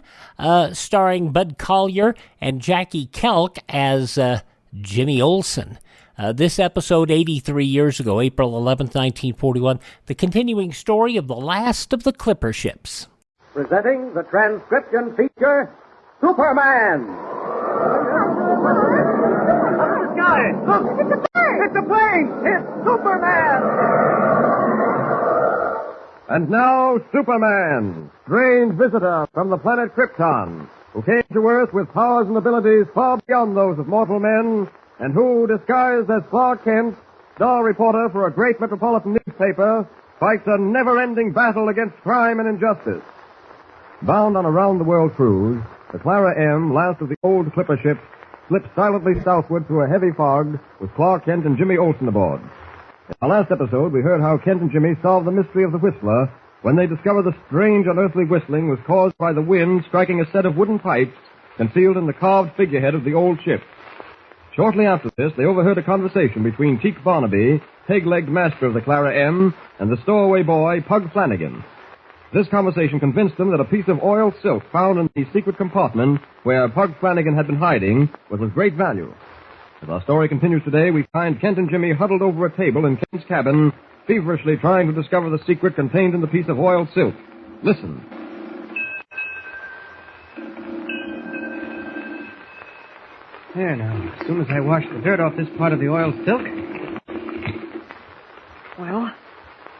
starring Bud Collyer and Jackie Kelk as Jimmy Olsen. This episode 83 years ago, April 11th, 1941, the continuing story of the last of the clipper ships. Presenting the transcription feature, Superman. Guys, look! It's a plane! It's a plane! It's Superman! And now, Superman, strange visitor from the planet Krypton, who came to Earth with powers and abilities far beyond those of mortal men, and who, disguised as Clark Kent, star reporter for a great metropolitan newspaper, fights a never-ending battle against crime and injustice. Bound on a round-the-world cruise, the Clara M., last of the old clipper ships, slipped silently southward through a heavy fog with Clark Kent and Jimmy Olsen aboard. In our last episode, we heard how Kent and Jimmy solved the mystery of the Whistler when they discovered the strange, unearthly whistling was caused by the wind striking a set of wooden pipes concealed in the carved figurehead of the old ship. Shortly after this, they overheard a conversation between Teak Barnaby, peg-legged master of the Clara M., and the stowaway boy, Pug Flanagan. This conversation convinced them that a piece of oiled silk found in the secret compartment where Pug Flanagan had been hiding was of great value. As our story continues today, we find Kent and Jimmy huddled over a table in Kent's cabin, feverishly trying to discover the secret contained in the piece of oiled silk. Listen. There now. As soon as I wash the dirt off this part of the oiled silk. Well,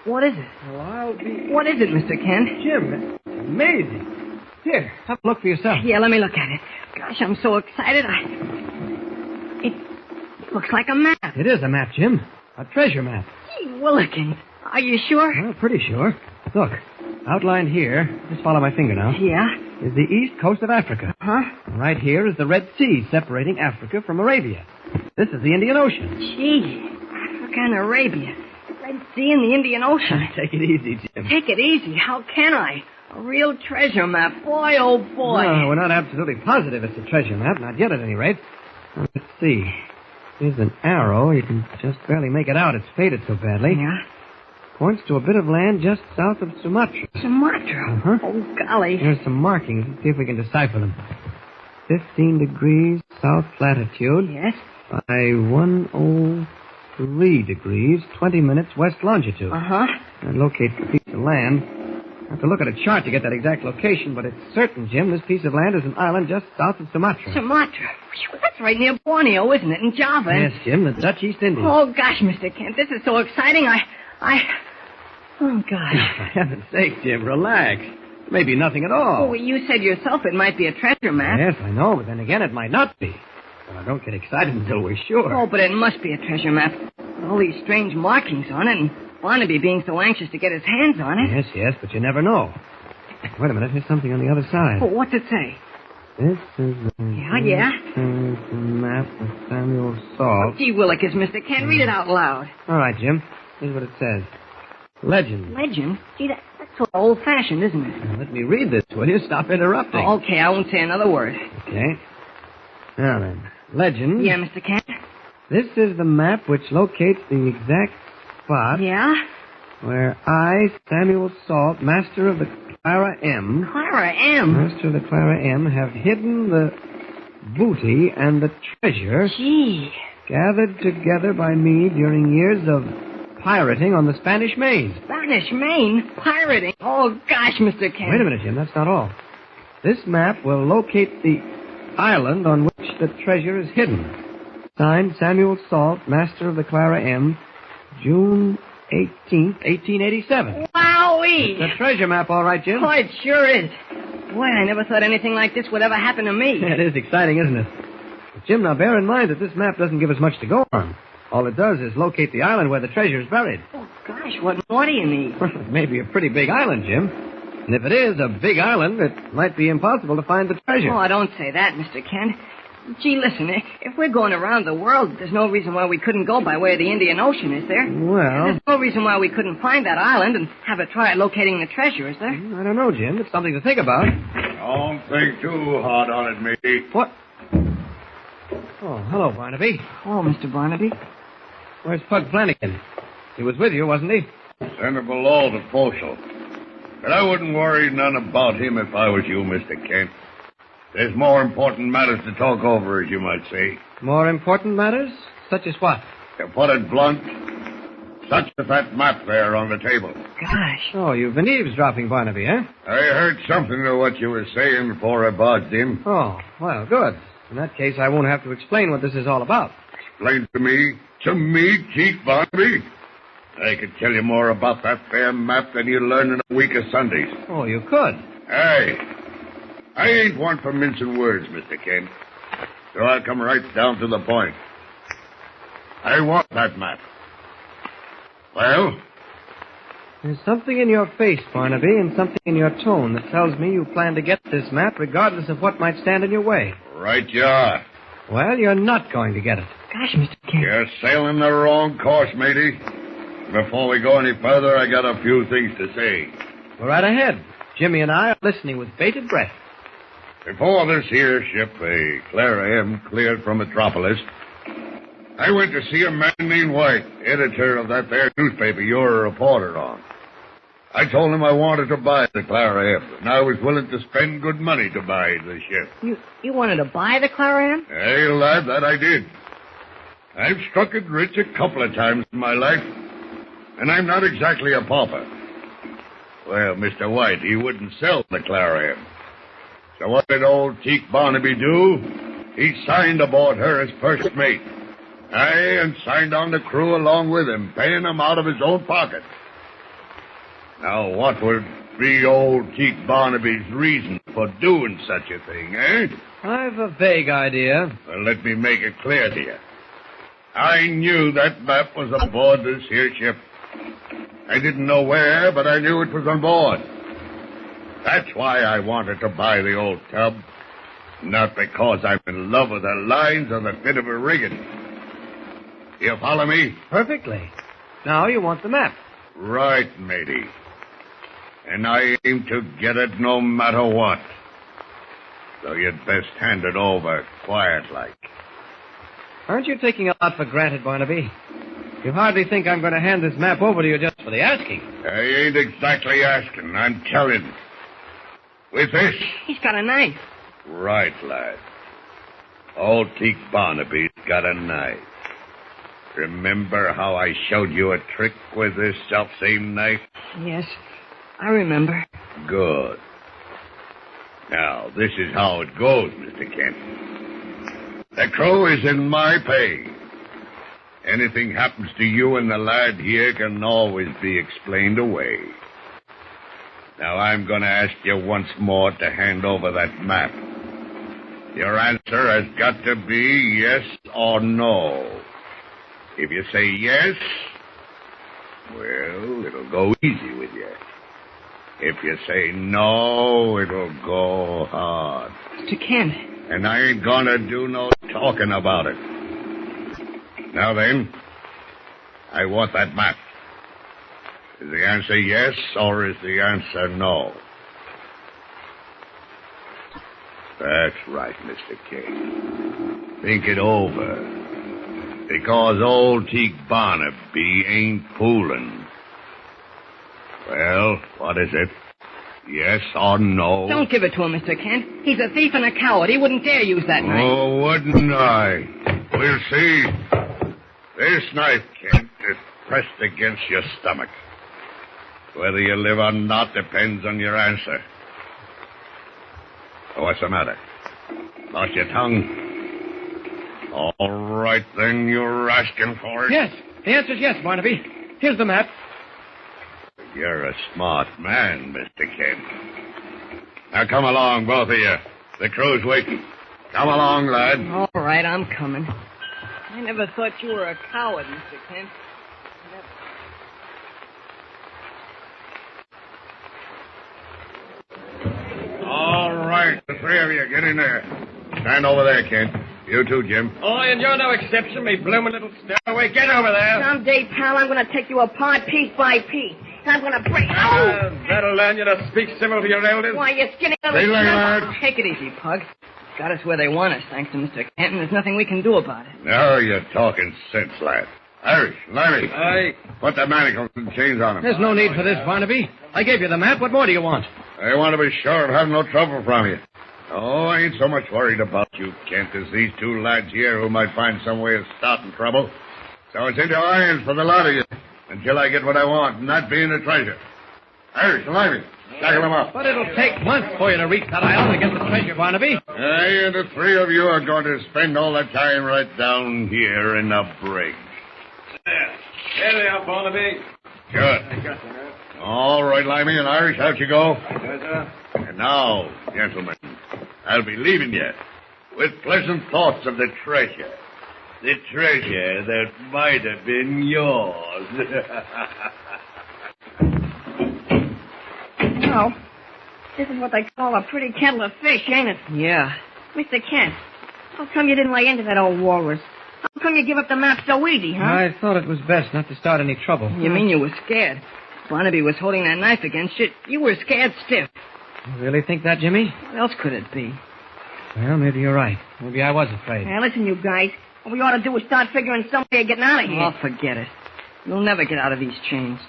what is it? Well, What is it, Mr. Kent? Jim, it's amazing. Here, have a look for yourself. Yeah, let me look at it. Gosh, I'm so excited. It looks like a map. It is a map, Jim. A treasure map. Gee Willikins. Are you sure? Well, pretty sure. Look, outlined here, just follow my finger now. Yeah? Is the east coast of Africa. Huh? Right here is the Red Sea separating Africa from Arabia. This is the Indian Ocean. Gee, Africa and Arabia. Red Sea and the Indian Ocean. Take it easy, Jim. Take it easy. How can I? A real treasure map. Boy, oh boy. No, we're not absolutely positive it's a treasure map. Not yet, at any rate. Now, let's see. Here's an arrow. You can just barely make it out. It's faded so badly. Yeah? Points to a bit of land just south of Sumatra. Sumatra? Uh-huh. Oh, golly. There's some markings. Let's see if we can decipher them. 15 degrees south latitude. Yes? By 103 degrees, 20 minutes west longitude. Uh-huh. And locate the piece of land. I have to look at a chart to get that exact location, but it's certain, Jim, this piece of land is an island just south of Sumatra. Sumatra? Well, that's right near Borneo, isn't it? In Java. Yes, Jim, the Dutch East Indies. Oh, gosh, Mr. Kent, this is so exciting. Oh, gosh. For heaven's sake, Jim, relax. Maybe nothing at all. Oh, well, you said yourself it might be a treasure map. Yes, I know, but then again, it might not be. Well, don't get excited until we're sure. Oh, but it must be a treasure map. With all these strange markings on it, and Barnaby being so anxious to get his hands on it. Yes, but you never know. Wait a minute, here's something on the other side. Oh, what's it say? This is the map of Samuel Salt. Gee Willikers, Mr. Kent, read it out loud. All right, Jim. Here's what it says. Legend. Legend? Gee, that's sort of old-fashioned, isn't it? Now, let me read this, will you? Stop interrupting. Oh, okay, I won't say another word. Okay. Now then, legend. Yeah, Mr. Kent? This is the map which locates the exact spot. Yeah? Where I, Samuel Salt, master of the Clara M. Clara M? Master of the Clara M, have hidden the booty and the treasure. Gee. Gathered together by me during years of pirating on the Spanish Main. Spanish Main? Pirating? Oh, gosh, Mr. Kent. Wait a minute, Jim. That's not all. This map will locate the island on which the treasure is hidden. Signed, Samuel Salt, master of the Clara M, June 18th, 1887. Wowee! It's a treasure map, all right, Jim. Oh, it sure is. Boy, I never thought anything like this would ever happen to me. It is exciting, isn't it? But Jim, now bear in mind that this map doesn't give us much to go on. All it does is locate the island where the treasure is buried. Oh, gosh, what more do you need? It may be a pretty big island, Jim. And if it is a big island, it might be impossible to find the treasure. Oh, don't say that, Mr. Kent. Gee, listen, if we're going around the world, there's no reason why we couldn't go by way of the Indian Ocean, is there? Well... There's no reason why we couldn't find that island and have a try at locating the treasure, is there? I don't know, Jim. It's something to think about. Don't think too hard on it, matey. What? Oh, hello, Barnaby. Oh, Mr. Barnaby. Where's Pug Flanagan? He was with you, wasn't he? Send her below the forecastle. But I wouldn't worry none about him if I was you, Mr. Kent. There's more important matters to talk over, as you might say. More important matters? Such as what? To put it blunt, such as that map there on the table. Gosh. Oh, you've been eavesdropping, Barnaby, huh? I heard something of what you were saying before I barged in. Oh, well, good. In that case, I won't have to explain what this is all about. Explain to me, Chief Barnaby? I could tell you more about that fair map than you learn in a week of Sundays. Oh, you could? Hey, I ain't one for mincing words, Mr. Kent. So I'll come right down to the point. I want that map. Well? There's something in your face, Barnaby, and something in your tone that tells me you plan to get this map regardless of what might stand in your way. Right you are. Well, you're not going to get it. Gosh, Mr. Kent. You're sailing the wrong course, matey. Before we go any further, I got a few things to say. Go right ahead. Jimmy and I are listening with bated breath. Before this here ship, the Clara M, cleared from Metropolis, I went to see a man named White, editor of that there newspaper you're a reporter on. I told him I wanted to buy the Clara M, and I was willing to spend good money to buy the ship. You wanted to buy the Clara M? Hey, lad, that I did. I've struck it rich a couple of times in my life, and I'm not exactly a pauper. Well, Mr. White, he wouldn't sell the Clara M. So what did old Teak Barnaby do? He signed aboard her as first mate. Aye, and signed on the crew along with him, paying them out of his own pocket. Now, what would be old Teak Barnaby's reason for doing such a thing, eh? I've a vague idea. Well, let me make it clear to you. I knew that map was aboard this here ship. I didn't know where, but I knew it was on board. That's why I wanted to buy the old tub. Not because I'm in love with her lines or the fit of her rigging. You follow me? Perfectly. Now you want the map. Right, matey. And I aim to get it no matter what. So you'd best hand it over quiet-like. Aren't you taking a lot for granted, Barnaby? You hardly think I'm going to hand this map over to you just for the asking. I ain't exactly asking, I'm telling. With this? He's got a knife. Right, lad. Old Teak Barnaby's got a knife. Remember how I showed you a trick with this self-same knife? Yes, I remember. Good. Now, this is how it goes, Mr. Kent. The crew is in my pay. Anything happens to you and the lad here can always be explained away. Now, I'm going to ask you once more to hand over that map. Your answer has got to be yes or no. If you say yes, well, it'll go easy with you. If you say no, it'll go hard. Mr. Kent. And I ain't gonna do no talking about it. Now then, I want that map. Is the answer yes or is the answer no? That's right, Mr. King. Think it over. Because old Teak Barnaby ain't fooling. Well, what is it? Yes or no? Don't give it to him, Mr. Kent. He's a thief and a coward. He wouldn't dare use that knife. Oh, wouldn't I? We'll see. This knife, Kent, is pressed against your stomach. Whether you live or not depends on your answer. What's the matter? Lost your tongue? All right, then, you're asking for it? Yes. The answer's yes, Barnaby. Here's the map. You're a smart man, Mr. Kent. Now, come along, both of you. The crew's waiting. Come along, lad. All right, I'm coming. I never thought you were a coward, Mr. Kent. All right, the three of you, get in there. Stand over there, Kent. You too, Jim. Oh, and you're no exception, me bloomin' little stowaway. Get over there. Someday, pal, I'm going to take you apart piece by piece. I'm going to break... Oh! That'll learn you to speak civil to your elders. Why, you skinny little... Take it easy, Pug. Got us where they want us, thanks to Mr. Kent, and there's nothing we can do about it. Now you're talking sense, lad. Irish, Larry. Aye. Put the manacles and chains on him. There's no need for this, Barnaby. I gave you the map. What more do you want? I want to be sure of having no trouble from you. Oh, I ain't so much worried about you, Kent, as these two lads here who might find some way of starting trouble. So it's into irons for the lot of you until I get what I want, and that being a treasure. Irish, Limey, tackle them up. But it'll take months for you to reach that island to get the treasure, Barnaby. I and the three of you are going to spend all the time right down here in the brig. There they are, Barnaby. Good. All right, Limey and Irish, out you go. And now, gentlemen, I'll be leaving you with pleasant thoughts of the treasure. The treasure that might have been yours. Oh, this is what they call a pretty kettle of fish, ain't it? Yeah. Mr. Kent, how come you didn't lay into that old walrus? How come you give up the map so easy, huh? I thought it was best not to start any trouble. You mean you were scared? Barnaby was holding that knife against you. You were scared stiff. You really think that, Jimmy? What else could it be? Well, maybe you're right. Maybe I was afraid. Now, listen, you guys. What we ought to do is start figuring some way of getting out of here. Oh, forget it. You'll never get out of these chains.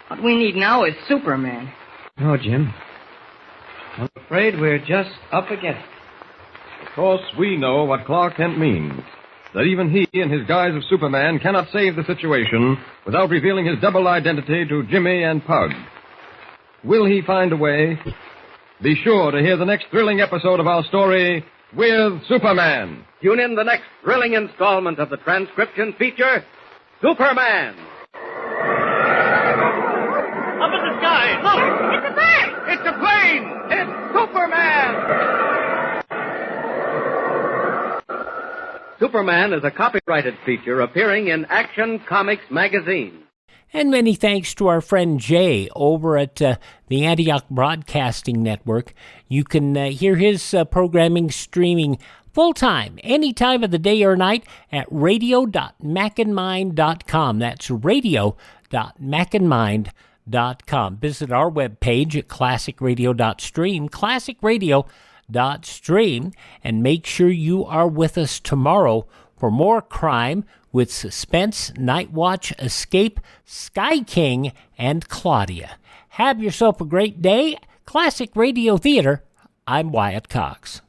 What we need now is Superman. No, Jim. I'm afraid we're just up against it. Of course, we know what Clark Kent means. That even he, in his guise of Superman, cannot save the situation without revealing his double identity to Jimmy and Pug. Will he find a way? Be sure to hear the next thrilling episode of our story with Superman. Tune in the next thrilling installment of the transcription feature, Superman. Up in the sky! Look! It's a bird! It's a plane! It's Superman! Superman is a copyrighted feature appearing in Action Comics magazine. And many thanks to our friend Jay over at the Antioch Broadcasting Network. You can hear his programming streaming full-time, any time of the day or night at radio.macandmind.com. That's radio.macandmind.com. Visit our webpage at classicradio.stream, classicradio.stream, and make sure you are with us tomorrow for more crime with Suspense, Night Watch, Escape, Sky King, and Claudia. Have yourself a great day. Classic Radio Theater, I'm Wyatt Cox.